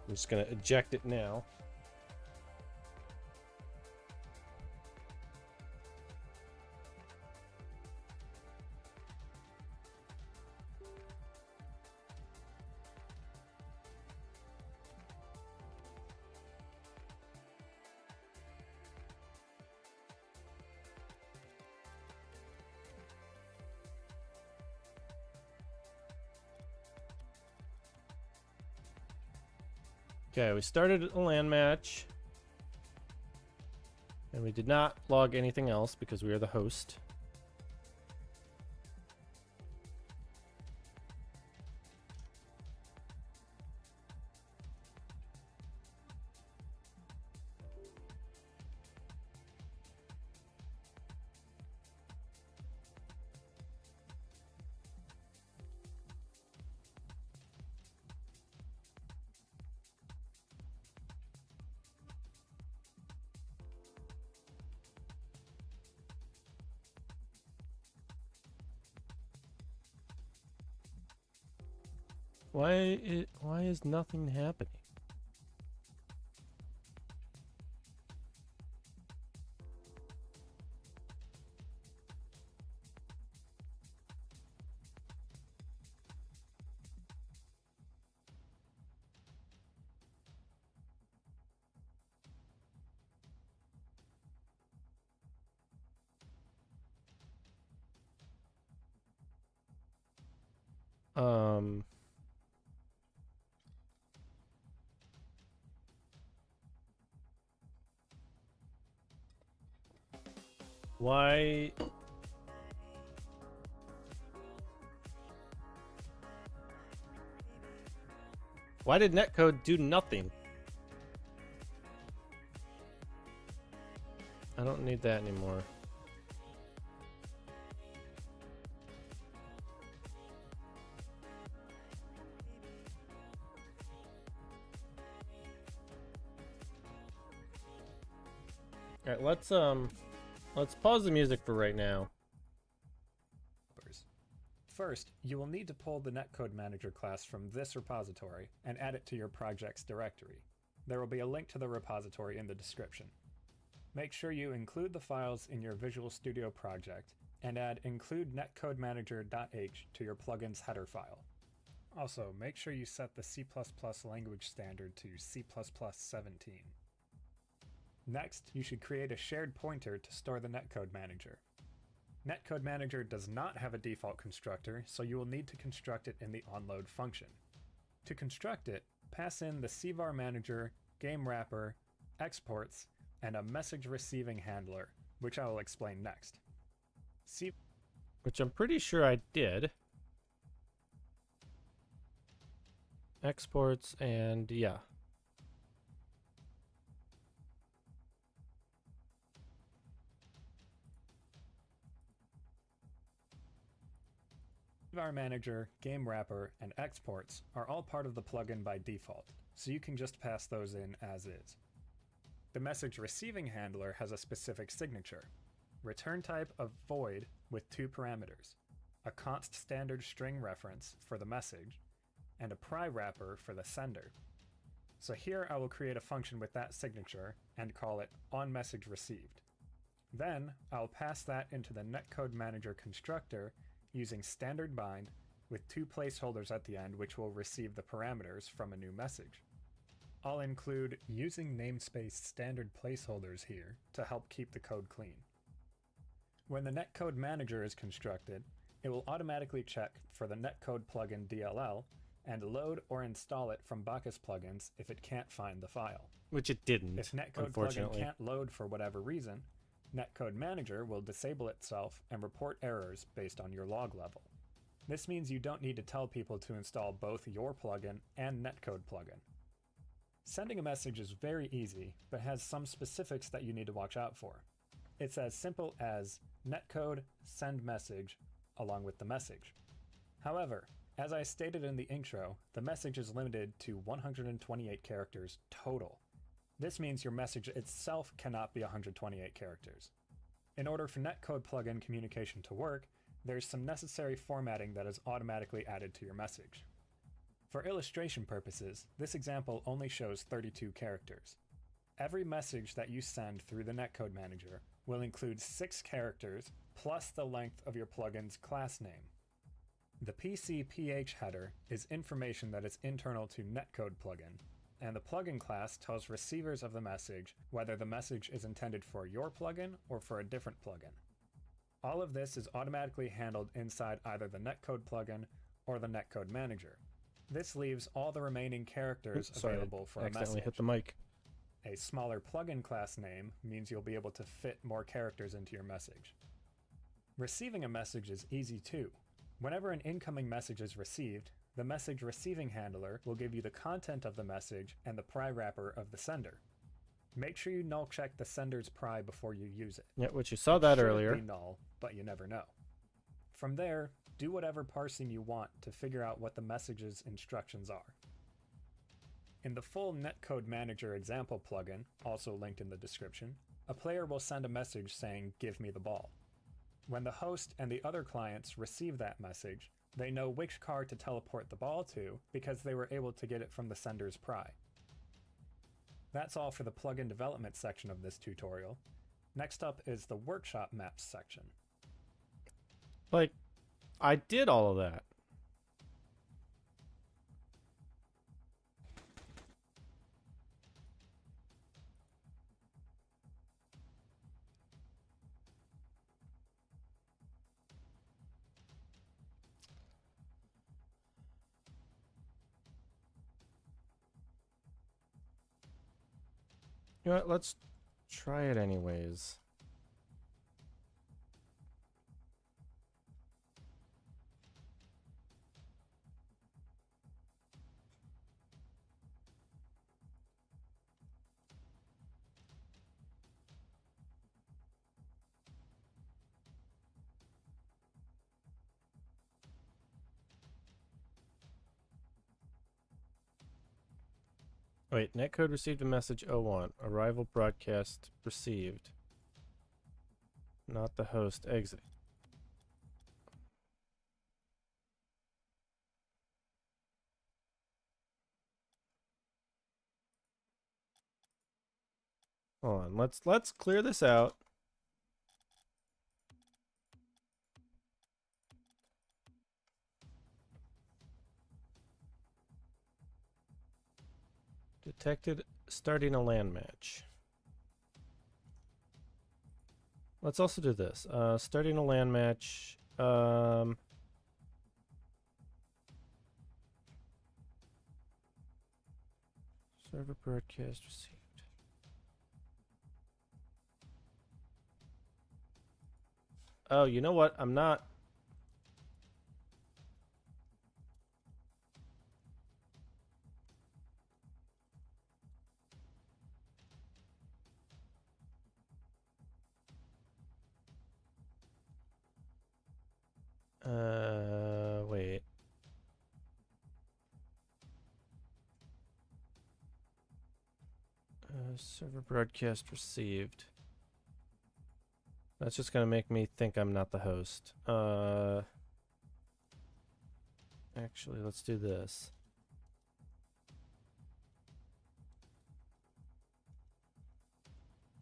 I'm just going to eject it now. Okay, we started a LAN match. And we did not log anything else because we are the host. Why is nothing happening? Why? Why did netcode do nothing? I don't need that anymore. All right, let's pause the music for right now. First, you will need to pull the netcode manager class from this repository and add it to your project's directory. There will be a link to the repository in the description. Make sure you include the files in your Visual Studio project and add include netcodemanager.h to your plugin's header file. Also, make sure you set the C++ language standard to C++17. Next, you should create a shared pointer to store the netcode manager. Netcode manager does not have a default constructor, so you will need to construct it in the onload function. To construct it, pass in the cvar manager, game wrapper, exports, and a message receiving handler, which I will explain next. Which I'm pretty sure I did. Exports and yeah. cvar manager, game wrapper, and exports are all part of the plugin by default, so you can just pass those in as is. The message receiving handler has a specific signature. return type of void with two parameters, a const standard string reference for the message, and a pry wrapper for the sender. So here I will create a function with that signature and call it onMessageReceived. Then I'll pass that into the netcode manager constructor using standard bind with two placeholders at the end which will receive the parameters from a new message. I'll include using namespace standard placeholders here to help keep the code clean. When the netcode manager is constructed, it will automatically check for the netcode plugin DLL and load or install it from Bacchus plugins if it can't find the file. Which it didn't, If netcode plugin unfortunately. can't load for whatever reason, netcode manager will disable itself and report errors based on your log level. This means you don't need to tell people to install both your plugin and netcode plugin. Sending a message is very easy, but has some specifics that you need to watch out for. It's as simple as netcode send message along with the message. However, as I stated in the intro, the message is limited to 128 characters total. This means your message itself cannot be 128 characters. In order for netcode plugin communication to work, there's some necessary formatting that is automatically added to your message. For illustration purposes, this example only shows 32 characters. Every message that you send through the netcode manager will include 6 characters plus the length of your plugin's class name. The PCPH header is information that is internal to netcode plugin, and the plugin class tells receivers of the message whether the message is intended for your plugin or for a different plugin. All of this is automatically handled inside either the netcode plugin or the netcode manager. This leaves all the remaining characters available for a accidentally message. hit the mic. A smaller plugin class name means you'll be able to fit more characters into your message. Receiving a message is easy too. Whenever an incoming message is received, the message receiving handler will give you the content of the message and the pry wrapper of the sender. Make sure you null check the sender's pry before you use it. Yeah, which you saw that Shouldn't earlier. be null, but you never know. From there, do whatever parsing you want to figure out what the message's instructions are. In the full netcode manager example plugin, also linked in the description, a player will send a message saying, "Give me the ball." When the host and the other clients receive that message, they know which car to teleport the ball to because they were able to get it from the sender's pry. That's all for the plugin development section of this tutorial. Next up is the workshop maps section. Like, I did all of that. You know what? Let's try it anyways. Wait, netcode received a message 01. Arrival broadcast received. Not the host exiting. Hold on, let's clear this out. Detected starting a LAN match. Let's also do this. Starting a LAN match. Server broadcast received. Oh, you know what? I'm not. Wait. Server broadcast received. That's just gonna make me think I'm not the host. Actually, let's do this.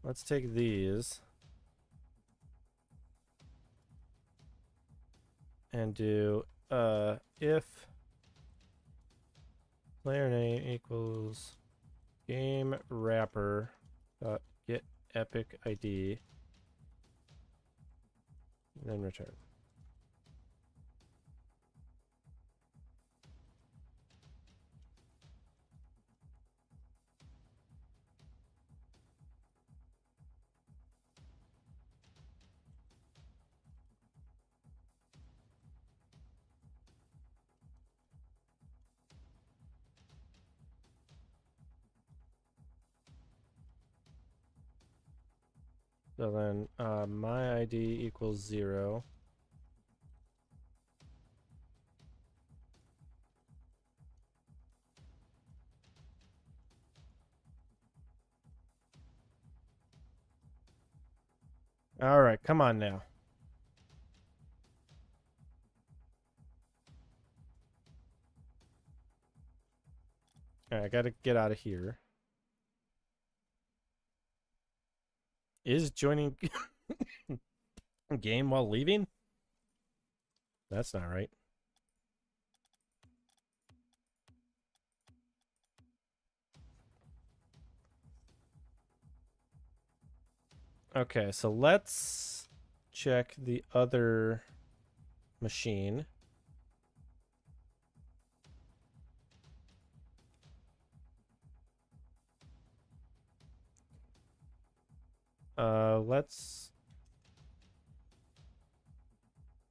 Let's take these and do if player name equals game wrapper dot get epic ID, then return. So then my ID equals 0. All right, come on now. All right, I gotta get out of here. Is joining game while leaving? That's not right. Okay, so let's check the other machine.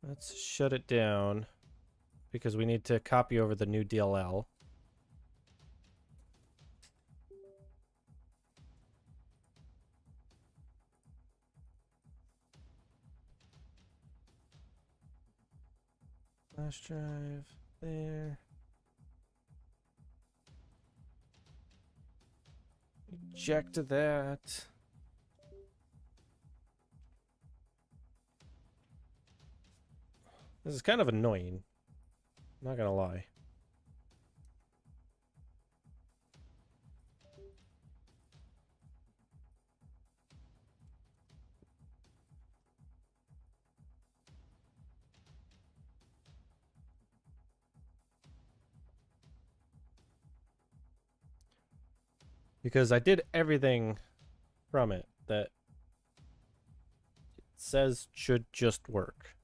Let's shut it down because we need to copy over the new DLL. Flash drive there. Eject that. This is kind of annoying. Not gonna lie. Because I did everything from it that it says should just work.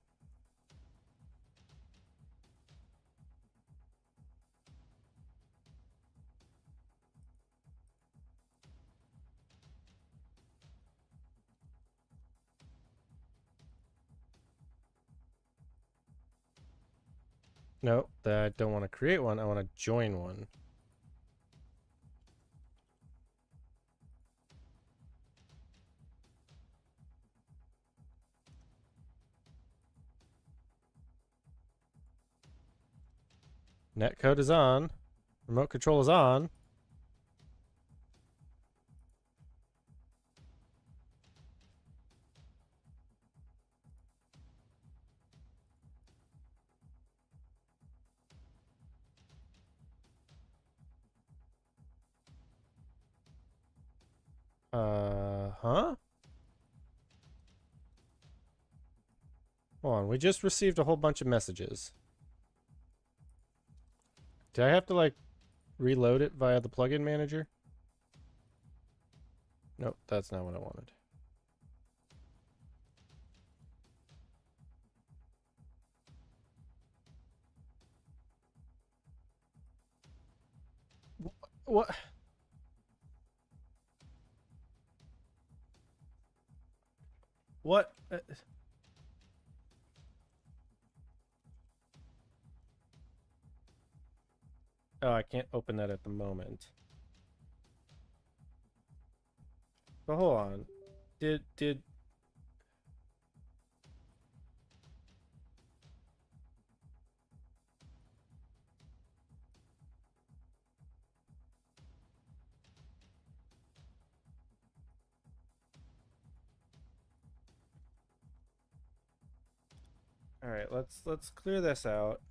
No, I don't want to create one. I want to join one. Netcode is on. Remote control is on. Huh? Hold on, we just received a whole bunch of messages. Did I have to, like, reload it via the plugin manager? Nope, that's not what I wanted. What? What? Oh, I can't open that at the moment. But hold on. Did All right, let's clear this out.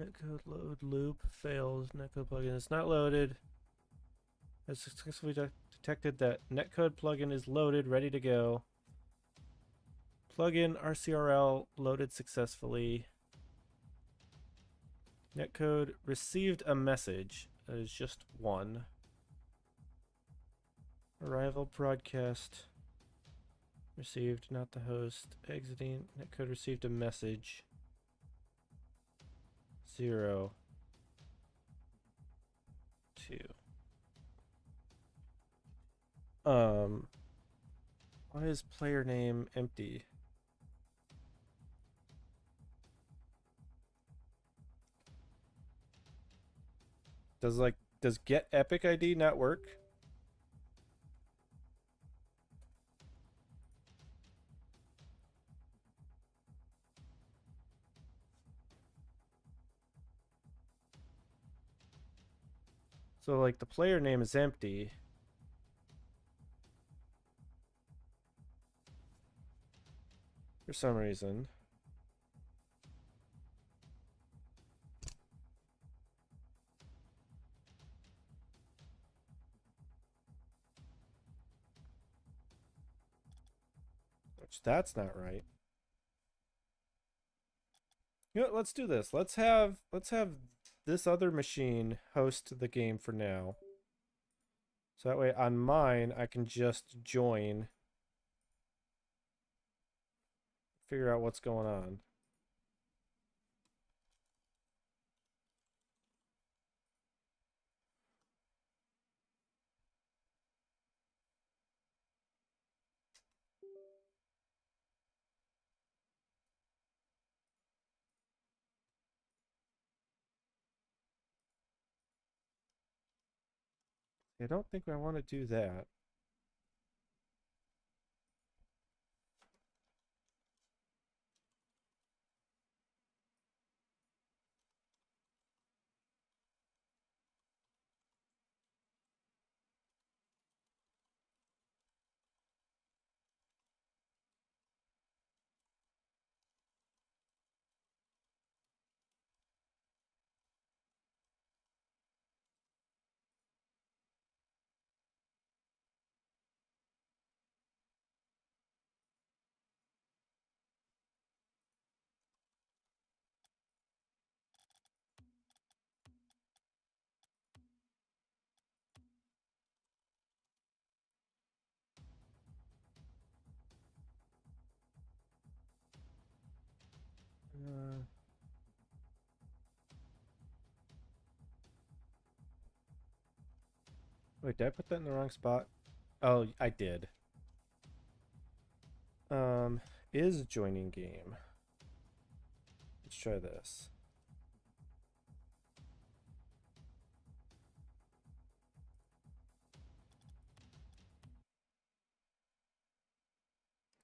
Netcode load loop fails. Netcode plugin is not loaded. Has successfully detected that netcode plugin is loaded, ready to go. Plugin RCRL loaded successfully. Netcode received a message. That is just one. Arrival broadcast received, not the host. Exiting. Netcode received a message. 0, 2. Why is player name empty? Does get epic ID not work? So like the player name is empty. For some reason. Which that's not right. You know what, let's do this. Let's have this other machine host the game for now. So that way on mine I can just join. Figure out what's going on. I don't think I want to do that. Wait, did I put that in the wrong spot? Oh, I did. Is joining game. Let's try this.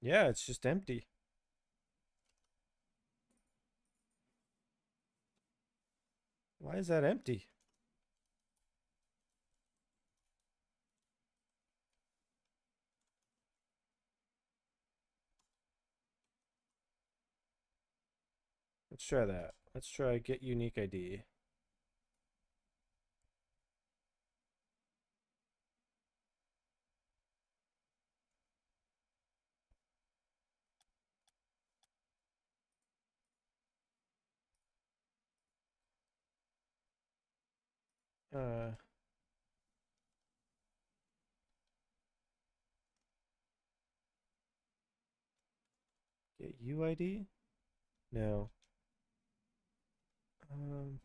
Yeah, it's just empty. Why is that empty? Let's try that. Let's try get unique ID. Uh, get UID? No. Um,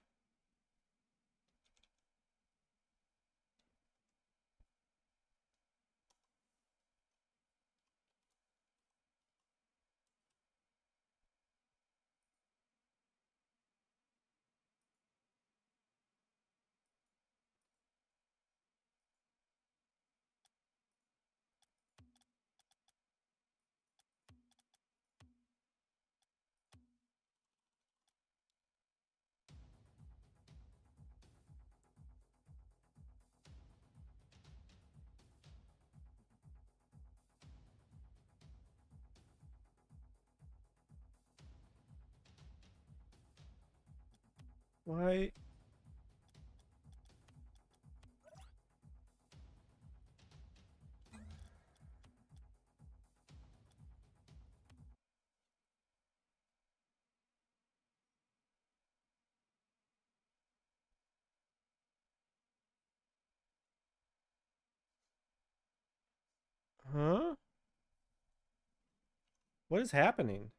Why? Huh? What is happening?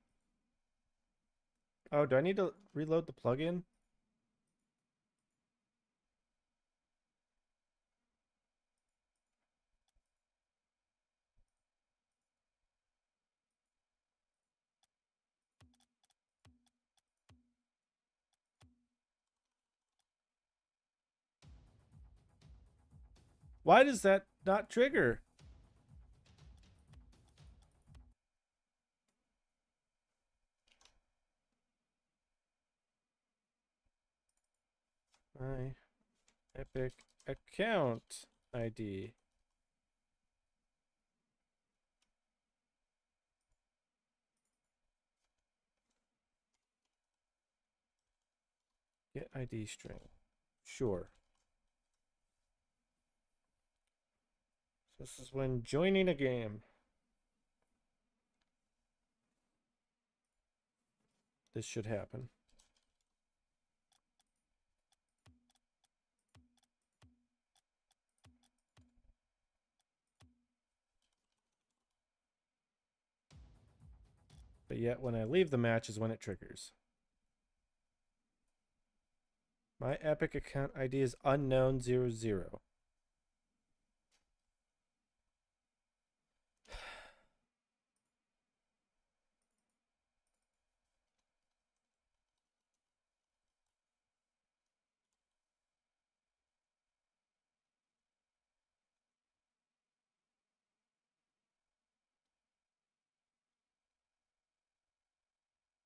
Oh, do I need to reload the plugin? Why does that not trigger? My Epic account ID. Get ID string. Sure. So this is when joining a game. This should happen. But yet when I leave the match is when it triggers. My Epic account ID is unknown00.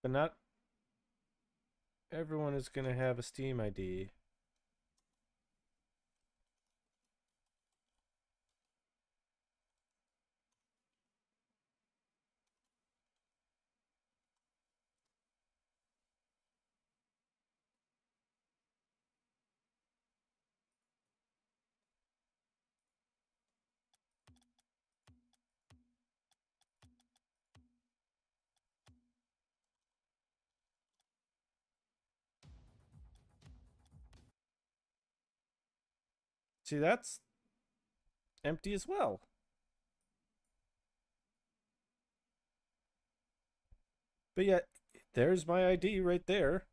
But not everyone is going to have a Steam ID. See, that's empty as well. But yet, there's my ID right there.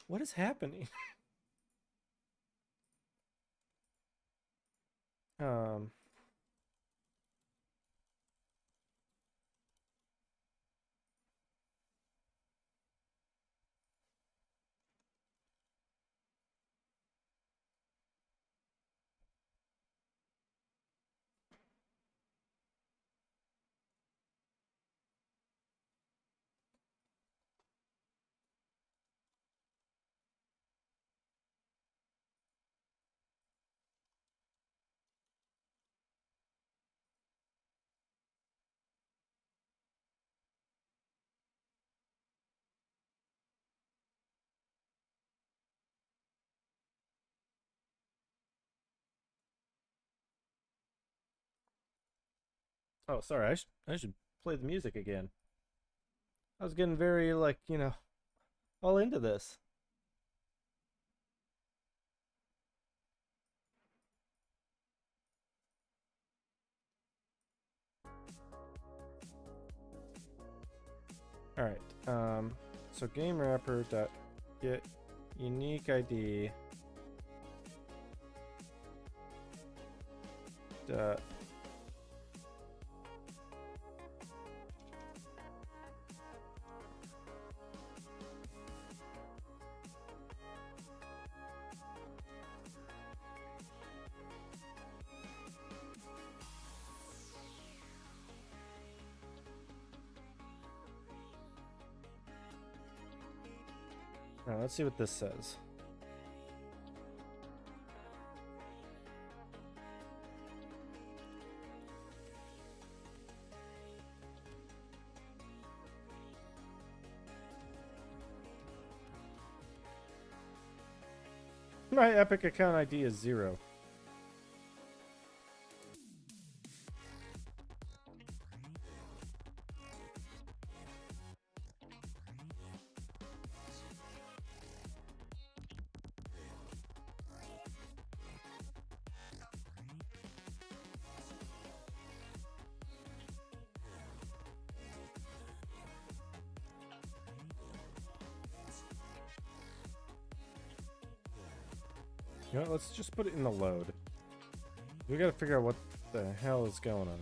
What is happening? um... Oh, sorry. I should play the music again. I was getting very, like, all into this. All right. So game wrapper dot get unique ID dot Now let's see what this says. My Epic account ID is 0. You know what, let's just put it in the load. We gotta figure out what the hell is going on.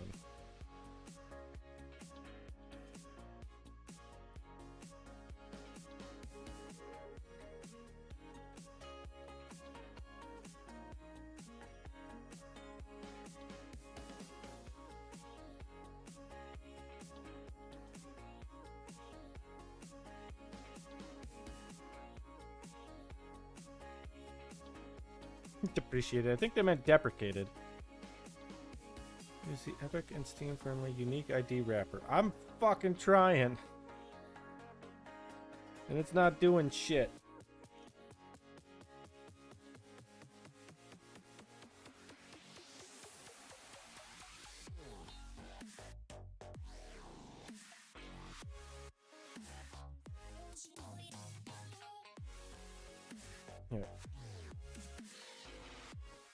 Depreciated. I think they meant deprecated. Use the Epic and Steam friendly unique ID wrapper. I'm fucking trying. And it's not doing shit. Here.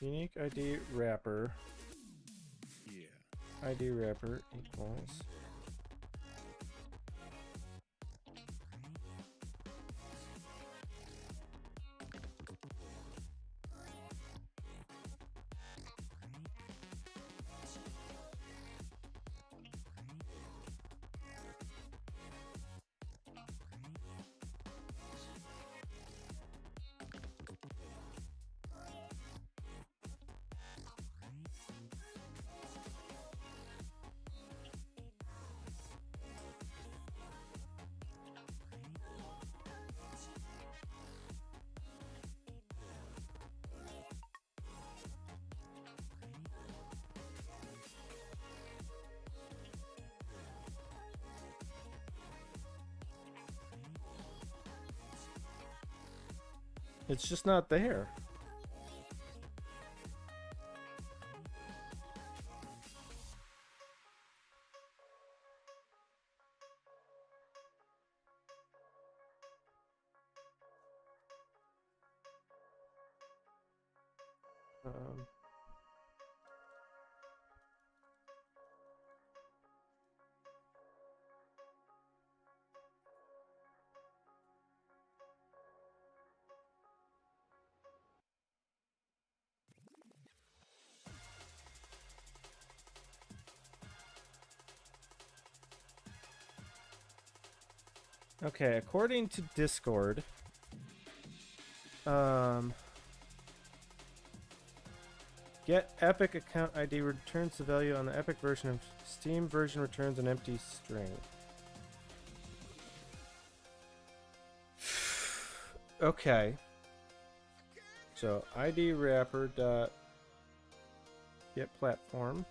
Unique ID wrapper. Yeah. ID wrapper equals. It's just not there. Um, Okay, according to Discord, get Epic account ID returns the value on the Epic version of Steam version returns an empty string. Okay. So ID wrapper dot get platform.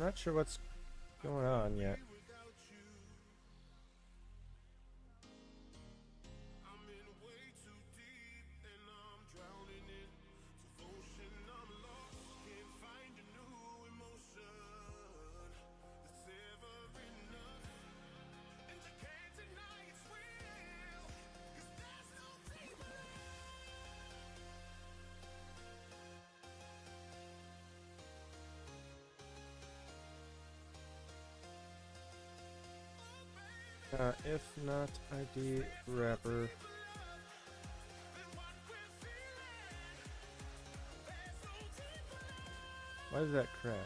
I'm not sure what's going on yet. If not ID wrapper. Why did that crash?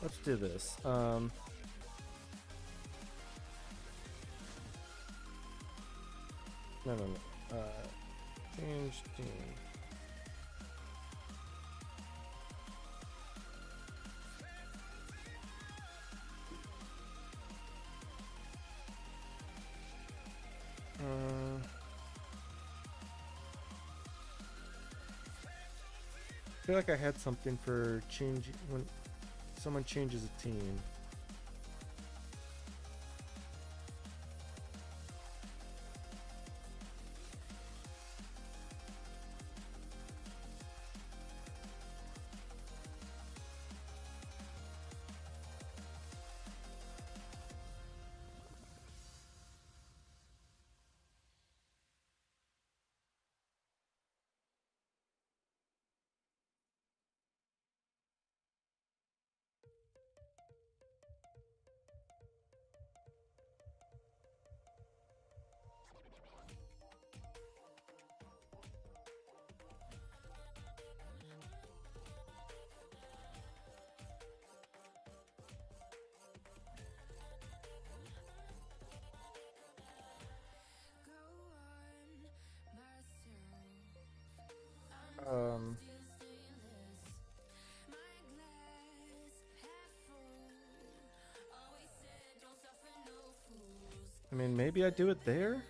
Let's do this. No, no, no. Change team. I feel like I had something for change when someone changes a team. I mean, maybe I do it there?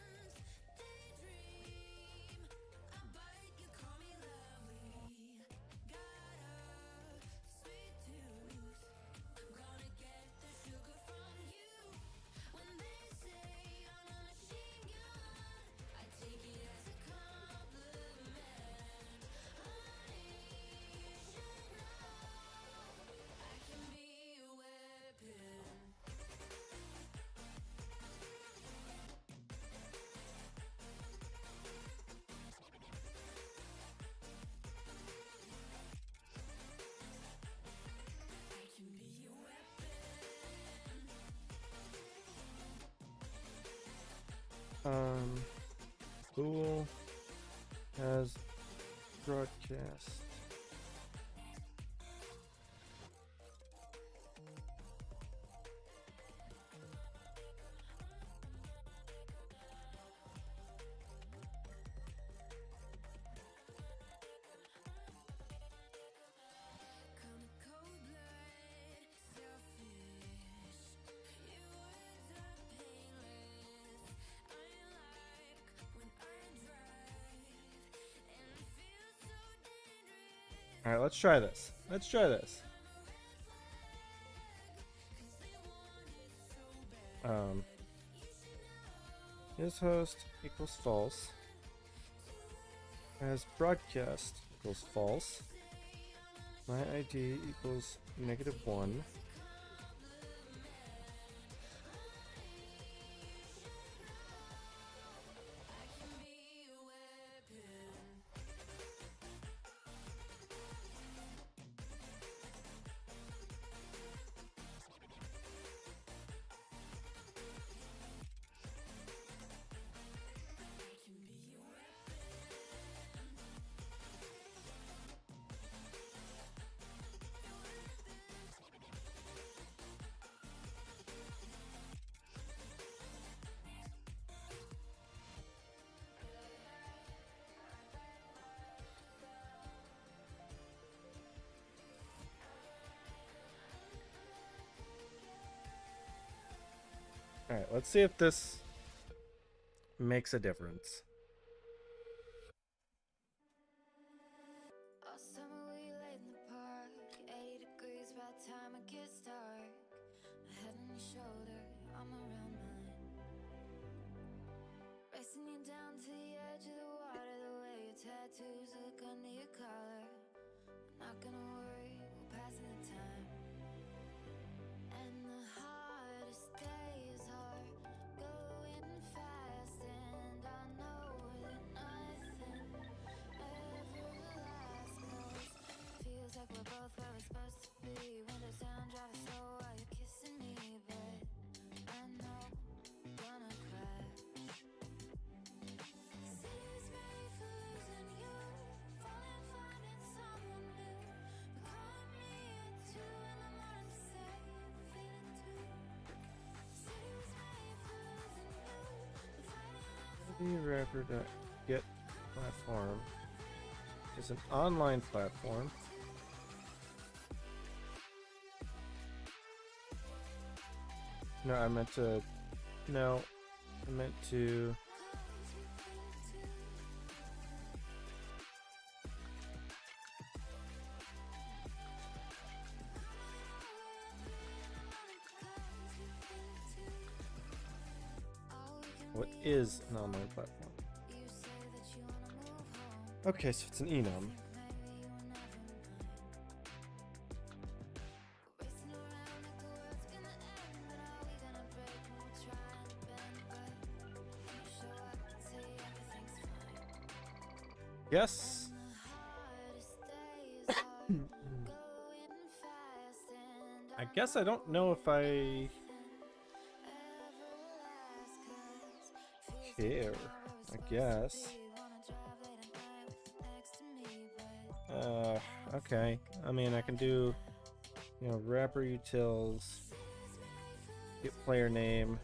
Google has broadcast. All right, let's try this. Let's try this. His host equals false. As broadcast equals false. My ID equals -1. All right, let's see if this makes a difference. tattoos look under your collar. I'm not gonna worry, we're passing the time. And the hardest days are going fast, and I know that nothing ever lasts. 'Cause feels like we're both where we're supposed to be. Windows down, driving slow while you're kissing me, but I know I'm gonna crash. City's made for losing you, falling, finding someone new. But call me at 2 in the morning, say you're feeling too. City's made for losing you, but fighting Rapper.get platform is an online platform. No, I meant to. No, I meant to. What is an online platform? Okay, so it's an enum. Yes. I guess I don't know if I care. I guess. Okay. I mean, I can do, rapper utils, get player name,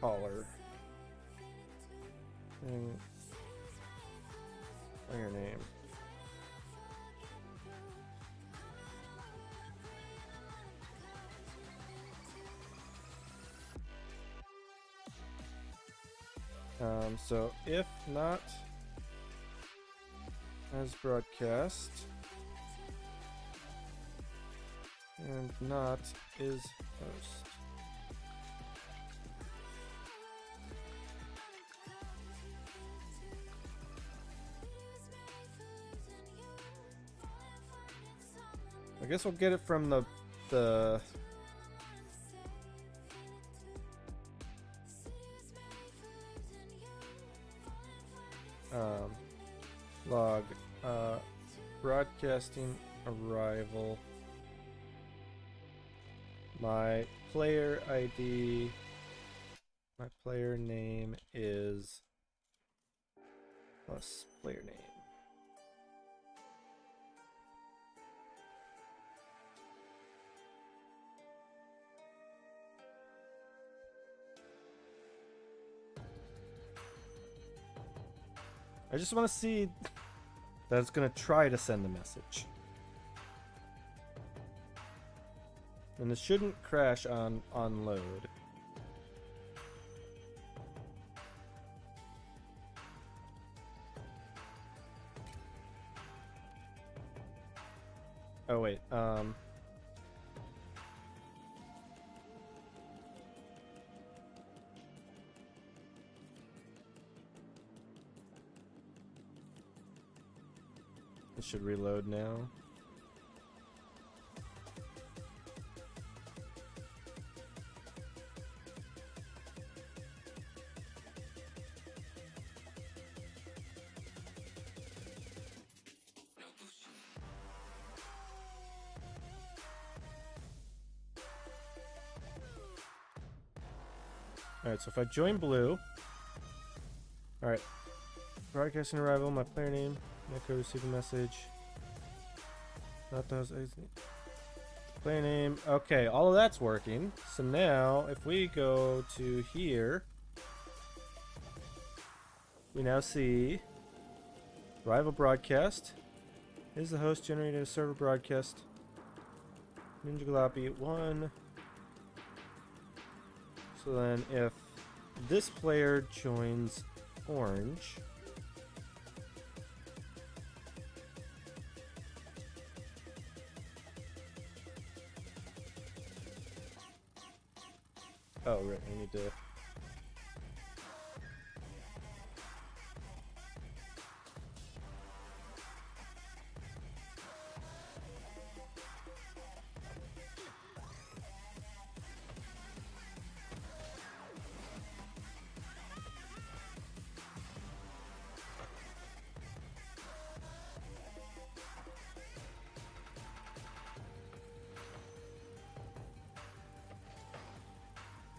caller, and player name. So if not as broadcast and not is host. I guess we'll get it from the log broadcasting arrival. My player ID, my player name is plus player name. I just want to see that it's going to try to send the message. And it shouldn't crash on load. Oh wait, it should reload now. Alright, so if I join blue, alright, broadcasting arrival, my player name, my code receive a message, not those, player name, okay, all of that's working. So now, if we go to here, we now see arrival broadcast, is the host generated a server broadcast, NinjaGloppy 1. So then if this player joins orange, oh right, I need to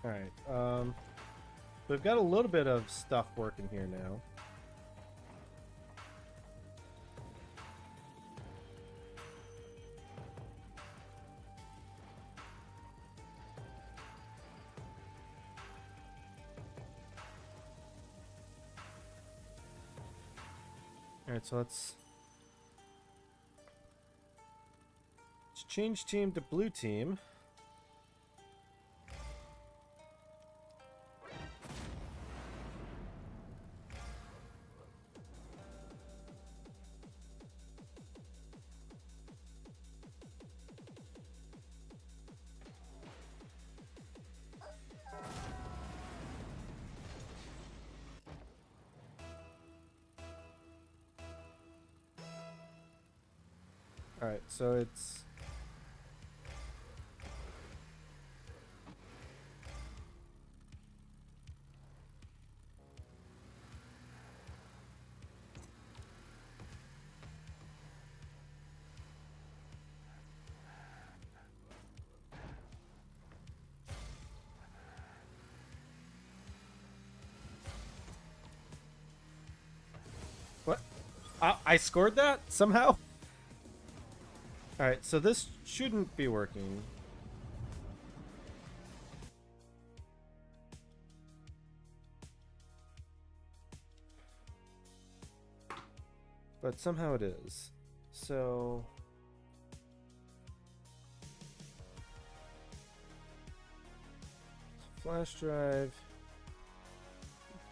Alright, we've got a little bit of stuff working here now. Alright, so let's change team to blue team. Alright, so it's... What? I scored that somehow? Alright, so this shouldn't be working. But somehow it is. So... flash drive.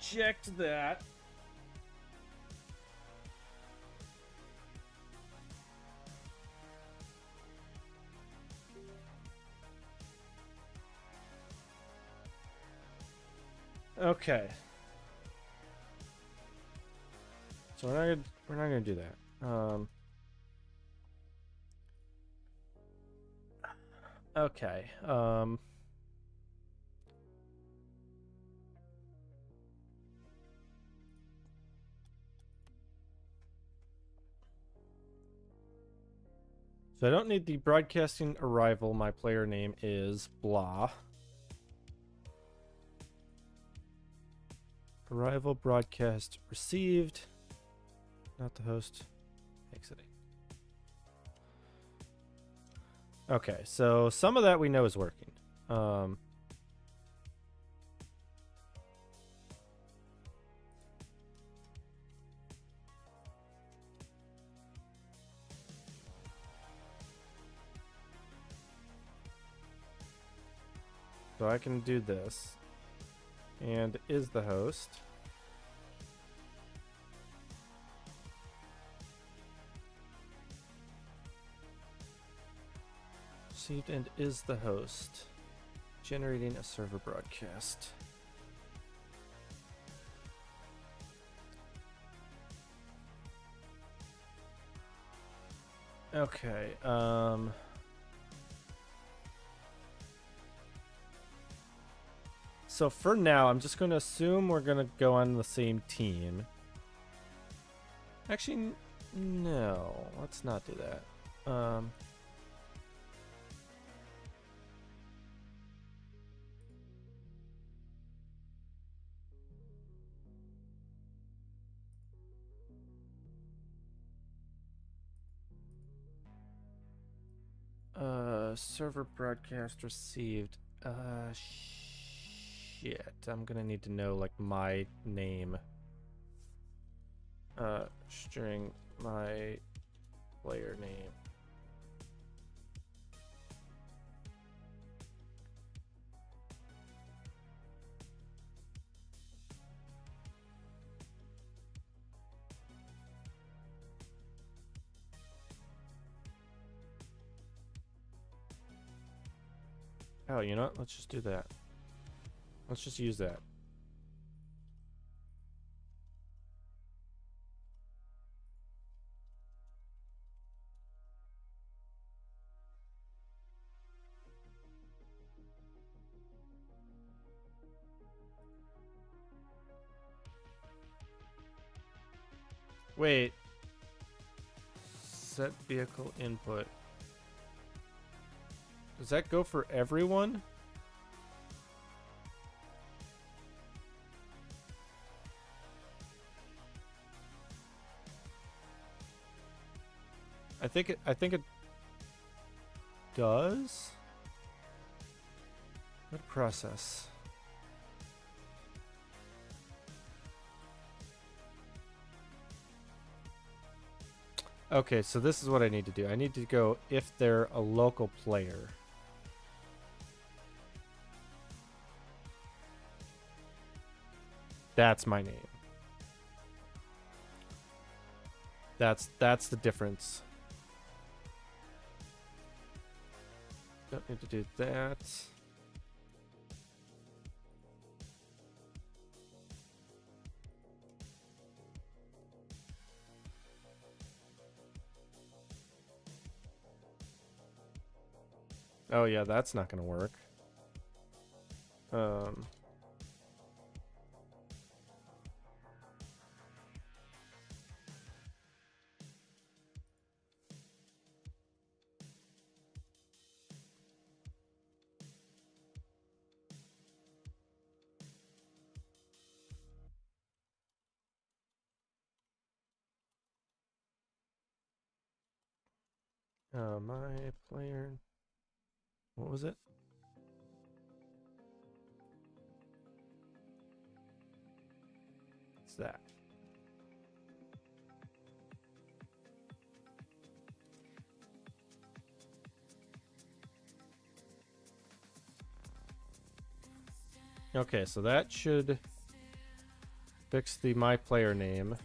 Eject that. Okay. So we're not gonna do that. Okay. So I don't need the broadcasting arrival. My player name is blah. Arrival broadcast received. Not the host. Exiting. Okay, so some of that we know is working. So I can do this. And is the host. Received and is the host. Generating a server broadcast. Okay, so for now, I'm just going to assume we're going to go on the same team. Actually, no. Let's not do that. Server broadcast received. Shit. I'm gonna need to know, like, my name. String my player name. Oh, you know what? Let's just do that. Let's just use that. Wait. Set vehicle input. Does that go for everyone? I think it does. What process? Okay, so this is what I need to do. I need to go if they're a local player. That's my name. That's the difference. Don't need to do that. Oh yeah, that's not gonna work. My player. What was it? What's that? Okay, so that should fix the my player name.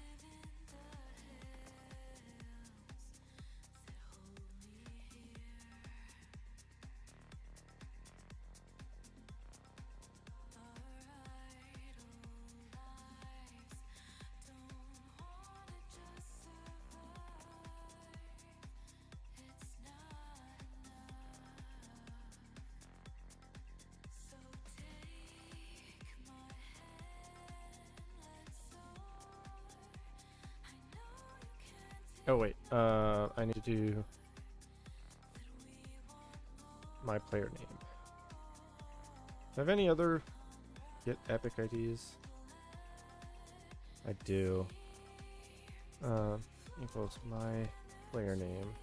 Oh wait, I need to do my player name. Do I have any other get epic IDs? I do. Equals my player name.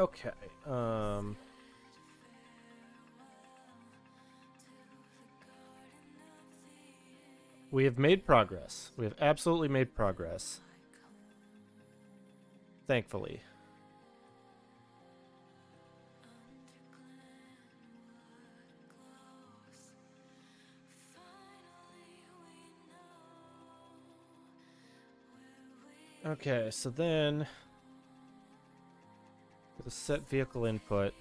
Okay. We have made progress. We have absolutely made progress. Thankfully. Okay, so then for the set vehicle input,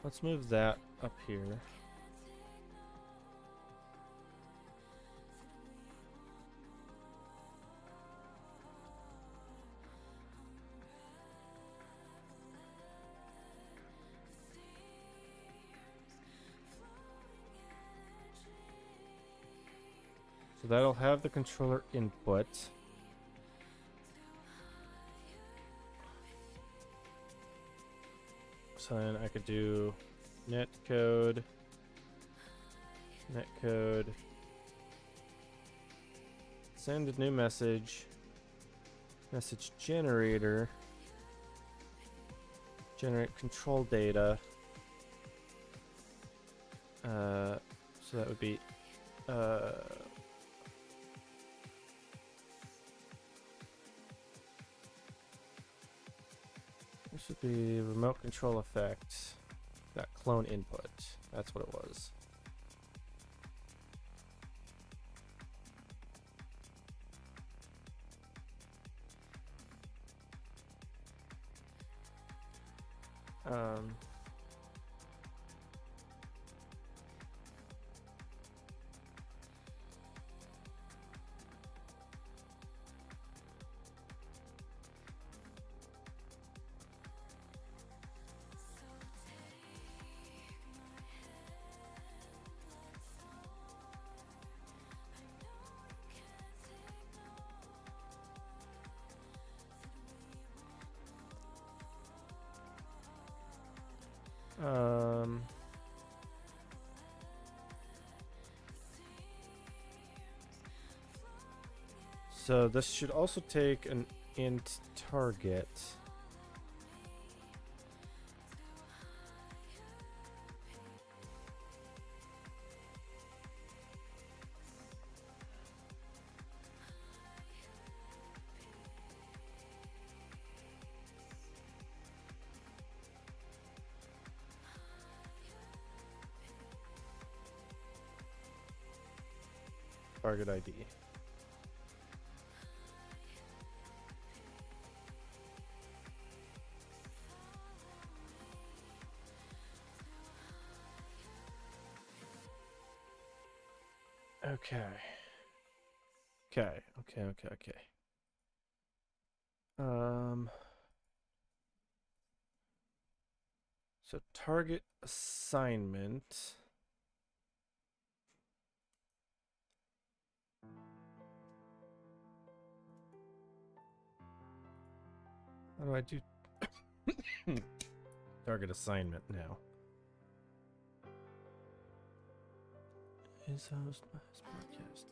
let's move that up here. So that'll have the controller input. So then I could do netcode, send a new message, message generator, generate control data. So that would be this would be remote control effect. Got clone input. That's what it was. So this should also take an int target. Target ID. Okay. Okay. So target assignment. How do I do target assignment now? Is host podcast.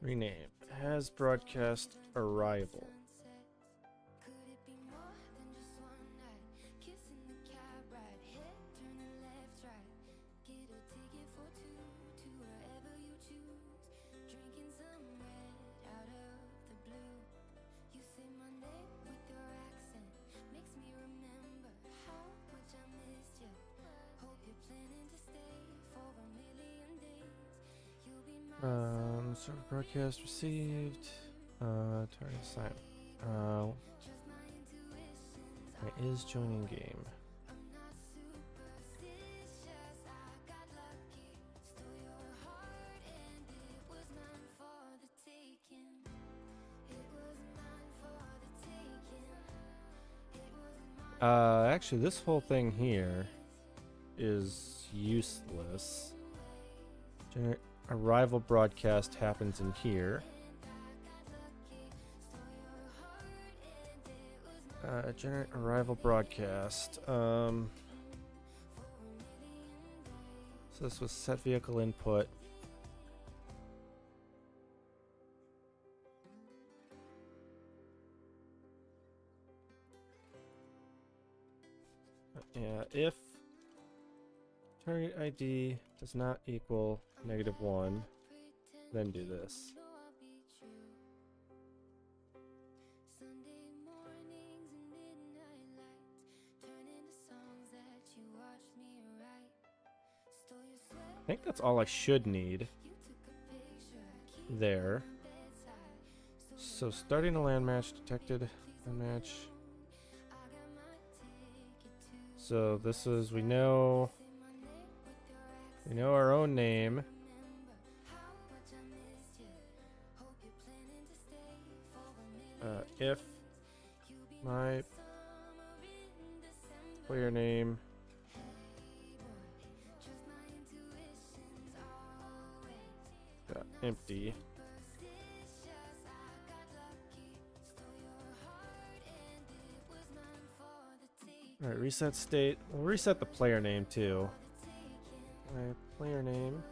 Rename. Has broadcast arrival. Sort of broadcast received. Target assignment. It is joining game. Actually, this whole thing here is useless. Arrival broadcast happens in here. Generate arrival broadcast. So this was set vehicle input. Yeah, if target ID does not equal -1, then do this. I think that's all I should need there. So starting a land match, detected land match. So this is, we know our own name. If my player name empty. Alright, reset state. We'll reset the player name too. Alright, player name.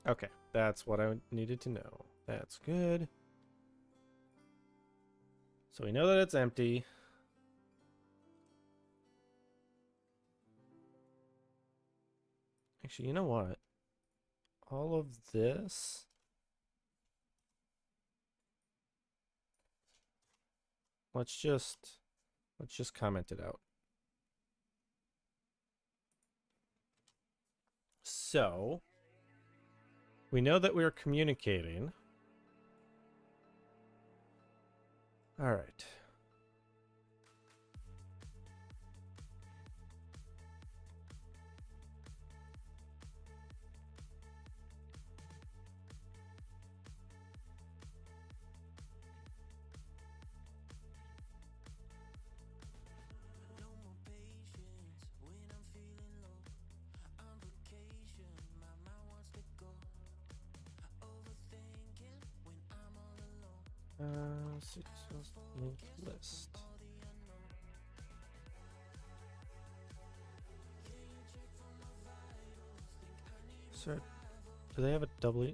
Okay, that's what I needed to know. That's good. So we know that it's empty. Actually, you know what? All of this. Let's just comment it out. So we know that we are communicating. All right. Success linked list. Sir, do they have a double?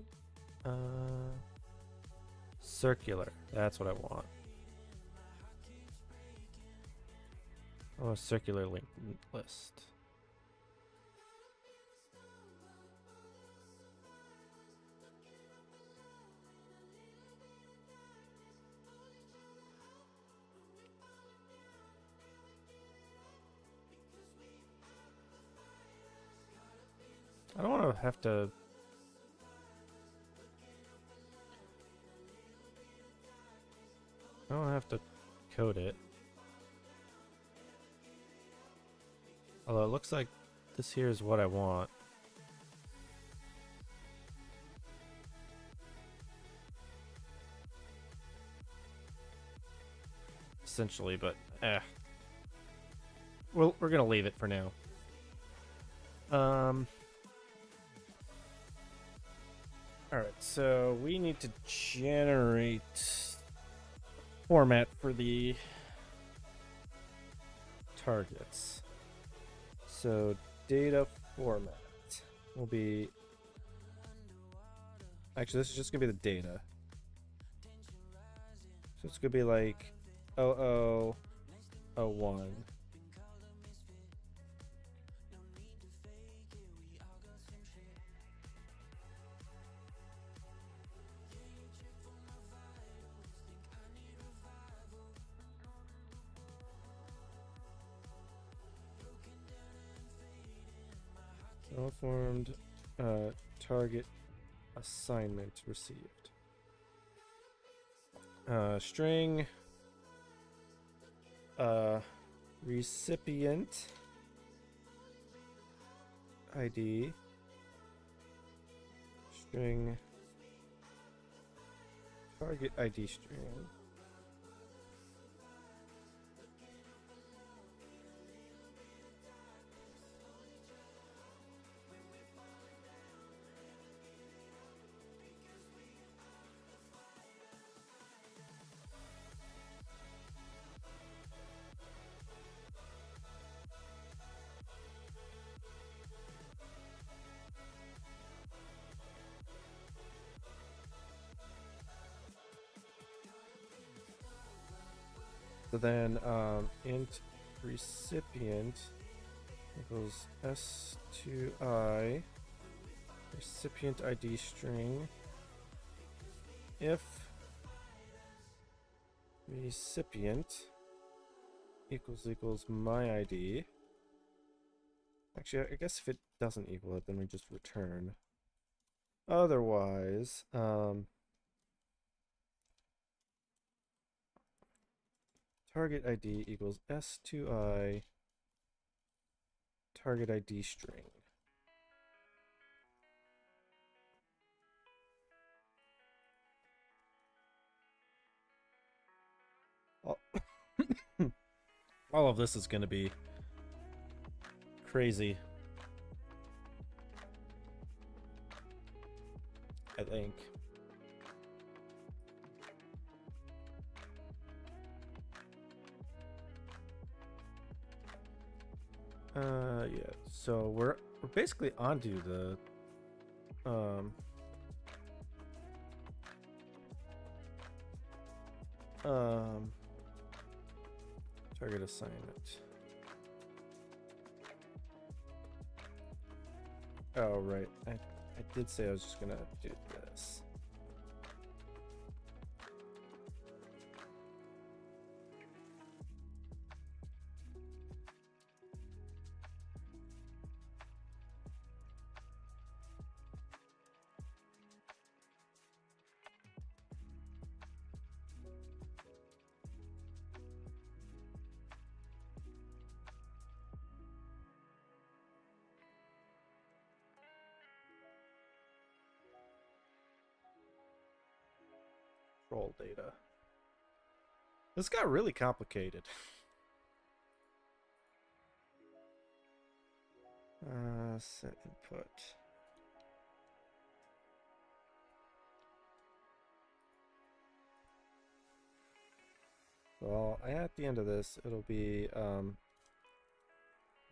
Circular. That's what I want. Oh, a circular linked list. I don't want to have to. I don't have to code it. Although it looks like this here is what I want. Essentially, but well, we're gonna leave it for now. Alright, so we need to generate format for the targets. So data format will be, actually this is just gonna be the data. So it's gonna be like 0001. Well-formed target assignment received. String recipient ID string target ID string. So then int recipient equals s2i recipient ID string if recipient equals my ID. Actually, I guess if it doesn't equal it, then we just return. Otherwise, target ID equals s2i target ID string. All of this is going to be crazy, I think. Yeah, so we're basically onto the target assignment. Oh right, I did say I was just gonna do this. Control data. This got really complicated. Set input. Well, at the end of this, it'll be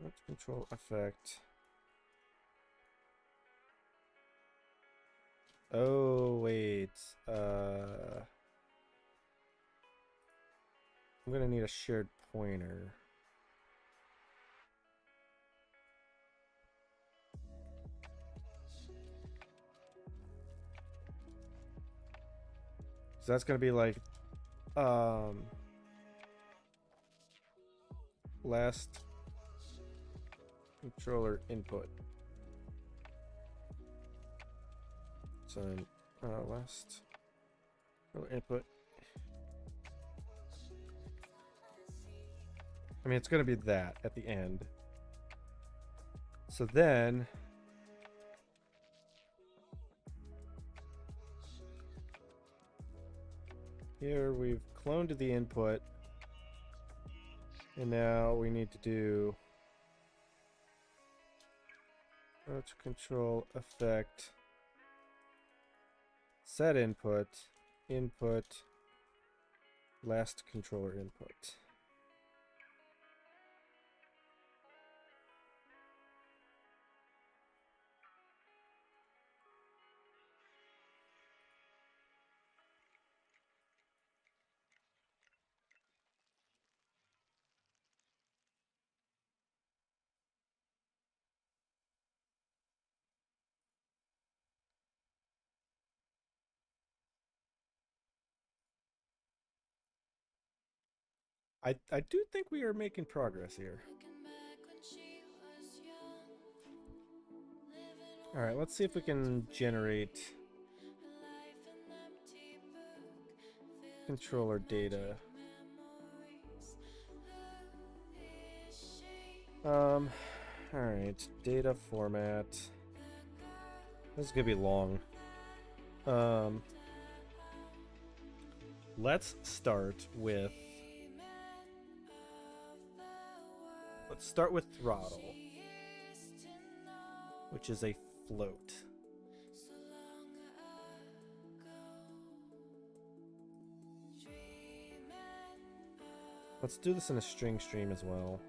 let's control effect. Oh wait, I'm gonna need a shared pointer. So that's gonna be like last controller input. So then last controller input. I mean, it's gonna be that at the end. So then here we've cloned the input, and now we need to do approach control effect set input last controller input. I do think we are making progress here. All right, let's see if we can generate controller data. All right, data format. This is gonna be long. Let's start with throttle, which is a float. Let's do this in a string stream as well.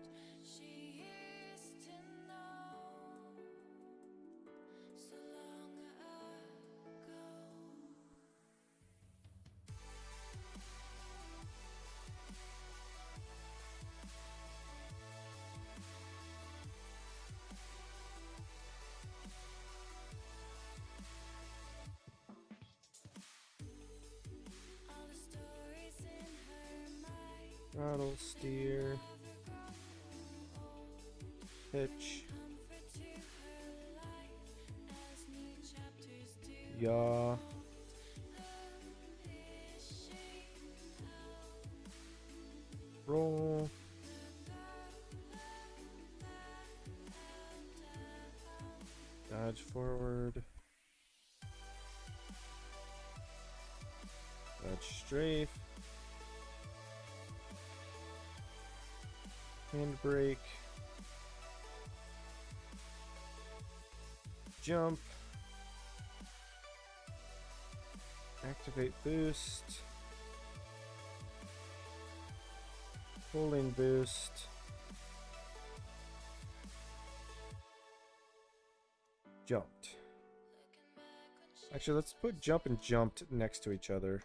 Throttle, steer, pitch, yaw, roll, dodge forward, dodge strafe, handbrake, jump, activate boost, holding boost, jumped. Actually, let's put jump and jumped next to each other.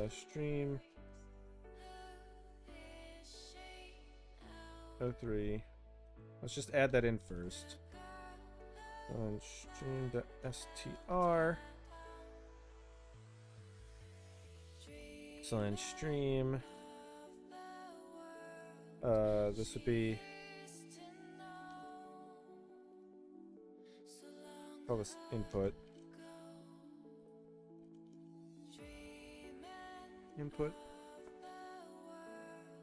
Stream 03. Let's just add that in first. And stream.str. So then stream. This would be. Call this input. Input.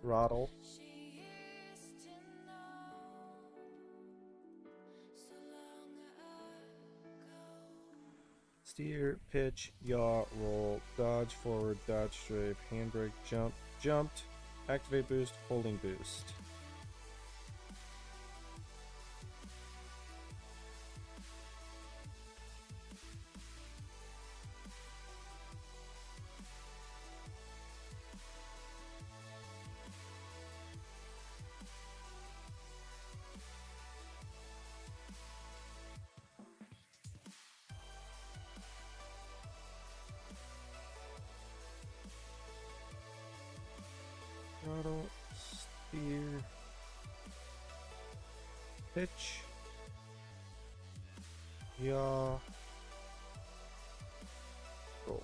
Throttle. Steer, pitch, yaw, roll, dodge forward, dodge strafe, handbrake, jump, jumped, activate boost, holding boost. pitch. Yaw. Roll.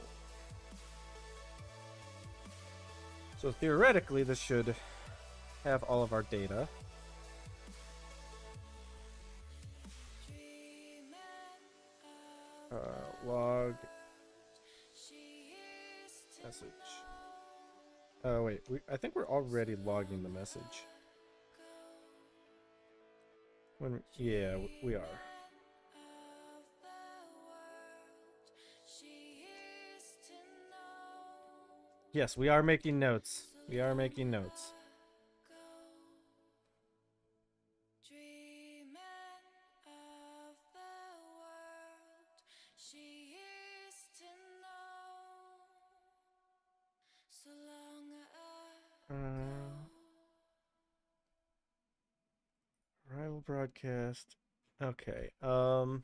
So theoretically, this should have all of our data. Log message. Oh wait, I think we're already logging the message. Yeah, we are. Yes, we are making notes. We are making notes. Rival broadcast. Okay. We're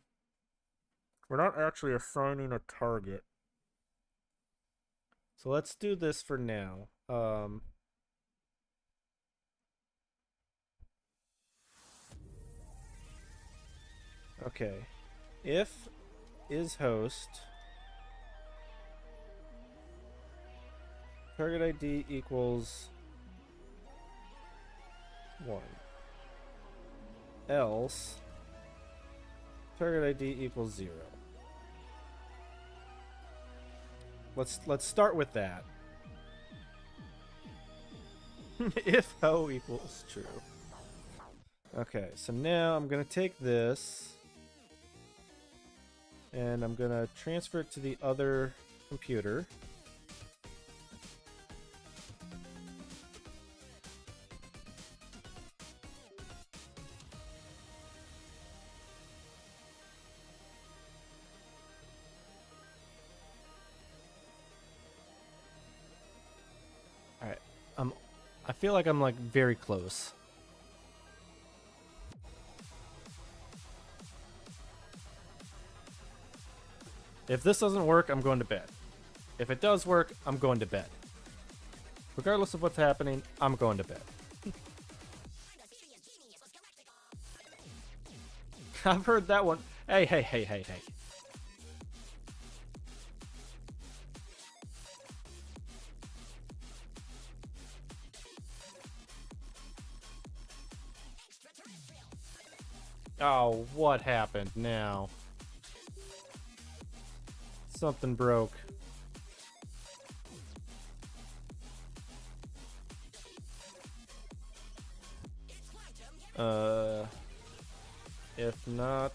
not actually assigning a target. So let's do this for now. Okay. If is host, target ID equals 1. Else, target ID equals 0. Let's start with that. If ho equals true. Okay, so now I'm gonna take this and I'm gonna transfer it to the other computer. All right, I feel like I'm like very close. If this doesn't work, I'm going to bed. If it does work, I'm going to bed. Regardless of what's happening, I'm going to bed. I've heard that one. Hey. Oh, what happened now? Something broke. If not,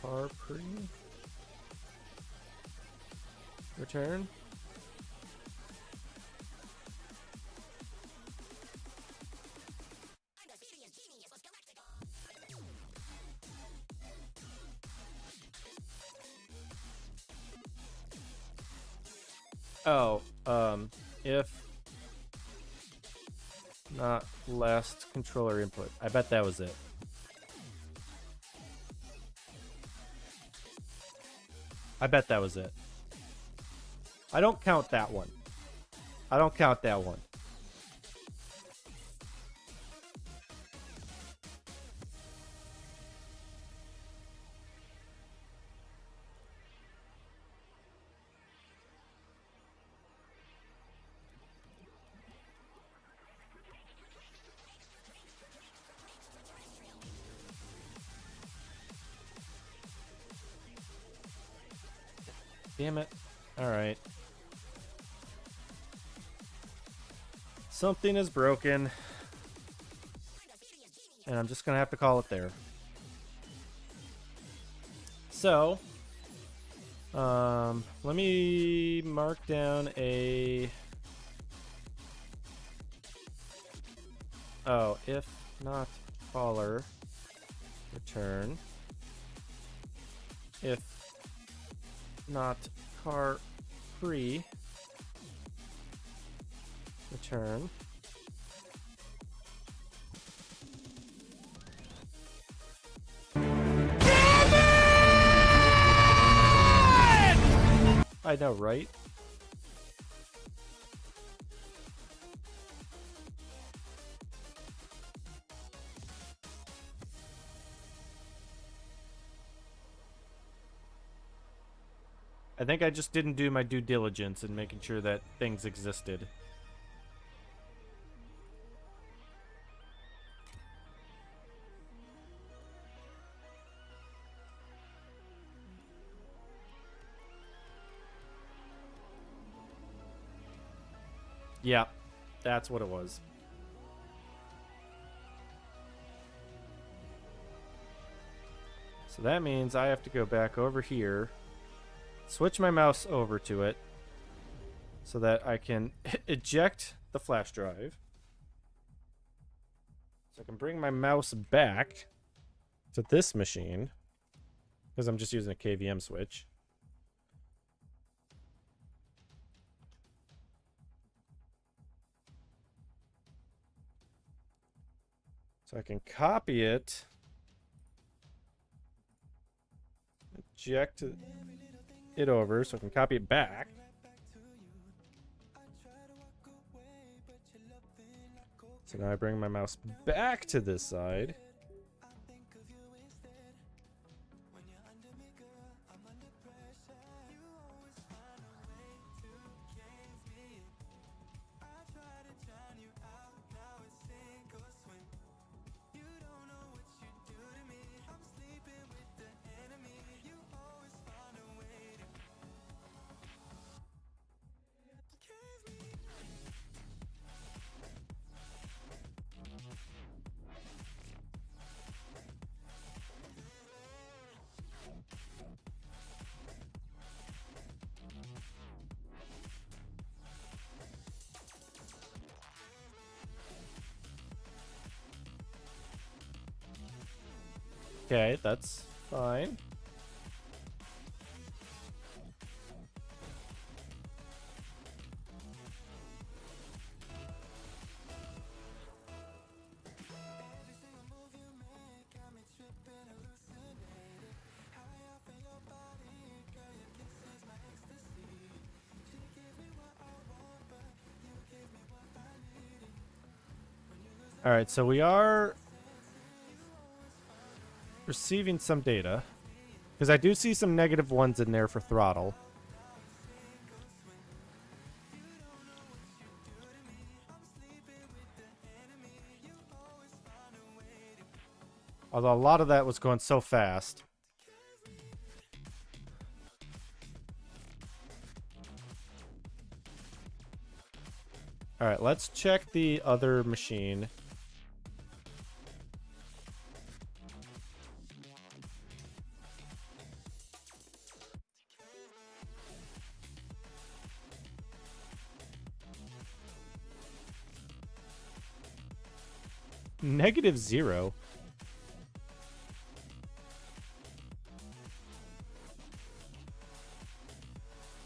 Harpre return. Oh, if not last controller input. I bet that was it. I bet that was it. I don't count that one. I don't count that one. Damn it. Alright. Something is broken. And I'm just gonna have to call it there. So, let me mark down a... Oh, if not caller, return. If not car free, return. I know, right? I think I just didn't do my due diligence in making sure that things existed. Yeah, that's what it was. So that means I have to go back over here, switch my mouse over to it, so that I can eject the flash drive. So I can bring my mouse back to this machine, because I'm just using a KVM switch. So I can copy it, eject it over, so I can copy it back. So now I bring my mouse back to this side. Okay, that's fine. All right, so we are receiving some data, because I do see some negative ones in there for throttle. Although a lot of that was going so fast. All right, let's check the other machine. -0.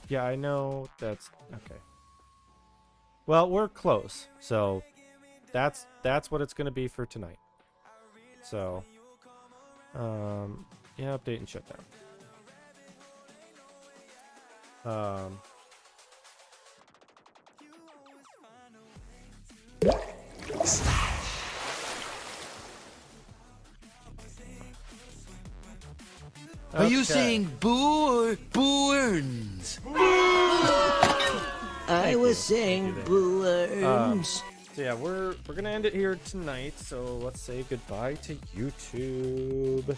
Yeah, I know that's okay. Well, we're close, so that's what it's gonna be for tonight. So, yeah, update and shut down. Are you Okay. saying boo or boo-earns? I was saying boo-earns. So yeah, we're gonna end it here tonight. So let's say goodbye to YouTube.